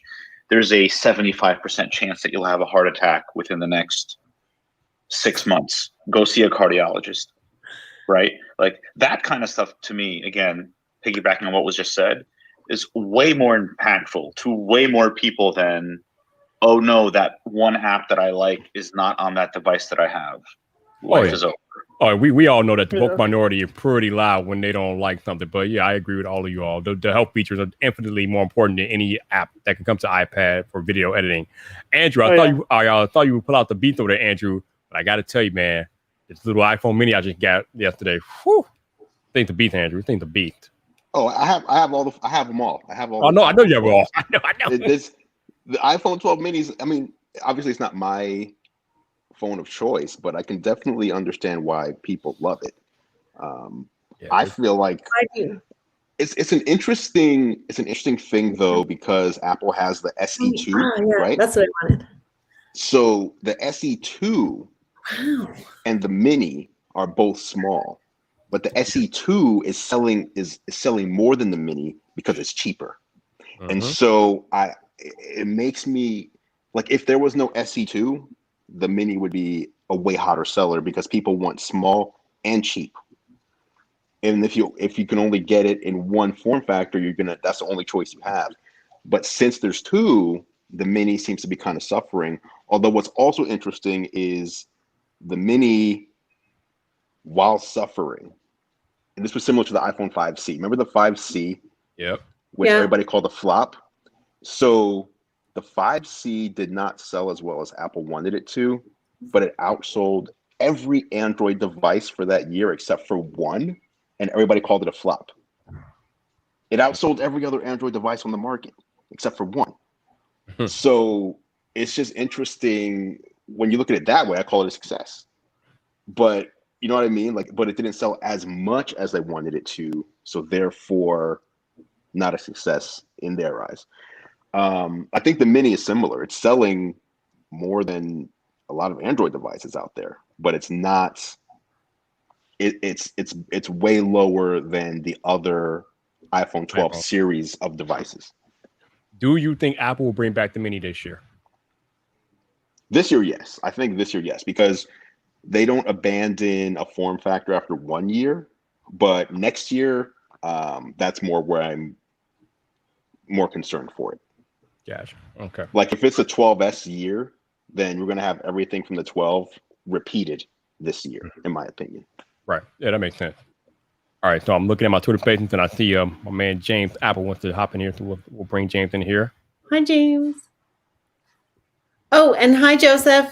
There's a 75% chance that you'll have a heart attack within the next 6 months. Go see a cardiologist, right? Like that kind of stuff to me, again, piggybacking on what was just said, is way more impactful to way more people than, oh no, that one app that I like is not on that device that I have. Life is over. Oh, we all know that the woke minority is pretty loud when they don't like something. But yeah, I agree with all of you all. The health features are infinitely more important than any app that can come to iPad for video editing. Andrew, I thought you would pull out the beat over there, Andrew. But I got to tell you, man, this little iPhone Mini I just got yesterday. Whew. Think the beat, Andrew. Think the beat. Oh, I have them all. I have all. I know you have all. I know. The iPhone 12 minis. I mean, obviously it's not my phone of choice, but I can definitely understand why people love it. I feel like it's an interesting thing though, because Apple has the SE2, right? That's what I wanted. So the SE2 and the Mini are both small, but the SE2 is selling more than the Mini because it's cheaper. And so it makes me like, if there was no SE2, the Mini would be a way hotter seller because people want small and cheap. And if you can only get it in one form factor, that's the only choice you have. But since there's two, the Mini seems to be kind of suffering. Although what's also interesting is the Mini, while suffering, and this was similar to the iPhone 5C. Remember the 5C? Yep. Which everybody called a flop. So the 5C did not sell as well as Apple wanted it to, but it outsold every Android device for that year except for one, and everybody called it a flop. It outsold every other Android device on the market except for one. So it's just interesting when you look at it that way. I call it a success, but you know what I mean? Like, but it didn't sell as much as they wanted it to, so therefore not a success in their eyes. I think the Mini is similar. It's selling more than a lot of Android devices out there, but it's not. It's way lower than the other iPhone 12 series of devices. Do you think Apple will bring back the Mini this year? This year, yes. I think this year, yes, because they don't abandon a form factor after 1 year. But next year, that's more where I'm more concerned for it. Gotcha. Okay. Like if it's a 12S year, then we're going to have everything from the 12 repeated this year, in my opinion. Right. Yeah, that makes sense. All right. So I'm looking at my Twitter pages and I see my man James Apple wants to hop in here. So we'll bring James in here. Hi, James. Oh, and hi, Joseph.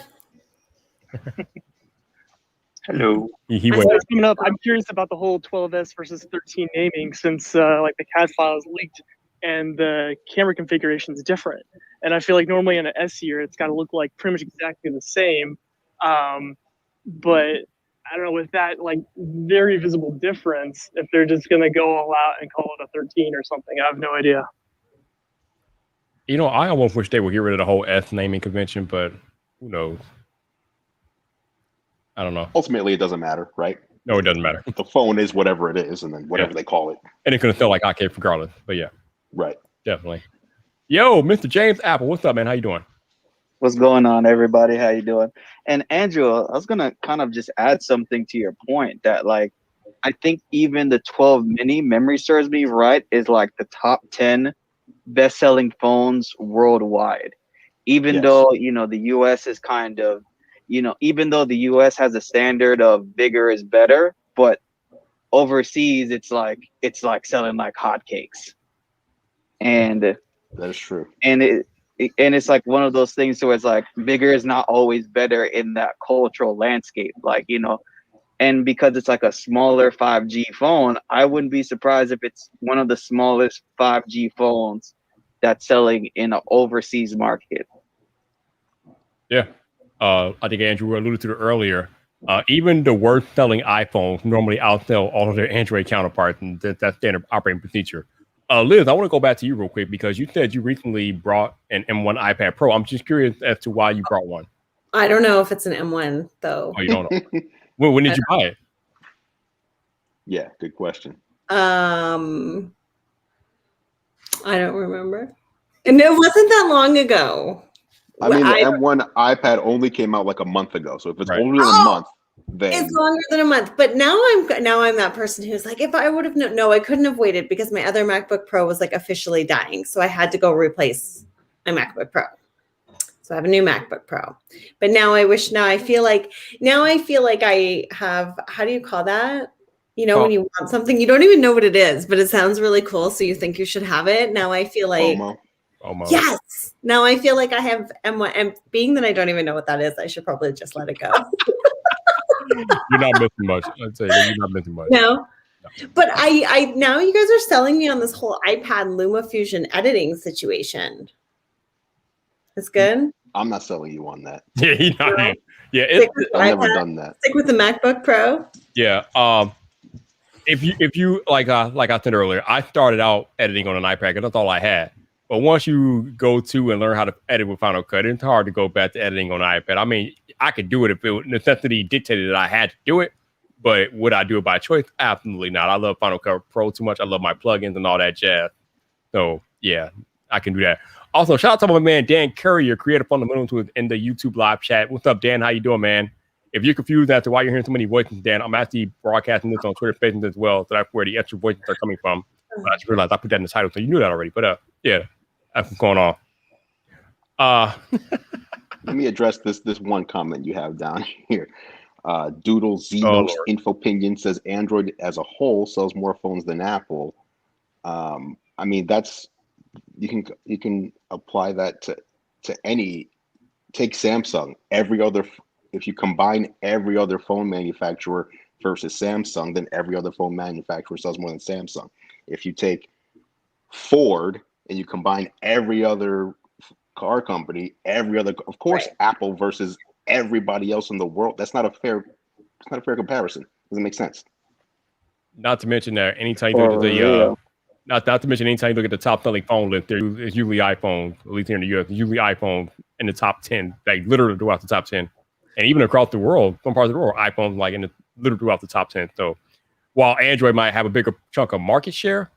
Hello. He went. Coming up, I'm curious about the whole 12S versus 13 naming, since like the CAD files leaked and the camera configuration is different. And I feel like normally in an S year, it's got to look like pretty much exactly the same. But I don't know, with that like very visible difference, if they're just going to go all out and call it a 13 or something, I have no idea. You know, I almost wish they would get rid of the whole S naming convention, but who knows? I don't know. Ultimately, it doesn't matter, right? No, it doesn't matter. The phone is whatever it is, and then whatever they call it. And it's going to sell like hotcakes regardless. But yeah. Right. Definitely. Yo, Mr. James Apple, what's up, man? How you doing? What's going on, everybody? How you doing? And Andrew, I was gonna kind of just add something to your point that, like, I think even the 12 mini, memory serves me right, is like the top 10 best-selling phones worldwide. Even though, you know, the US is kind of, you know, even though the US has a standard of bigger is better, but overseas it's like selling like hotcakes. And that is true. And it's like one of those things where it's like bigger is not always better in that cultural landscape, like, you know. And because it's like a smaller 5G phone, I wouldn't be surprised if it's one of the smallest 5G phones that's selling in an overseas market. Yeah. I think Andrew alluded to it earlier. Even the worst selling iPhones normally outsell all of their Android counterparts, and that's standard operating procedure. Liz, I want to go back to you real quick because you said you recently brought an M1 iPad Pro. I'm just curious as to why you brought one. I don't know if it's an M1 though. Oh, you don't know. When did you buy it? Yeah, good question. I don't remember. And it wasn't that long ago. I mean, the M1 iPad only came out like a month ago. So if it's older than a month, then it's longer than a month. But now I'm that person who's like, if I would have known, no, I couldn't have waited because my other MacBook Pro was like officially dying. So I had to go replace my MacBook Pro. So I have a new MacBook Pro. But now I feel like I have, how do you call that? You know, when you want something, you don't even know what it is, but it sounds really cool. So you think you should have it. Now I feel like, FOMO. Yes. Now I feel like I have M1, and being that I don't even know what that is, I should probably just let it go. You're not missing much. I'd say you're not missing much. No. But I now you guys are selling me on this whole iPad LumaFusion editing situation. It's good. I'm not selling you on that. Yeah, yeah. I've never done that. Stick with the MacBook Pro. Yeah. If you like I said earlier, I started out editing on an iPad because that's all I had. But once you go to and learn how to edit with Final Cut, it's hard to go back to editing on an iPad. I mean, I could do it if necessity dictated that I had to do it. But would I do it by choice? Absolutely not. I love Final Cut Pro too much. I love my plugins and all that jazz. So yeah, I can do that. Also, shout out to my man Dan Currier, Creative Fundamentals, in the YouTube live chat. What's up, Dan? How you doing, man? If you're confused as to why you're hearing so many voices, Dan, I'm actually broadcasting this on Twitter Spaces as well. So that's where the extra voices are coming from. I just realized I put that in the title, so you knew that already. But yeah, that's what's going on. Let me address this one comment you have down here. Doodle Xenos Infopinion says Android as a whole sells more phones than Apple. I mean, that's you can apply that to any. Take Samsung. If you combine every other phone manufacturer versus Samsung, then every other phone manufacturer sells more than Samsung. If you take Ford and you combine every other car company, of course, Apple versus everybody else in the world. It's not a fair comparison. Doesn't make sense. Not to mention that anytime you look at the not to mention anytime you look at the top selling phone list, it's usually iPhone, at least here in the US, usually iPhone in the top 10, like literally throughout the top 10. And even across the world, some parts of the world, iPhone's like literally throughout the top 10. So while Android might have a bigger chunk of market share,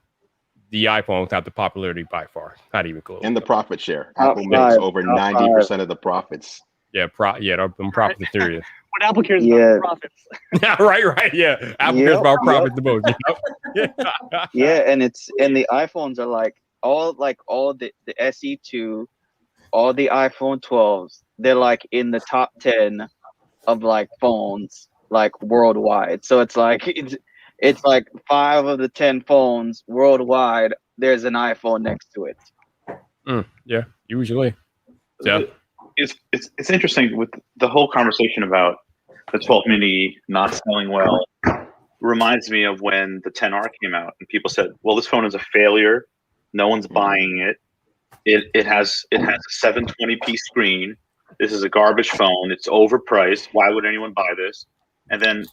the iPhones have the popularity by far. Not even close. And the profit share. Apple makes over 90% of the profits. Yeah, them profits are serious. What Apple cares about profits. right. Yeah, Apple cares about profits the most. Yeah, and the iPhones are like all the SE2, all the iPhone 12s. They're like in the top 10 of like phones like worldwide. So it's like 5 of the 10 phones worldwide. There's an iPhone next to it. Yeah, usually. Yeah. It's interesting with the whole conversation about the 12 mini not selling well. Reminds me of when the 10R came out and people said, well, this phone is a failure, no one's buying it, it has a 720p screen, this is a garbage phone, it's overpriced, why would anyone buy this? And then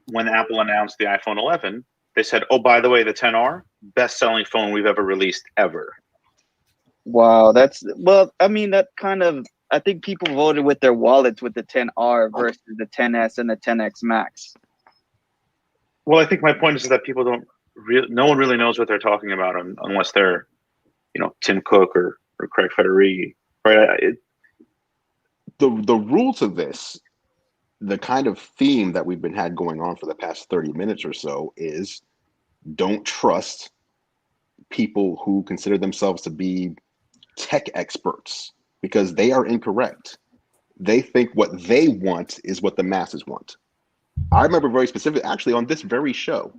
when Apple announced the iPhone 11, they said, oh, by the way, the 10R, best selling phone we've ever released ever. Wow, I think people voted with their wallets with the 10R versus the 10S and the 10X Max. Well, I think my point is that people no one really knows what they're talking about unless they're, Tim Cook or Craig Federighi, right? The rule to this, the kind of theme that we've been had going on for the past 30 minutes or so is don't trust people who consider themselves to be tech experts, because they are incorrect. They think what they want is what the masses want. I remember very specifically, actually, on this very show,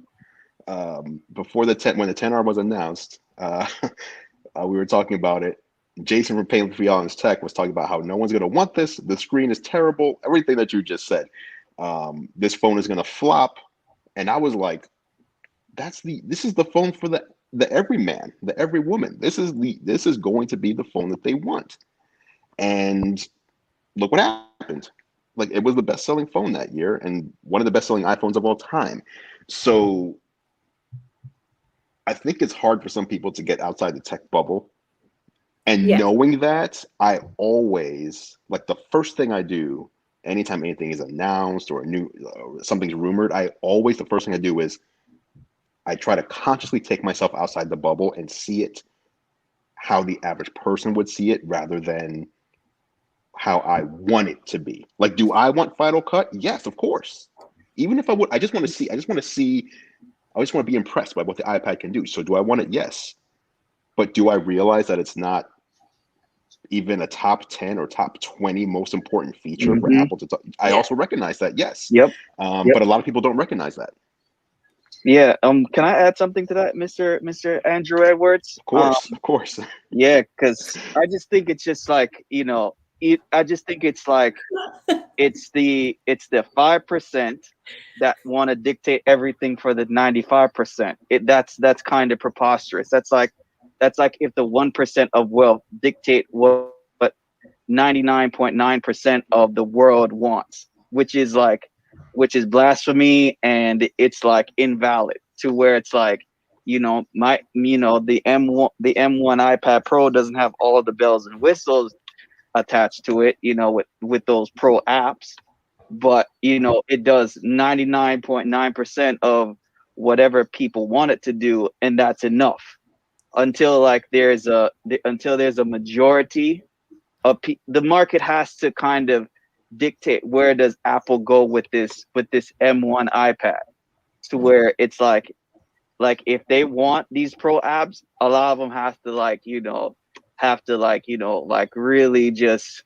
before when the 10R was announced, we were talking about it. Jason from Pain for Y'all Tech was talking about how no one's going to want this. The screen is terrible. Everything that you just said. This phone is going to flop. And I was like, this is the phone for the everyman, the every woman. This is going to be the phone that they want. And look what happened. Like, it was the best-selling phone that year and one of the best-selling iPhones of all time. So I think it's hard for some people to get outside the tech bubble. And knowing that, I always, like, the first thing I do anytime anything is announced or something's rumored, the first thing I do is I try to consciously take myself outside the bubble and see it how the average person would see it rather than how I want it to be. Like, do I want Final Cut? Yes, of course. Even if I would, I just want to be impressed by what the iPad can do. So do I want it? Yes. But do I realize that it's not even a top 10 or top 20 most important feature for Apple to talk? I also recognize that, yes. Yep. But a lot of people don't recognize that. Yeah. Can I add something to that, Mr. Andrew Edwards? Of course. Yeah, because I just think it's just like, I just think it's like it's the 5% that want to dictate everything for the 95%. That's kind of preposterous. That's like if the 1% of wealth dictate what 99.9% of the world wants, which is blasphemy, and it's like invalid to where it's like, the M1 iPad Pro doesn't have all of the bells and whistles attached to it, with those pro apps, but it does 99.9% of whatever people want it to do, and that's enough until there's a majority of the market has to kind of dictate where does Apple go with this M1 iPad, to where it's like if they want these pro apps, a lot of them have to really just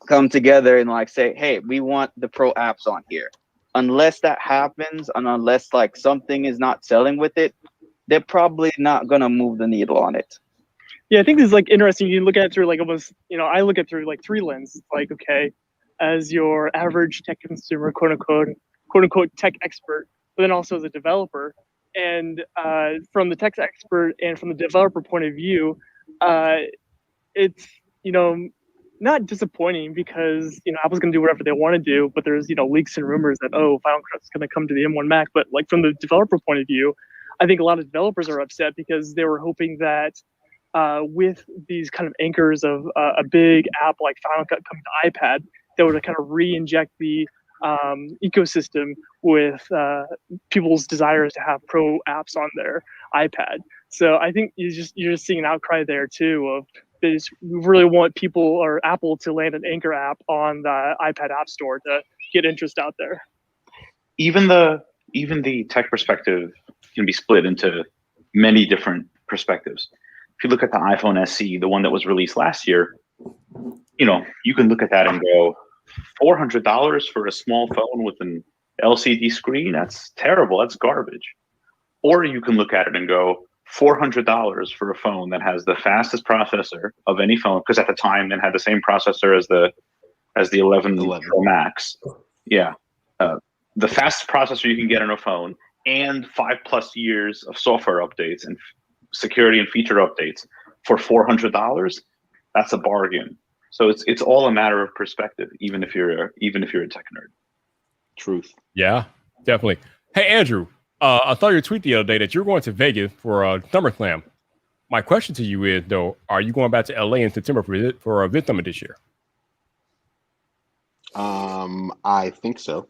come together and say, hey, we want the pro apps on here. Unless that happens, and unless something is not selling with it, they're probably not gonna move the needle on it. Yeah, I think this is interesting. You look at it through almost, I look at it through 3 lenses. Okay, as your average tech consumer, quote unquote tech expert, but then also as a developer. And from the tech expert and from the developer point of view, it's not disappointing because Apple's going to do whatever they want to do, but there's leaks and rumors that Final Cut is going to come to the M1 Mac. But from the developer point of view, I think a lot of developers are upset because they were hoping that with these kind of anchors of a big app like Final Cut coming to iPad, they would kind of re-inject the ecosystem with people's desires to have pro apps on their iPad. So I think you're just seeing an outcry there too of they just really want people or Apple to land an anchor app on the iPad App Store to get interest out there. Even the tech perspective can be split into many different perspectives. If you look at the iPhone SE, the one that was released last year, you can look at that and go, $400 for a small phone with an LCD screen? That's terrible. That's garbage. Or you can look at it and go, $400 for a phone that has the fastest processor of any phone, because at the time it had the same processor as the 11 Pro Max. Yeah. The fastest processor you can get on a phone, and 5+ years of software updates and security and feature updates for $400. That's a bargain. So it's all a matter of perspective, even if you're a tech nerd. Truth. Yeah, definitely. Hey, Andrew, I saw your tweet the other day that you're going to Vegas for SummerSlam. My question to you is, though, are you going back to LA in September for VidSummit this year? I think so.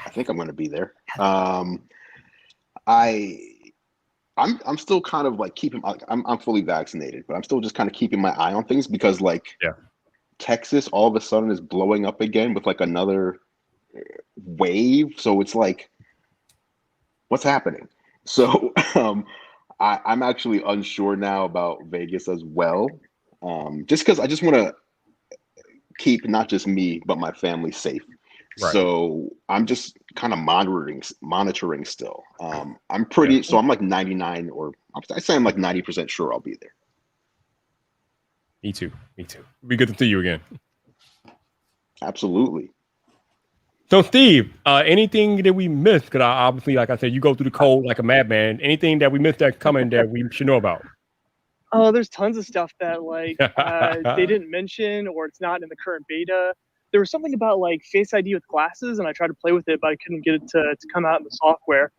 I think I'm going to be there. I'm still kind of keeping. I'm fully vaccinated, but I'm still just kind of keeping my eye on things because Texas all of a sudden is blowing up again with another wave. So it's what's happening? So I'm actually unsure now about Vegas as well. Just because I just want to keep not just me but my family safe. Right. So I'm just kind of monitoring still. I'm pretty. So I'm 99, or I say I'm 90% sure I'll be there. Me too. It'll be good to see you again. Absolutely. So, Steve, anything that we missed? Because obviously, like I said, you go through the code like a madman. Anything that we missed that's coming that we should know about? Oh, there's tons of stuff that they didn't mention, or it's not in the current beta. There was something about Face ID with glasses, and I tried to play with it, but I couldn't get it to come out in the software.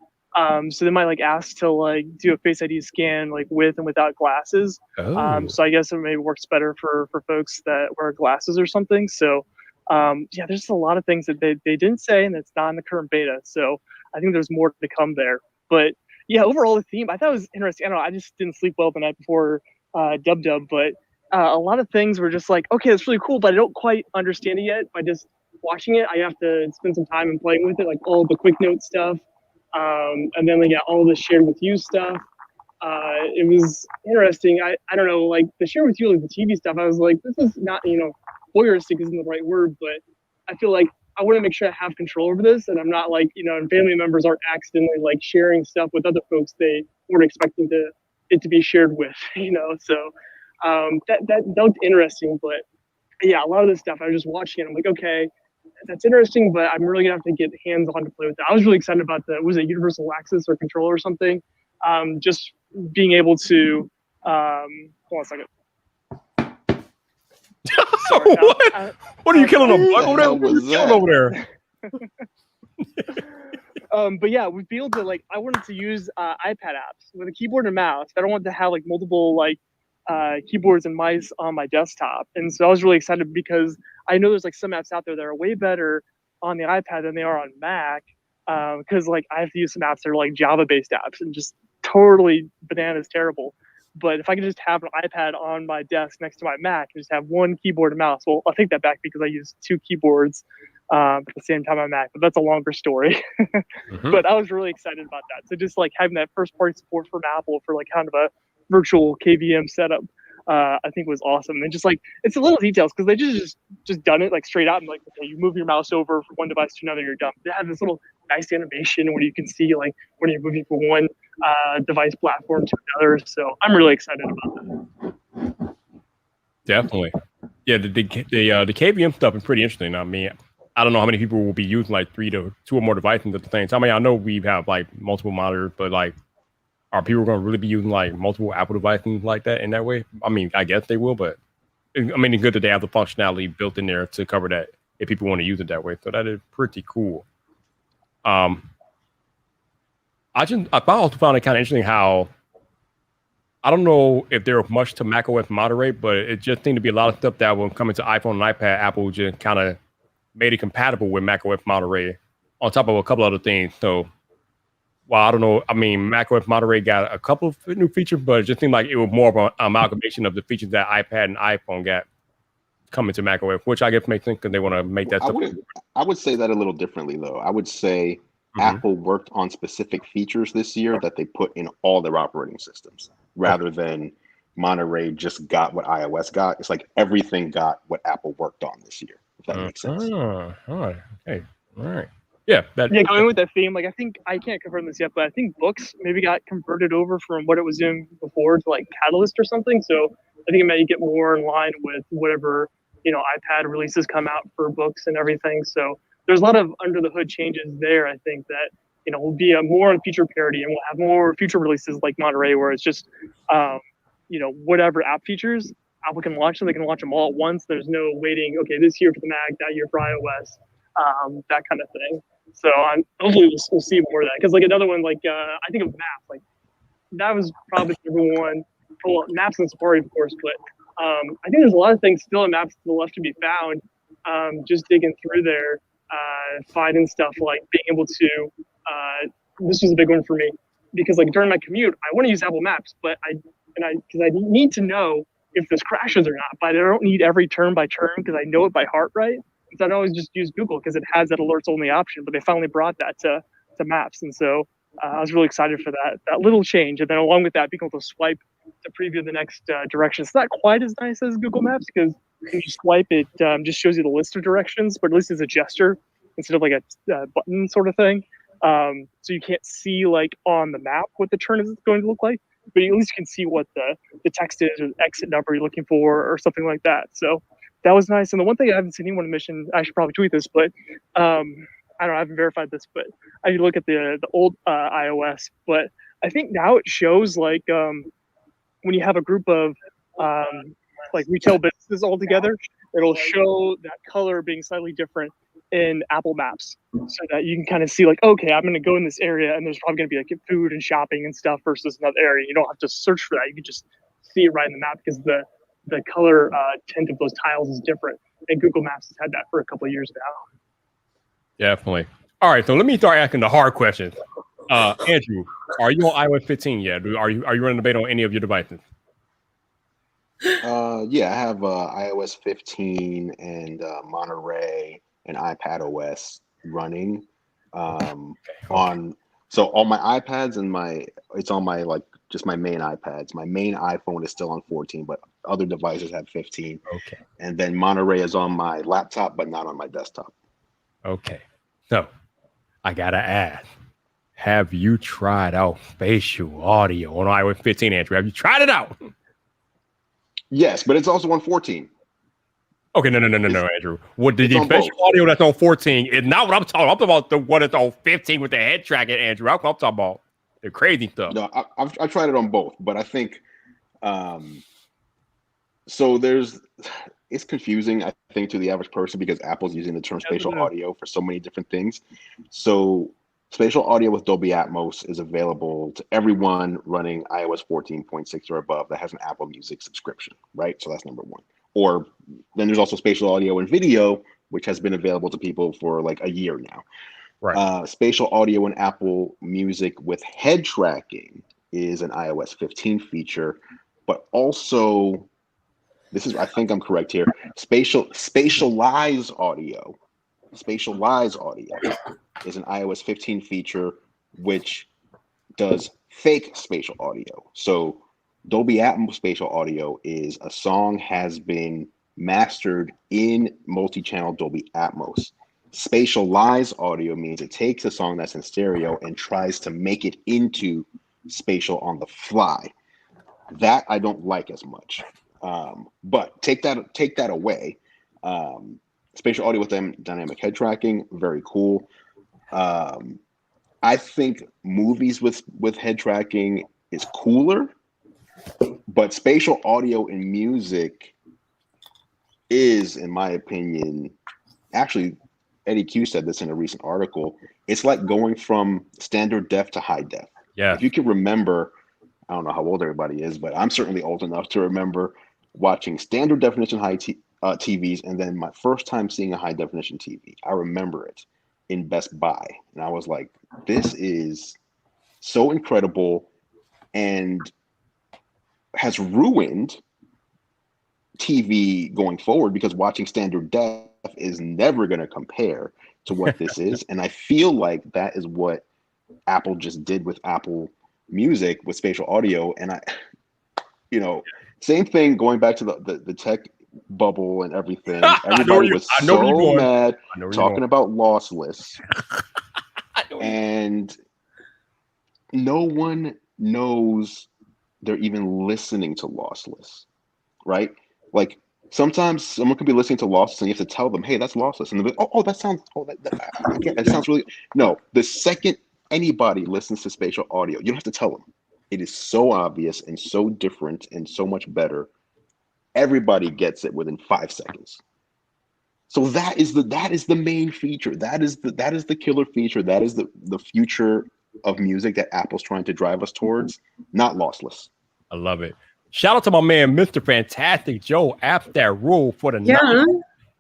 So they might ask to do a Face ID scan with and without glasses. Oh. So I guess it maybe works better for folks that wear glasses or something. So there's just a lot of things that they didn't say, and it's not in the current beta. So I think there's more to come there. But yeah, overall the theme I thought was interesting. I don't know, I just didn't sleep well the night before Dub, but a lot of things were just okay, that's really cool, but I don't quite understand it yet. By just watching it, I have to spend some time and playing with it, all the quick note stuff, and then all the shared with you stuff. It was interesting. I don't know, the share with you, the TV stuff. I was this is not, voyeuristic isn't the right word, but I feel I want to make sure I have control over this, and I'm not and family members aren't accidentally sharing stuff with other folks they weren't expecting it to be shared with, So that looked interesting, but yeah, a lot of this stuff I was just watching it. I'm okay, that's interesting, but I'm really gonna have to get hands on to play with it. I was really excited about was it universal access or control or something? Just being able to hold on a second. Sorry, What are you killing a bug over there? What What are you was killing that? over there? But yeah, we'd be able to like. I wanted to use iPad apps with a keyboard and mouse. I don't want to have like multiple like keyboards and mice on my desktop. And so I was really excited because I know there's like some apps out there that are way better on the iPad than they are on Mac. Because like I have to use some apps that are like Java-based apps and just totally bananas terrible. But if I could just have an iPad on my desk next to my Mac and just have one keyboard and mouse, well, I'll take that back because I use two keyboards at the same time on Mac, but that's a longer story. But I was really excited about that. So just like having that first party support from Apple for like kind of a virtual KVM setup, I think was awesome. And just like, it's the little details because they just done it like straight out and like, okay, you move your mouse over from one device to another, you're done. They have this little nice animation where you can see like when you're moving from one device platform to another. So I'm really excited about that. Definitely. Yeah, the KVM stuff is pretty interesting. I mean, I don't know how many people will be using like 3 to 2 or more devices at the same time. I mean, I know we have like multiple monitors, but like, are people going to really be using like multiple Apple devices like that in that way? I mean, I guess they will, but I mean, it's good that they have the functionality built in there to cover that if people want to use it that way. So that is pretty cool. I also found it kind of interesting how, I don't know if there was much to macOS Monterey, but it just seemed to be a lot of stuff that when coming to iPhone and iPad, Apple just kind of made it compatible with macOS Monterey on top of a couple other things. So, well, I don't know. I mean, macOS Monterey got a couple of new features, but it just seemed like it was more of an amalgamation of the features that iPad and iPhone got coming to macOS, which I guess makes sense because they want to make that stuff. I would say that a little differently, though. I would say Apple worked on specific features this year that they put in all their operating systems, rather than Monterey just got what iOS got. It's like everything got what Apple worked on this year, if that makes sense. All right. Yeah. Going with that theme, like I think I can't confirm this yet, but I think Books maybe got converted over from what it was doing before to like Catalyst or something. So I think it may get more in line with whatever iPad releases come out for Books and everything. So there's a lot of under the hood changes there. I think that will be more on feature parity, and we'll have more future releases like Monterey, where it's just whatever app features Apple can launch them. They can launch them all at once. There's no waiting. Okay, this year for the Mac, that year for iOS, that kind of thing. So hopefully we'll see more of that. Because like another one, like I think of Maps, like that was probably number one. Well, Maps and Safari, of course, but I think there's a lot of things still in Maps still left to be found. Just digging through there, finding stuff like being able to. This was a big one for me because like during my commute, I want to use Apple Maps, but I need to know if this crashes or not. But I don't need every turn by turn because I know it by heart, right? So I'd always just use Google because it has that alerts only option, but they finally brought that to Maps. And so I was really excited for that little change. And then along with that, being able to swipe to preview the next direction. It's not quite as nice as Google Maps because when you swipe, it just shows you the list of directions, but at least it's a gesture instead of like a button sort of thing. So you can't see like on the map what the turn is going to look like, but at least you can see what the text is or the exit number you're looking for or something like that. So that was nice. And the one thing I haven't seen anyone mention, I should probably tweet this, but I don't know, I haven't verified this, but I need to look at the old iOS. But I think now it shows like when you have a group of like retail businesses all together, it'll show that color being slightly different in Apple Maps so that you can kind of see like, okay, I'm going to go in this area and there's probably going to be like food and shopping and stuff versus another area. You don't have to search for that. You can just see it right in the map because the color tint of those tiles is different. And Google Maps has had that for a couple of years now. Definitely. All right, so let me start asking the hard questions. Andrew, are you on iOS 15 yet? Are you running the beta on any of your devices? Yeah, I have iOS 15 and Monterey and iPad OS running on my iPads and it's on my just my main iPads. My main iPhone is still on 14, but other devices have 15. Okay. And then Monterey is on my laptop, but not on my desktop. Okay. So I gotta ask, have you tried out spatial audio on iOS 15, Andrew? Have you tried it out? Yes, but it's also on 14. Okay, no, Andrew. What the spatial audio that's on 14 is not what I'm talking about. I'm talking about the one that's on 15 with the head tracking, Andrew. I'm talking about the crazy stuff. No, I've tried it on both, but I think so. it's confusing, I think, to the average person because Apple's using the term spatial audio for so many different things. So spatial audio with Dolby Atmos is available to everyone running iOS 14.6 or above that has an Apple Music subscription, right? So that's number one. Or then there's also spatial audio and video, which has been available to people for like a year now. Right. Spatial audio and Apple Music with head tracking is an iOS 15 feature, but also, this is, I think I'm correct here, spatialize audio is an iOS 15 feature which does fake spatial audio. So Dolby Atmos spatial audio is a song has been mastered in multi-channel Dolby Atmos. Spatialize audio means it takes a song that's in stereo and tries to make it into spatial on the fly. That I don't like as much. But take that away. Spatial audio with dynamic head tracking, very cool. I think movies with head tracking is cooler, but spatial audio in music is, in my opinion, actually, Eddie Q said this in a recent article. It's like going from standard def to high def. Yeah. If you can remember, I don't know how old everybody is, but I'm certainly old enough to remember watching standard definition TVs, and then my first time seeing a high definition TV. I remember it in Best Buy, and I was like, "This is so incredible," and has ruined TV going forward because watching standard def is never going to compare to what this is, and I feel like that is what Apple just did with Apple Music with spatial audio, and same thing going back to the tech bubble and everything. Everybody was so mad talking about lossless, and no one knows they're even listening to lossless, right? Like sometimes someone could be listening to lossless and you have to tell them, "Hey, that's lossless," and they'll be, "Oh, that sounds, that sounds really." No, the second anybody listens to spatial audio, you don't have to tell them. It is so obvious and so different and so much better. Everybody gets it within 5 seconds. So that is the main feature. That is the killer feature. That is the future of music that Apple's trying to drive us towards, not lossless. I love it. Shout out to my man, Mr. Fantastic Joe, Apps That Rule for the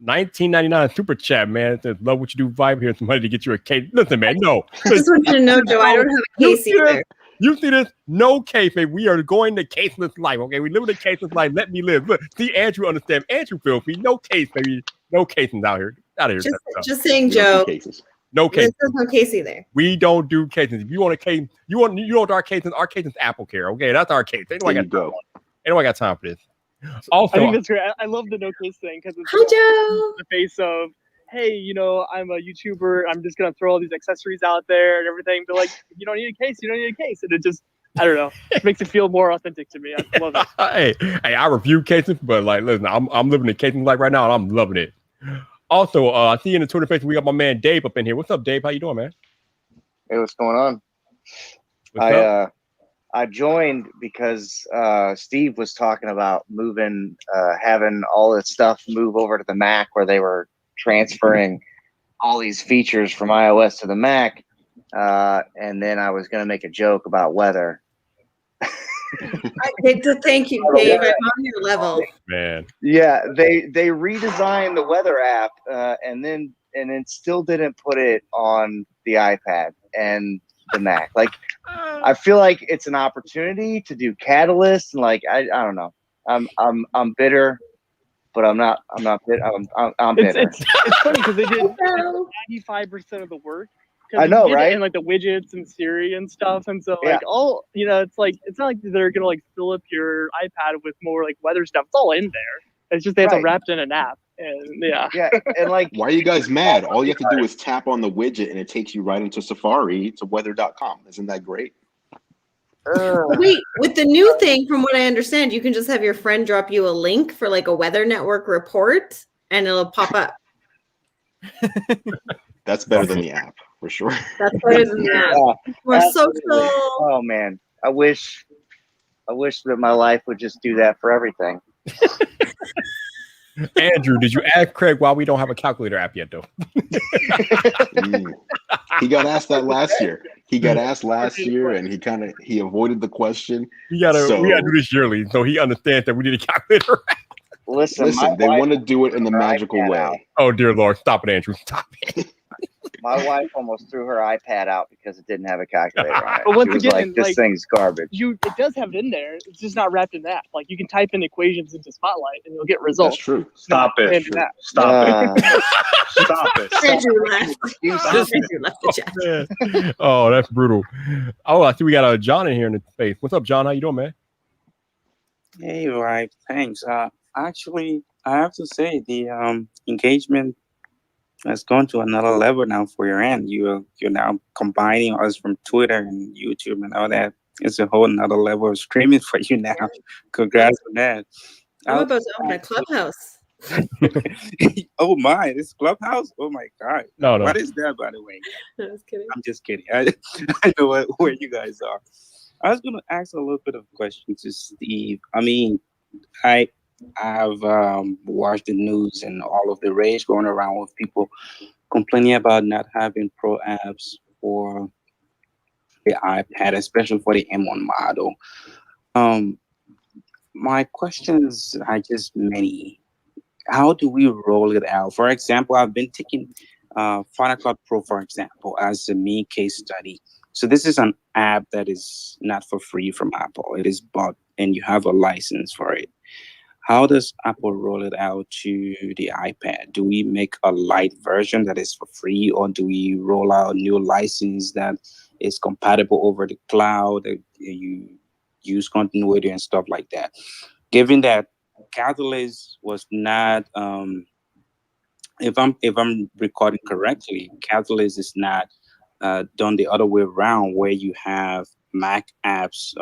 $19.99 super chat, man. Love what you do. Vibe here, somebody to get you a case. Listen, man, no. I just want you to know, Joe, I don't have a case either. You see this? No case, baby. We are going to caseless life, okay? We live in a caseless life. Let me live. Look, see, Andrew understand. Andrew feel free. No case, baby. No cases out here. Out of here. Just saying, Joe. No case. There's no case either. We don't do cases. If you want a case, you want our cases. Our case is Apple Care. Okay, that's our case. Ain't nobody got time for this. Also, I think that's great. I love the no case thing because it's the face of, hey, I'm a YouTuber. I'm just gonna throw all these accessories out there and everything. But like, if you don't need a case, you don't need a case. And it just, I don't know, it makes it feel more authentic to me. I love it. hey, I review cases, but like, listen, I'm living the cases like right now, and I'm loving it. Also, I see in the Twitter face we got my man Dave up in here. What's up, Dave? How you doing, man? Hey, what's going on? What's up? I joined because Steve was talking about moving, having all this stuff move over to the Mac, where they were transferring all these features from iOS to the Mac. And then I was going to make a joke about weather. I get to thank you, Dave. I'm on your level, man. Yeah, they redesigned the weather app, and then still didn't put it on the iPad and the Mac. Like, I feel like it's an opportunity to do Catalyst, and like I don't know. I'm bitter, but I'm not bitter. I'm bitter. It's funny because they did 95% of the work. I know, right? And like the widgets and Siri and stuff, and so like it's like it's not like they're gonna like fill up your iPad with more like weather stuff. It's all in there. It's just they have to wrap it in an app, and and like, why are you guys mad? All you have to do is tap on the widget, and it takes you right into Safari to weather.com. Isn't that great? Wait, with the new thing, from what I understand, you can just have your friend drop you a link for like a Weather Network report, and it'll pop up. That's better than the app, for sure. That's better than the app. More social. Oh man, I wish that my life would just do that for everything. Andrew, did you ask Craig why we don't have a calculator app yet, though? He got asked that last year. He got asked last year, and he avoided the question. We gotta do this yearly, so he understands that we need a calculator. Listen, they want to do it in the magical way. Out. Oh dear Lord, stop it, Andrew, stop it. My wife almost threw her iPad out because it didn't have a calculator on it. But once she was again, like, "This thing's garbage." It does have it in there. It's just not wrapped in that. Like you can type in equations into Spotlight and you'll get results. That's true. Stop it. Stop it. Stop it. Andrew left the chat. Oh, that's brutal. Oh, I see we got John in here in the space. What's up, John? How you doing, man? Hey, right. Thanks. Actually, I have to say the engagement has gone to another level now for your end. You're now combining us from Twitter and YouTube and all that. It's a whole another level of streaming for you now. Congrats on that. I'm about to open a clubhouse. Oh my, this clubhouse? Oh my God. No. What is that, by the way? I was kidding. I'm just kidding. I know where you guys are. I was going to ask a little bit of a question to Steve. I mean, I've watched the news and all of the rage going around with people complaining about not having pro apps for the iPad, especially for the M1 model. My questions are just many. How do we roll it out? For example, I've been taking Final Cut Pro, for example, as a main case study. So this is an app that is not for free from Apple. It is bought and you have a license for it. How does Apple roll it out to the iPad? Do we make a light version that is for free, or do we roll out a new license that is compatible over the cloud, that you use continuity and stuff like that? Given that Catalyst was not, if I'm recording correctly, Catalyst is not done the other way around, where you have Mac apps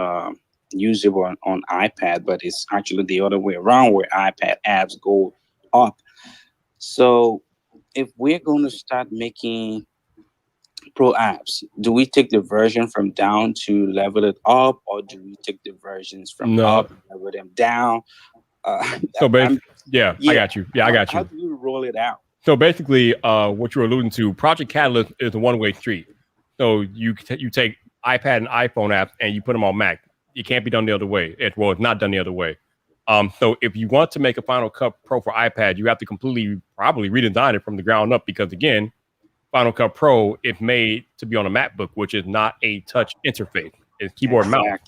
usable on iPad, but it's actually the other way around, where iPad apps go up. So if we're going to start making pro apps, do we take the version from down to level it up, or do we take the versions from up and level them down? So basically, I got you. I got you. How do you roll it out? So basically, what you're alluding to, Project Catalyst is a one-way street. So you take iPad and iPhone apps and you put them on Mac. It can't be done the other way. It's not done the other way. So if you want to make a Final Cut Pro for iPad, you have to probably redesign it from the ground up, because again, Final Cut Pro is made to be on a MacBook, which is not a touch interface. It's keyboard and mouse.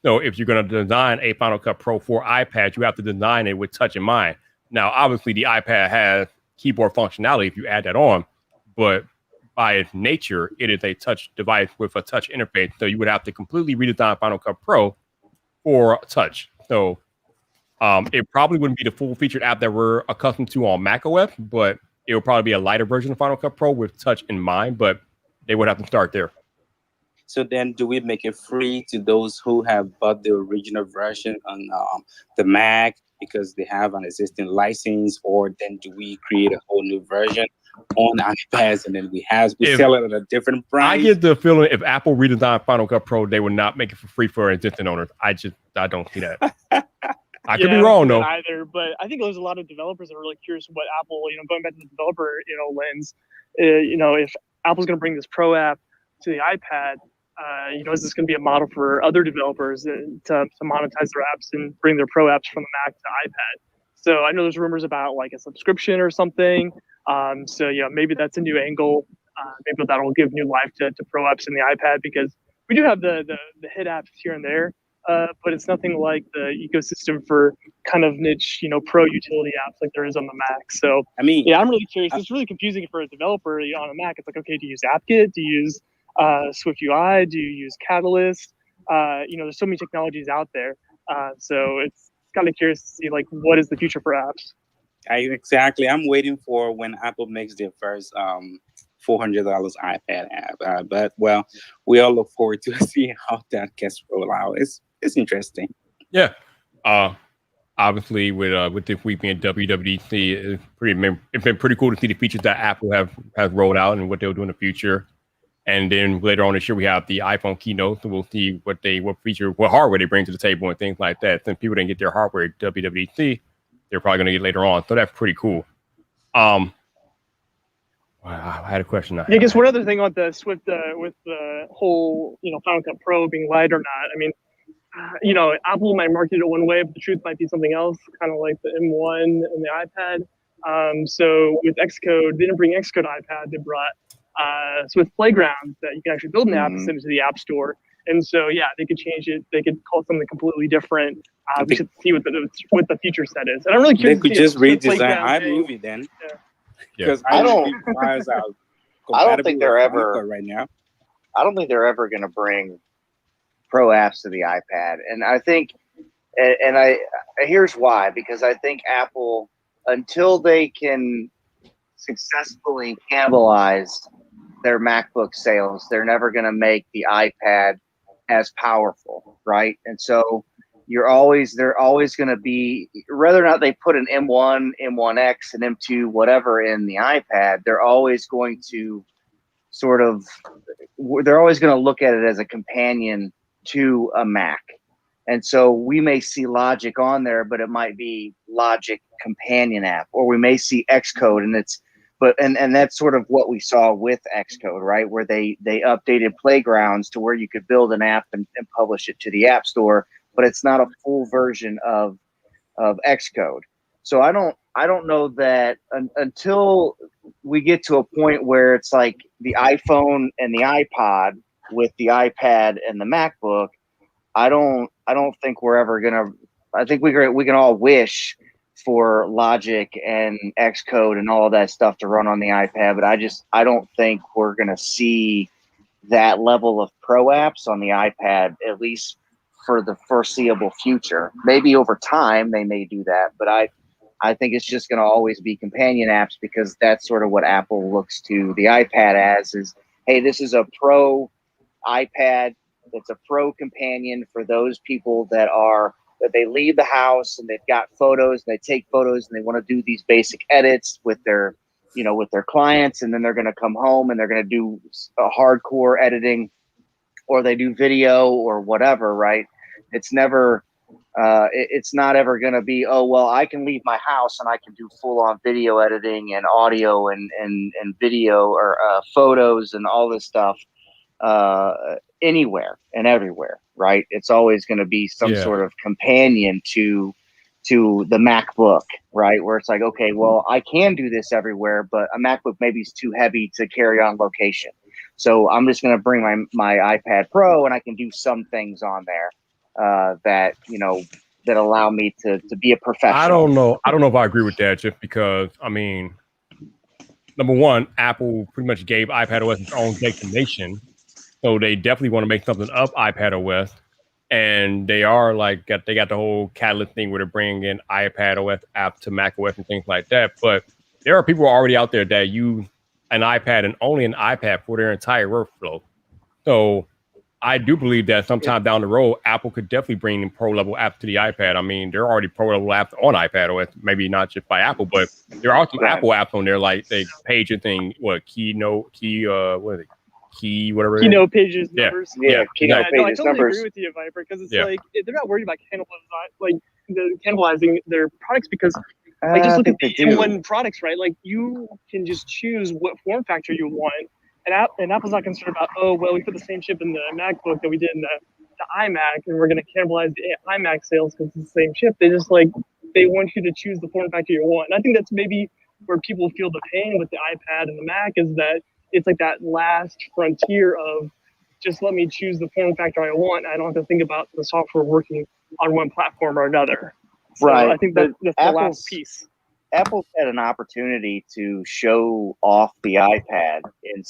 So if you're going to design a Final Cut Pro for iPad, you have to design it with touch in mind. Now, obviously, the iPad has keyboard functionality if you add that on, but by its nature, it is a touch device with a touch interface. So you would have to completely redesign Final Cut Pro for touch. So it probably wouldn't be the full-featured app that we're accustomed to on macOS, but it would probably be a lighter version of Final Cut Pro with touch in mind, but they would have to start there. So then do we make it free to those who have bought the original version on the Mac because they have an existing license, or then do we create a whole new version on iPads and then we sell it at a different price? I get the feeling if Apple redesigned Final Cut Pro, they would not make it for free for existing owners. I don't see that. I could be wrong though. Either, but I think there's a lot of developers that are really curious what Apple, going back to the developer, lens, if Apple's going to bring this Pro app to the iPad, is this going to be a model for other developers to monetize their apps and bring their Pro apps from the Mac to iPad? So I know there's rumors about like a subscription or something. Maybe that's a new angle. Maybe that'll give new life to Pro apps in the iPad, because we do have the hit apps here and there, but it's nothing like the ecosystem for kind of niche, pro utility apps like there is on the Mac. So I'm really curious. It's really confusing for a developer on a Mac. It's like, okay, do you use AppKit? Do you use Swift UI? Do you use Catalyst? There's so many technologies out there. So it's kind of curious to see like what is the future for apps. Exactly. I'm waiting for when Apple makes their first $400 iPad app. But we all look forward to seeing how that gets rolled out. It's interesting. Yeah. Obviously, with this week being WWDC, it's been pretty cool to see the features that Apple has rolled out and what they'll do in the future. And then later on this year, we have the iPhone keynote, so we'll see what hardware they bring to the table and things like that. Since people didn't get their hardware at WWDC, they're probably going to get later on. So that's pretty cool. I had a question. I guess one other thing on this with the whole, Final Cut Pro being light or not. I mean, Apple might market it one way, but the truth might be something else, kind of like the M1 and the iPad. So with Xcode, they didn't bring Xcode iPad. They brought Swift Playground that you can actually build an app and send it to the App Store. And so, yeah, they could change it. They could call it something completely different. We should see what the future set is. And I'm really curious. They could just redesign iMovie then. Because I don't think they're ever right now. I don't think they're ever going to bring pro apps to the iPad, and I think, and here's why, because I think Apple, until they can successfully cannibalize their MacBook sales, they're never going to make the iPad as powerful, right? And so they're always going to be, whether or not they put an M1, M1X, and M2, whatever in the iPad, they're always going to they're always going to look at it as a companion to a Mac. And so we may see Logic on there, but it might be Logic companion app, or we may see Xcode, and that's sort of what we saw with Xcode, right? Where they updated Playgrounds to where you could build an app and publish it to the App Store, but it's not a full version of Xcode. So I don't know that until we get to a point where it's like the iPhone and the iPod with the iPad and the MacBook, I don't think we're ever gonna. I think we can all wish for Logic and Xcode and all of that stuff to run on the iPad, but I don't think we're gonna see that level of pro apps on the iPad, at least for the foreseeable future. Maybe over time they may do that, but I think it's just going to always be companion apps, because that's sort of what Apple looks to the iPad as, is, hey, this is a pro iPad. It's a pro companion for those people that they leave the house and they've got photos, and they take photos and they want to do these basic edits with their clients. And then they're going to come home and they're going to do a hardcore editing, or they do video or whatever, right? It's never, it's not ever going to be, oh, well, I can leave my house and I can do full on video editing and audio and video or photos and all this stuff anywhere and everywhere, right? It's always going to be some sort of companion to the MacBook, right? Where it's like, okay, well, I can do this everywhere, but a MacBook maybe is too heavy to carry on location. So I'm just going to bring my iPad Pro, and I can do some things on there that allow me to be a professional. I don't know if I agree with that, just because, I mean, number one, Apple pretty much gave iPadOS its own destination, so they definitely want to make something of iPadOS, and they are they got the whole Catalyst thing where they're bringing in iPadOS app to macOS and things like that. But there are people already out there that use an iPad and only an iPad for their entire workflow. So I do believe that sometime down the road, Apple could definitely bring in pro-level apps to the iPad. I mean, there are already pro-level apps on iPadOS, maybe not just by Apple, but there are some Apple apps on there, like the Pages thing, Keynote Pages, numbers. Keynote Pages, I totally numbers. agree with you, Viper, because it's like they're not worried about cannibalizing their products, because just look at the M1 products, right? Like, you can just choose what form factor you want. And Apple's not concerned about, oh, well, we put the same chip in the MacBook that we did in the iMac, and we're going to cannibalize the iMac sales because it's the same chip. They want you to choose the form factor you want. And I think that's maybe where people feel the pain with the iPad and the Mac, is that it's like that last frontier of just let me choose the form factor I want. I don't have to think about the software working on one platform or another. So right. I think that's the last piece. Apple's had an opportunity to show off the iPad in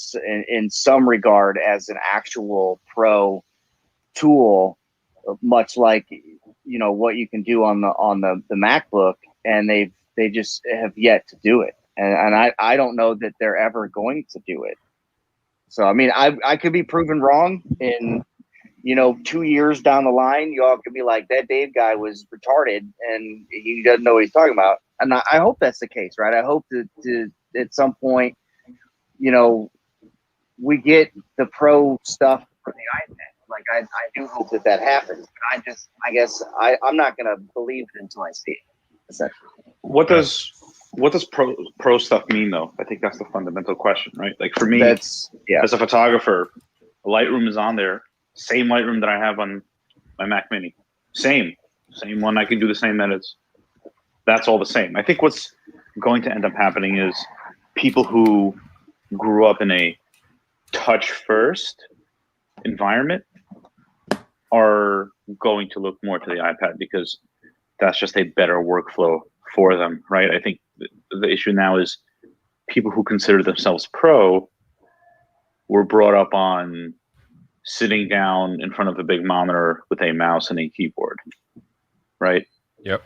some regard as an actual pro tool, much like what you can do on the MacBook, and they just have yet to do it, and I don't know that they're ever going to do it. So I mean, I could be proven wrong in 2 years down the line. Y'all could be like, that Dave guy was retarded and he doesn't know what he's talking about. And I hope that's the case, right? I hope that at some point, we get the pro stuff for the iPad. Like, I do hope that happens. I guess I'm not going to believe it until I see it, essentially. What does pro stuff mean though? I think that's the fundamental question, right? Like for me, as a photographer, Lightroom is on there, same Lightroom that I have on my Mac Mini, same one. I can do the same edits. That's all the same. I think what's going to end up happening is people who grew up in a touch first environment are going to look more to the iPad because that's just a better workflow for them, right? I think the issue now is people who consider themselves pro were brought up on sitting down in front of a big monitor with a mouse and a keyboard, right? Yep.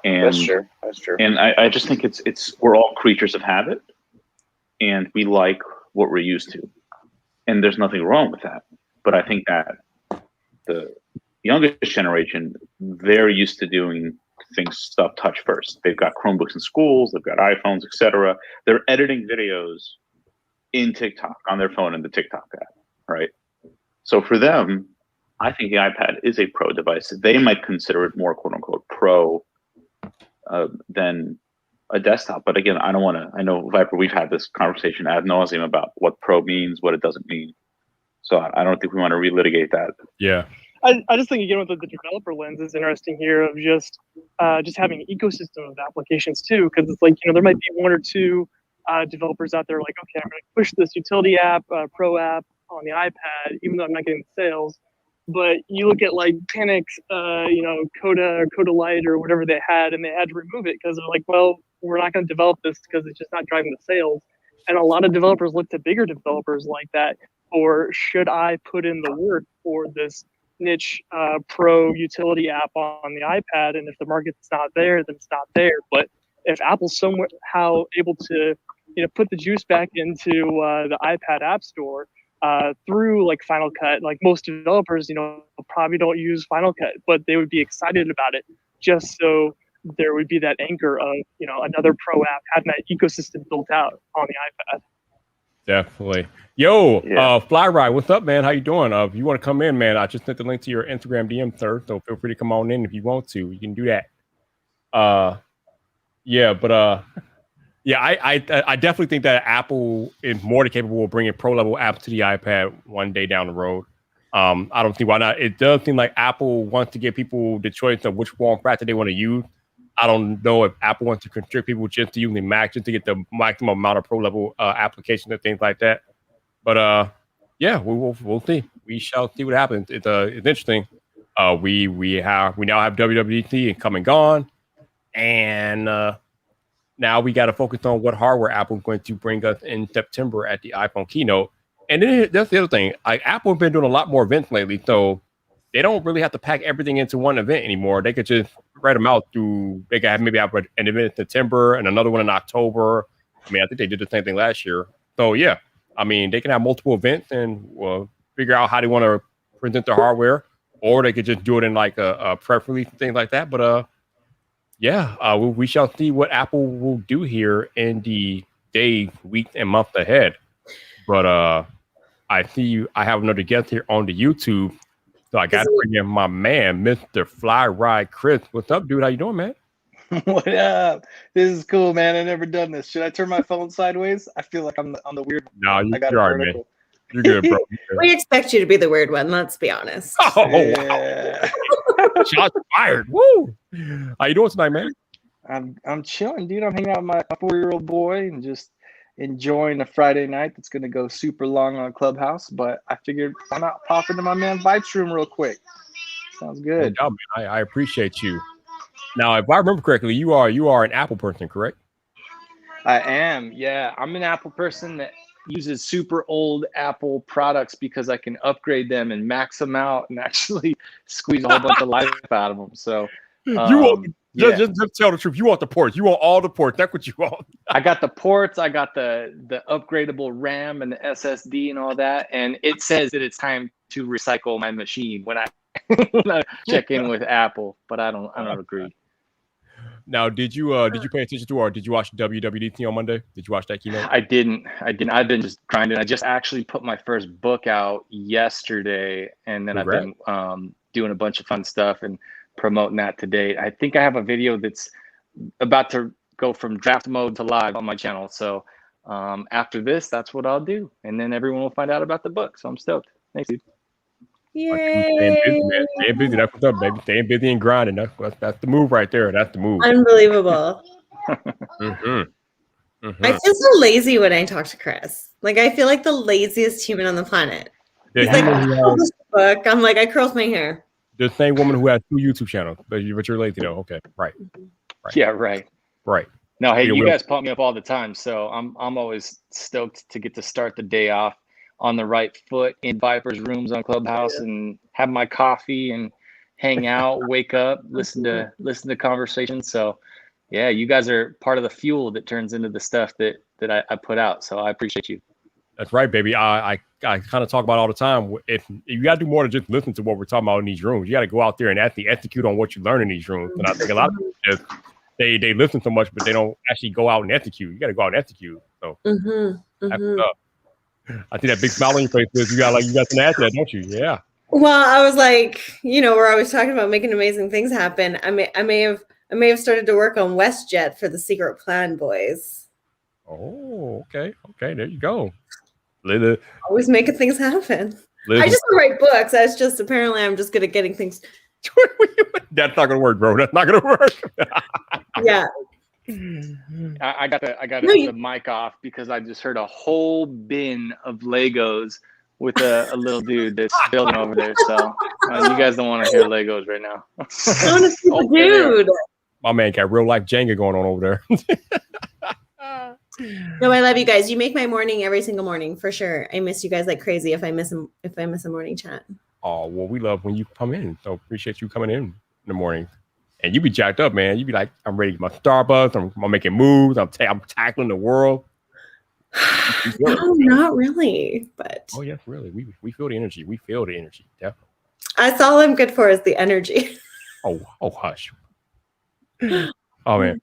And That's true. That's true. And I just think it's we're all creatures of habit, and we like what we're used to, and there's nothing wrong with that. But I think that the youngest generation, they're used to doing stuff touch first. They've got Chromebooks in schools, they've got iPhones, etc. They're editing videos in TikTok on their phone in the TikTok app, right? So for them, I think the iPad is a pro device. They might consider it more quote unquote pro than a desktop. But again, I don't want to. I know Viper, we've had this conversation ad nauseum about what pro means, what it doesn't mean. So I don't think we want to relitigate that. Yeah. I just think again with the developer lens is interesting here of just having an ecosystem of applications too, because it's like, you know, there might be one or two developers out there like, okay, I'm going to push this utility app, pro app on the iPad, even though I'm not getting the sales. But you look at like Panic's, you know, Coda or Coda Lite or whatever they had, and they had to remove it because they're like, well, we're not going to develop this because it's just not driving the sales. And a lot of developers look to bigger developers like that, or should I put in the work for this niche pro utility app on the iPad? And if the market's not there, then it's not there. But if Apple's somehow able to, you know, put the juice back into the iPad App Store through like Final Cut, like most developers, you know, probably don't use Final Cut, but they would be excited about it just so there would be that anchor of, you know, another pro app having that ecosystem built out on the iPad. Definitely. Yo, Fly Ride, what's up, man? How you doing? If you want to come in, man, I just sent the link to your Instagram DM, sir. So feel free to come on in if you want to. You can do that. Yeah, I definitely think that Apple is more than capable of bringing pro level apps to the iPad one day down the road. I don't see why not. It does seem like Apple wants to give people the choice of which form factor they want to use. I don't know if Apple wants to constrict people just to using Mac just to get the maximum amount of pro level applications and things like that. But yeah, we'll see. We shall see what happens. It's interesting. We now have WWDC and come and gone, and now we got to focus on what hardware Apple is going to bring us in September at the iPhone keynote. And then that's the other thing. Like Apple has been doing a lot more events lately, so they don't really have to pack everything into one event anymore. They could just spread them out through. They could maybe have an event in September and another one in October. I mean, I think they did the same thing last year. So yeah, I mean, they can have multiple events and figure out how they want to present their hardware, or they could just do it in like a press release and things like that. But yeah, we shall see what Apple will do here in the days, weeks, and months ahead. But I have another guest here on the YouTube. So I got to bring in my man, Mr. Fly Ride Chris. What's up, dude? How you doing, man? What up? This is cool, man. I've never done this. Should I turn my phone sideways? I feel like I'm the weird one. No, you're all right, man. You're good, bro. We expect you to be the weird one, let's be honest. Oh, yeah. Shots fired. Woo! How you doing tonight, man? I'm chilling, dude. I'm hanging out with my 4-year-old boy and just enjoying a Friday night that's going to go super long on Clubhouse. But I figured why not pop into my man Vite's room real quick. Sounds good. No doubt, man. I appreciate you. Now, if I remember correctly, you are an Apple person, correct? I am. Yeah, I'm an Apple person that uses super old Apple products because I can upgrade them and max them out and actually squeeze a whole bunch of life out of them. So just tell the truth. You want the ports. You want all the ports. That's what you want. I got the ports. I got the upgradable RAM and the SSD and all that. And it says that it's time to recycle my machine when I check in with Apple, but I don't agree. Now, did you pay attention to, or did you watch WWDC on Monday? Did you watch that keynote? I didn't. I've been just grinding. I just actually put my first book out yesterday, and then Congrats. I've been doing a bunch of fun stuff and promoting that to date. I think I have a video that's about to go from draft mode to live on my channel. So after this, that's what I'll do, and then everyone will find out about the book. So I'm stoked. Thanks, dude. Staying busy, man. Staying busy. That's what's up, baby. Staying busy and grinding. That's the move right there. That's the move. Unbelievable. Mm-hmm. I feel so lazy when I talk to Chris. Like, I feel like the laziest human on the planet. He's like, this book. I'm like, I curled my hair. The same woman who has 2 YouTube channels, but you're lazy though. Okay, right. Yeah, right. No, hey, you will. guys pump me up all the time, so I'm always stoked to get to start the day off on the right foot in Viper's rooms on Clubhouse and have my coffee and hang out, wake up, listen to conversations. So yeah, you guys are part of the fuel that turns into the stuff that I put out. So I appreciate you. That's right, baby. I kind of talk about all the time. If you got to do more than just listen to what we're talking about in these rooms, you got to go out there and actually execute on what you learn in these rooms. And I think a lot of people just they listen so much, but they don't actually go out and execute. You got to go out and execute. So that's what's up. I see that big smile on your face. You got some add to that, don't you? Yeah. Well, I was like, we're always talking about making amazing things happen. I may have started to work on WestJet for the secret plan, boys. Oh, okay. There you go. Always making things happen. I just don't write books. That's just apparently I'm just good at getting things. That's not gonna work, bro. That's not gonna work. Yeah. I got the mic off because I just heard a whole bin of Legos with a little dude that's building over there. So you guys don't want to hear Legos right now. I want to see the dude. My man got real life Jenga going on over there. No, I love you guys. You make my morning every single morning for sure. I miss you guys like crazy if I miss a morning chat. Oh, well, we love when you come in. So appreciate you coming in the morning. And you be jacked up, man. You be like, I'm ready to get my Starbucks. I'm making moves. I'm tackling the world. No, not really. But oh yes, really. We feel the energy. We feel the energy. Definitely. That's all I'm good for is the energy. Oh, hush. Oh man.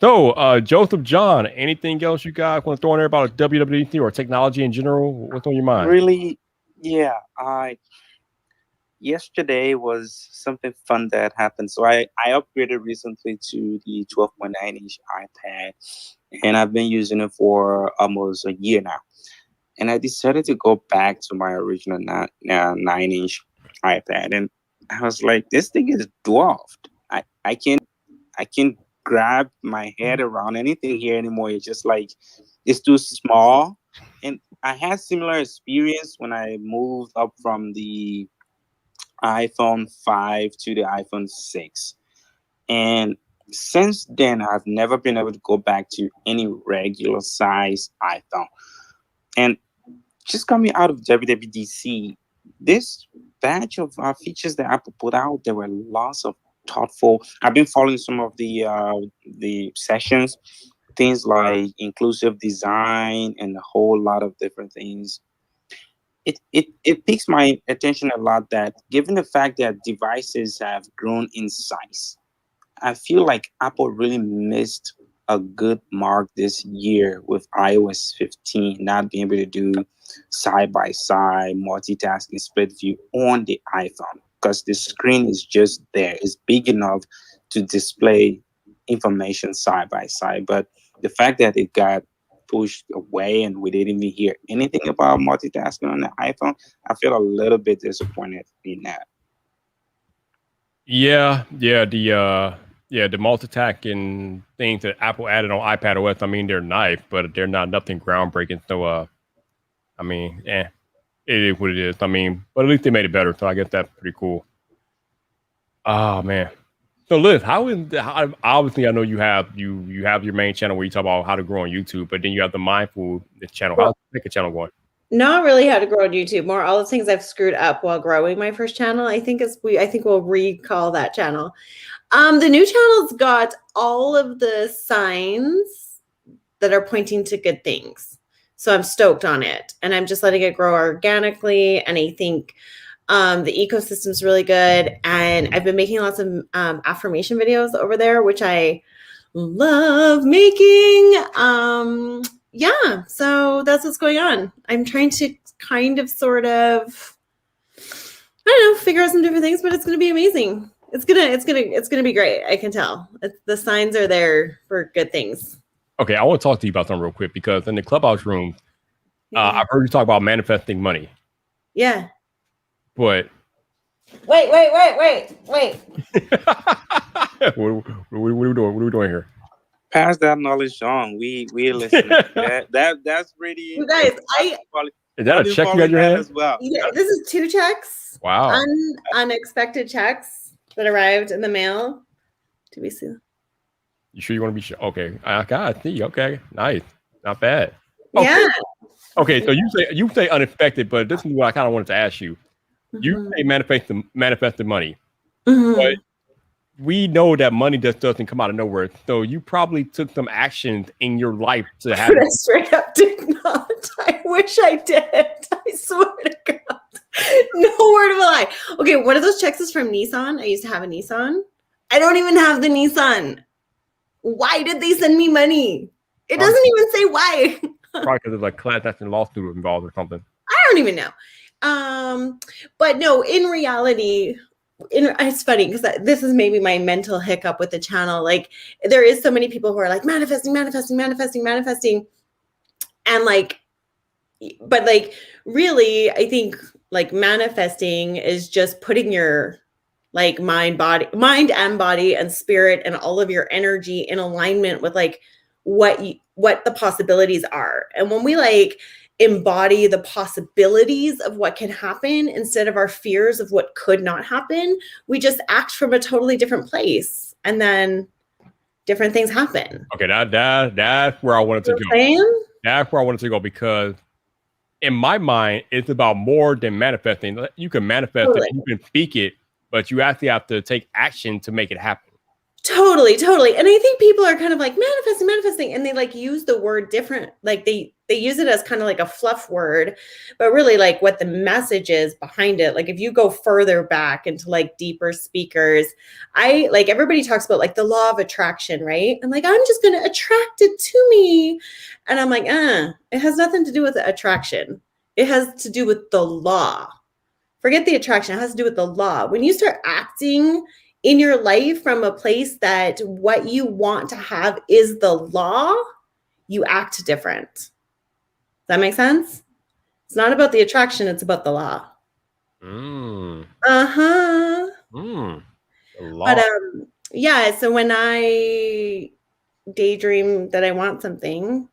So, Joseph John, anything else you guys want to throw in there about WWDC or technology in general? What's on your mind? Really, yeah. Yesterday was something fun that happened. So I upgraded recently to the 12.9-inch iPad, and I've been using it for almost a year now. And I decided to go back to my original 9-inch iPad, and I was like, this thing is dwarfed. I can't grab my head around anything here anymore. It's just like it's too small. And I had similar experience when I moved up from the iPhone 5 to the iPhone 6. And since then, I've never been able to go back to any regular size iPhone. And just coming out of WWDC, this batch of features that Apple put out, there were lots of thoughtful. I've been following some of the sessions, things like inclusive design and a whole lot of different things. It piques my attention a lot that given the fact that devices have grown in size, I feel like Apple really missed a good mark this year with iOS 15 not being able to do side-by-side multitasking split view on the iPhone because the screen is just there. It's big enough to display information side-by-side. But the fact that it got pushed away and we didn't even hear anything about multitasking on the iPhone, I feel a little bit disappointed in that. The multitasking things that Apple added on iPadOS, I mean, they're nice, but they're not nothing groundbreaking. So, it is what it is. I mean, but at least they made it better. So I guess that's pretty cool. Oh man. So Liz, obviously I know you have your main channel where you talk about how to grow on YouTube, but then you have the Mindful channel. How's the second channel going? Not really how to grow on YouTube. More all the things I've screwed up while growing my first channel. I think we'll recall that channel. The new channel's got all of the signs that are pointing to good things. So I'm stoked on it. And I'm just letting it grow organically. And I think the ecosystem's really good. And I've been making lots of affirmation videos over there, which I love making. Yeah, so that's what's going on. I'm trying to kind of sort of, I don't know, figure out some different things, but it's going to be amazing. It's gonna be great. I can tell. The signs are there for good things. Okay, I want to talk to you about something real quick because in the clubhouse room, I've heard you talk about manifesting money. Yeah. But wait. what are we doing? What are we doing here? Pass that knowledge on. We listening. That's pretty. You guys, is that a check you got your hand? as well? Yeah, this is 2 checks. Wow. Unexpected checks that arrived in the mail. Do we see them? You sure you want to be sure? Okay, I see. Okay, nice, not bad. Okay. Yeah. Okay, so you say unexpected, but this is what I kind of wanted to ask you. You say manifested money, but we know that money just doesn't come out of nowhere. So you probably took some actions in your life to have. I straight up did not. I wish I did. I swear to God, no word of a lie. Okay, one of those checks is from Nissan. I used to have a Nissan. I don't even have the Nissan. Why did they send me money? It doesn't even say why. Probably because there's like class action lawsuit involved or something. I don't even know. But no, in reality, it's funny because this is maybe my mental hiccup with the channel. Like, there is so many people who are like manifesting, and like, but like, really, I think like manifesting is just putting your like mind and body and spirit and all of your energy in alignment with like what the possibilities are. And when we like embody the possibilities of what can happen instead of our fears of what could not happen, we just act from a totally different place, and then different things happen. Okay, that's where I wanted to go. That's where I wanted to go, because in my mind, it's about more than manifesting. You can manifest it, you can speak it, but you actually have to take action to make it happen. Totally. And I think people are kind of like manifesting, and they like use the word different. Like they use it as kind of like a fluff word, but really like what the message is behind it. Like if you go further back into like deeper speakers, I like everybody talks about like the law of attraction, right? And like, I'm just going to attract it to me. And I'm like, it has nothing to do with the attraction. It has to do with the law. Forget the attraction. It has to do with the law. When you start acting in your life from a place that what you want to have is the law, you act different. Does that make sense? It's not about the attraction, it's about the law. The law. But yeah, so when I daydream that I want something,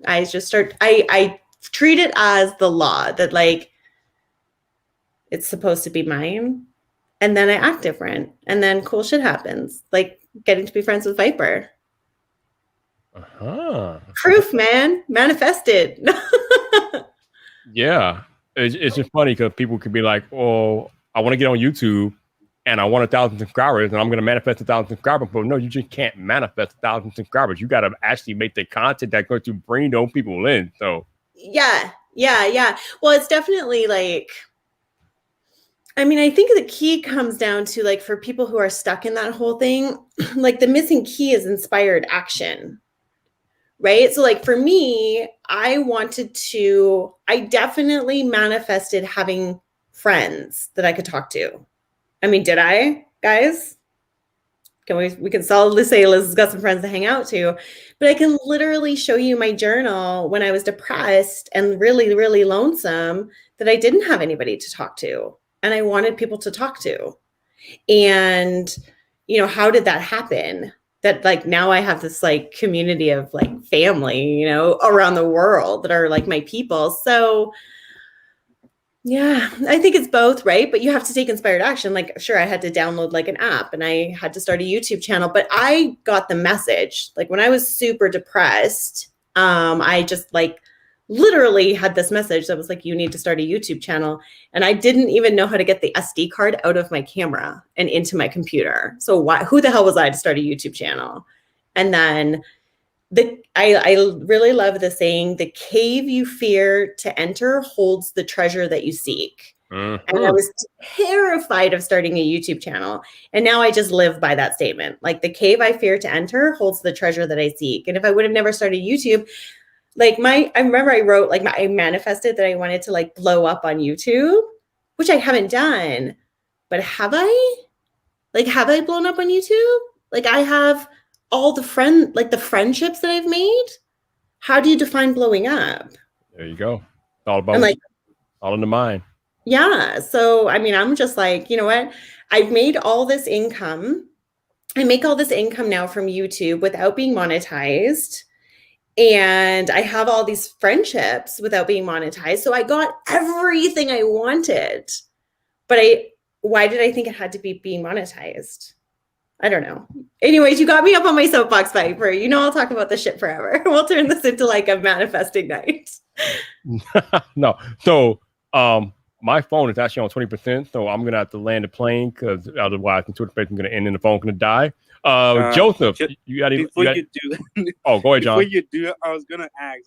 I just I treat it as the law, that like it's supposed to be mine. And then I act different. And then cool shit happens. Like getting to be friends with Viper. Proof, man. Manifested. Yeah. It's just funny because people could be like, oh, I want to get on YouTube and I want 1,000 subscribers and I'm going to manifest 1,000 subscribers. But no, you just can't manifest 1,000 subscribers. You got to actually make the content that's going to bring those people in. So yeah. Well, it's definitely like, I mean, I think the key comes down to like for people who are stuck in that whole thing, like the missing key is inspired action, right? So like for me, I definitely manifested having friends that I could talk to. I mean, did I, guys? We can solidly say Liz got some friends to hang out to, but I can literally show you my journal when I was depressed and really, really lonesome that I didn't have anybody to talk to. And I wanted people to talk to. And, you know, how did that happen? That like now I have this like community of like family, you know, around the world that are like my people. So yeah, I think it's both, right? But you have to take inspired action. Like, sure, I had to download like an app and I had to start a YouTube channel, but I got the message. Like when I was super depressed, I just like literally had this message that was like, you need to start a YouTube channel. And I didn't even know how to get the SD card out of my camera and into my computer. So who the hell was I to start a YouTube channel? And then I really love the saying, the cave you fear to enter holds the treasure that you seek. And I was terrified of starting a YouTube channel. And now I just live by that statement. Like the cave I fear to enter holds the treasure that I seek. And if I would have never started YouTube, like I remember I wrote, like I manifested that I wanted to like blow up on YouTube, which I haven't done, but have I? Like, have I blown up on YouTube? Like, I have all the friendships that I've made. How do you define blowing up? There you go. It's all about all in the mind. Yeah. So, I mean, I'm just like, you know what? I've made all this income. I make all this income now from YouTube without being monetized. And I have all these friendships without being monetized. So I got everything I wanted. But why did I think it had to be being monetized? I don't know. Anyways, you got me up on my soapbox, Viper. You know I'll talk about this shit forever. We'll turn this into like a manifesting night. No. So my phone is actually on 20%, so I'm gonna have to land the plane because otherwise the Twitter space is gonna end and the phone's gonna die. Joseph, you got any? Before you do, oh, go ahead, John. Before you do, I was gonna ask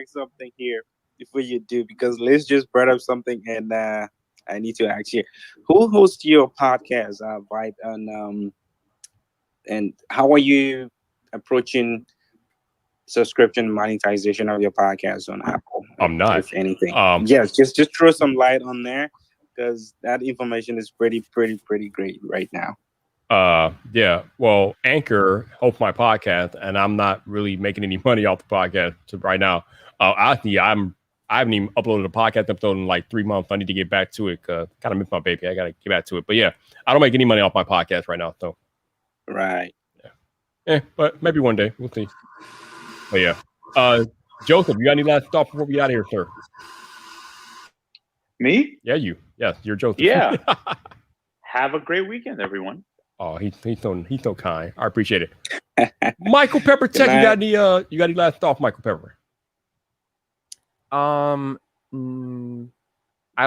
something here before you do, because Liz just brought up something, and I need to ask you, who hosts your podcast, Vibe, and how are you approaching subscription monetization of your podcast on Apple? I'm not. If anything. Yes, just throw some light on there, because that information is pretty great right now. Yeah. Well, Anchor hosts my podcast, and I'm not really making any money off the podcast right now. Actually, I haven't even uploaded a podcast episode in like 3 months. I need to get back to it. Kind of miss my baby. I gotta get back to it. But yeah, I don't make any money off my podcast right now. So. Right. Yeah. But maybe one day we'll see. But yeah. Joseph, you got any last thoughts before we get out of here, sir? Me? Yeah, you. Yes, you're Joseph. Yeah. Have a great weekend, everyone. Oh, he's so kind. I appreciate it. Michael Pepper Tech, you got any last thoughts, Michael Pepper? I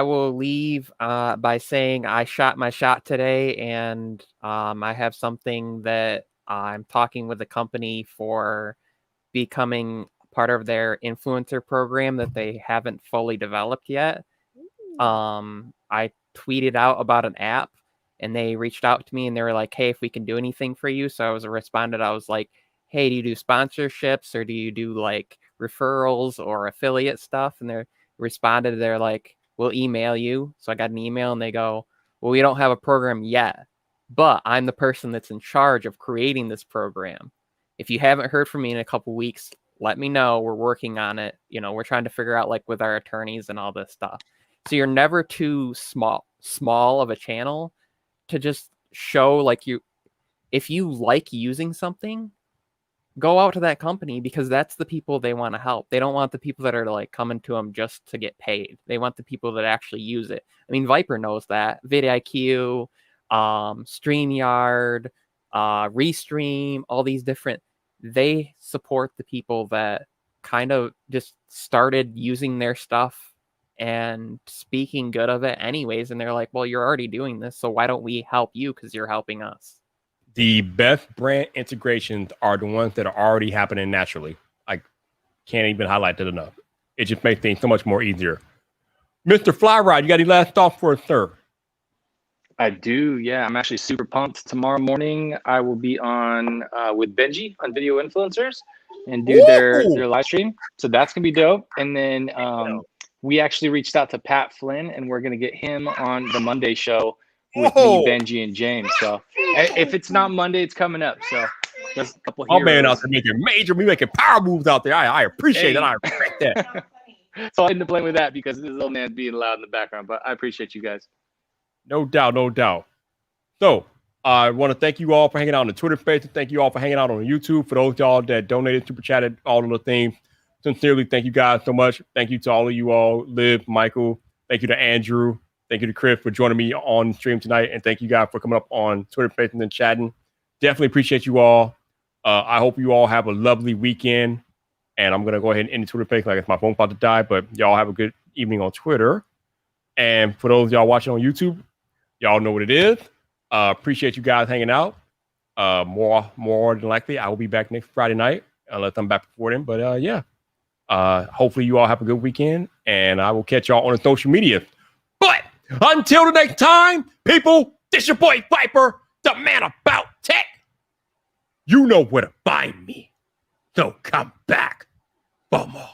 will leave by saying I shot my shot today, and I have something that I'm talking with the company for becoming part of their influencer program that they haven't fully developed yet. I tweeted out about an app, and they reached out to me, and they were like, hey, if we can do anything for you. So I responded. I was like, hey, do you do sponsorships, or do you do like referrals or affiliate stuff? And they responded, they're like, we'll email you. So I got an email, and they go, well, we don't have a program yet, but I'm the person that's in charge of creating this program. If you haven't heard from me in a couple weeks, let me know. We're working on it. You know, we're trying to figure out like with our attorneys and all this stuff. So you're never too small of a channel to just show like if you like using something, go out to that company, because that's the people they want to help. They don't want the people that are like coming to them just to get paid. They want the people that actually use it. I mean, Viper knows that. VidIQ, StreamYard, Restream, all these different, they support the people that kind of just started using their stuff and speaking good of it anyways. And they're like, well, you're already doing this, so why don't we help you, because you're helping us. The best brand integrations are the ones that are already happening naturally. I can't even highlight that enough. It just makes things so much more easier. Mr. Flyride, you got any last thoughts for us, sir? I do, yeah. I'm actually super pumped. Tomorrow morning, I will be on with Benji on Video Influencers and do their live stream. So that's going to be dope. And then we actually reached out to Pat Flynn, and we're going to get him on the Monday show with me, Benji, and James. So if it's not Monday, it's coming up. So there's a couple heroes. Oh, man, out there making power moves out there. I appreciate it. I respect that. So I had to blame with that because this little man's being loud in the background, but I appreciate you guys. No doubt. So I want to thank you all for hanging out on the Twitter space, and thank you all for hanging out on YouTube. For those of y'all that donated, super chatted, all of the things, sincerely, thank you guys so much. Thank you to all of you all, Liv, Michael. Thank you to Andrew. Thank you to Chris for joining me on stream tonight, and thank you guys for coming up on Twitter space and chatting. Definitely appreciate you all. I hope you all have a lovely weekend, and I'm gonna go ahead and end the Twitter space like it's my phone's about to die. But y'all have a good evening on Twitter, and for those of y'all watching on YouTube, y'all know what it is. Appreciate you guys hanging out. More than likely, I will be back next Friday night, unless I'm back before then. But yeah, hopefully you all have a good weekend, and I will catch y'all on the social media. But until the next time, people, this your boy Viper, the man about tech. You know where to find me. So come back for more.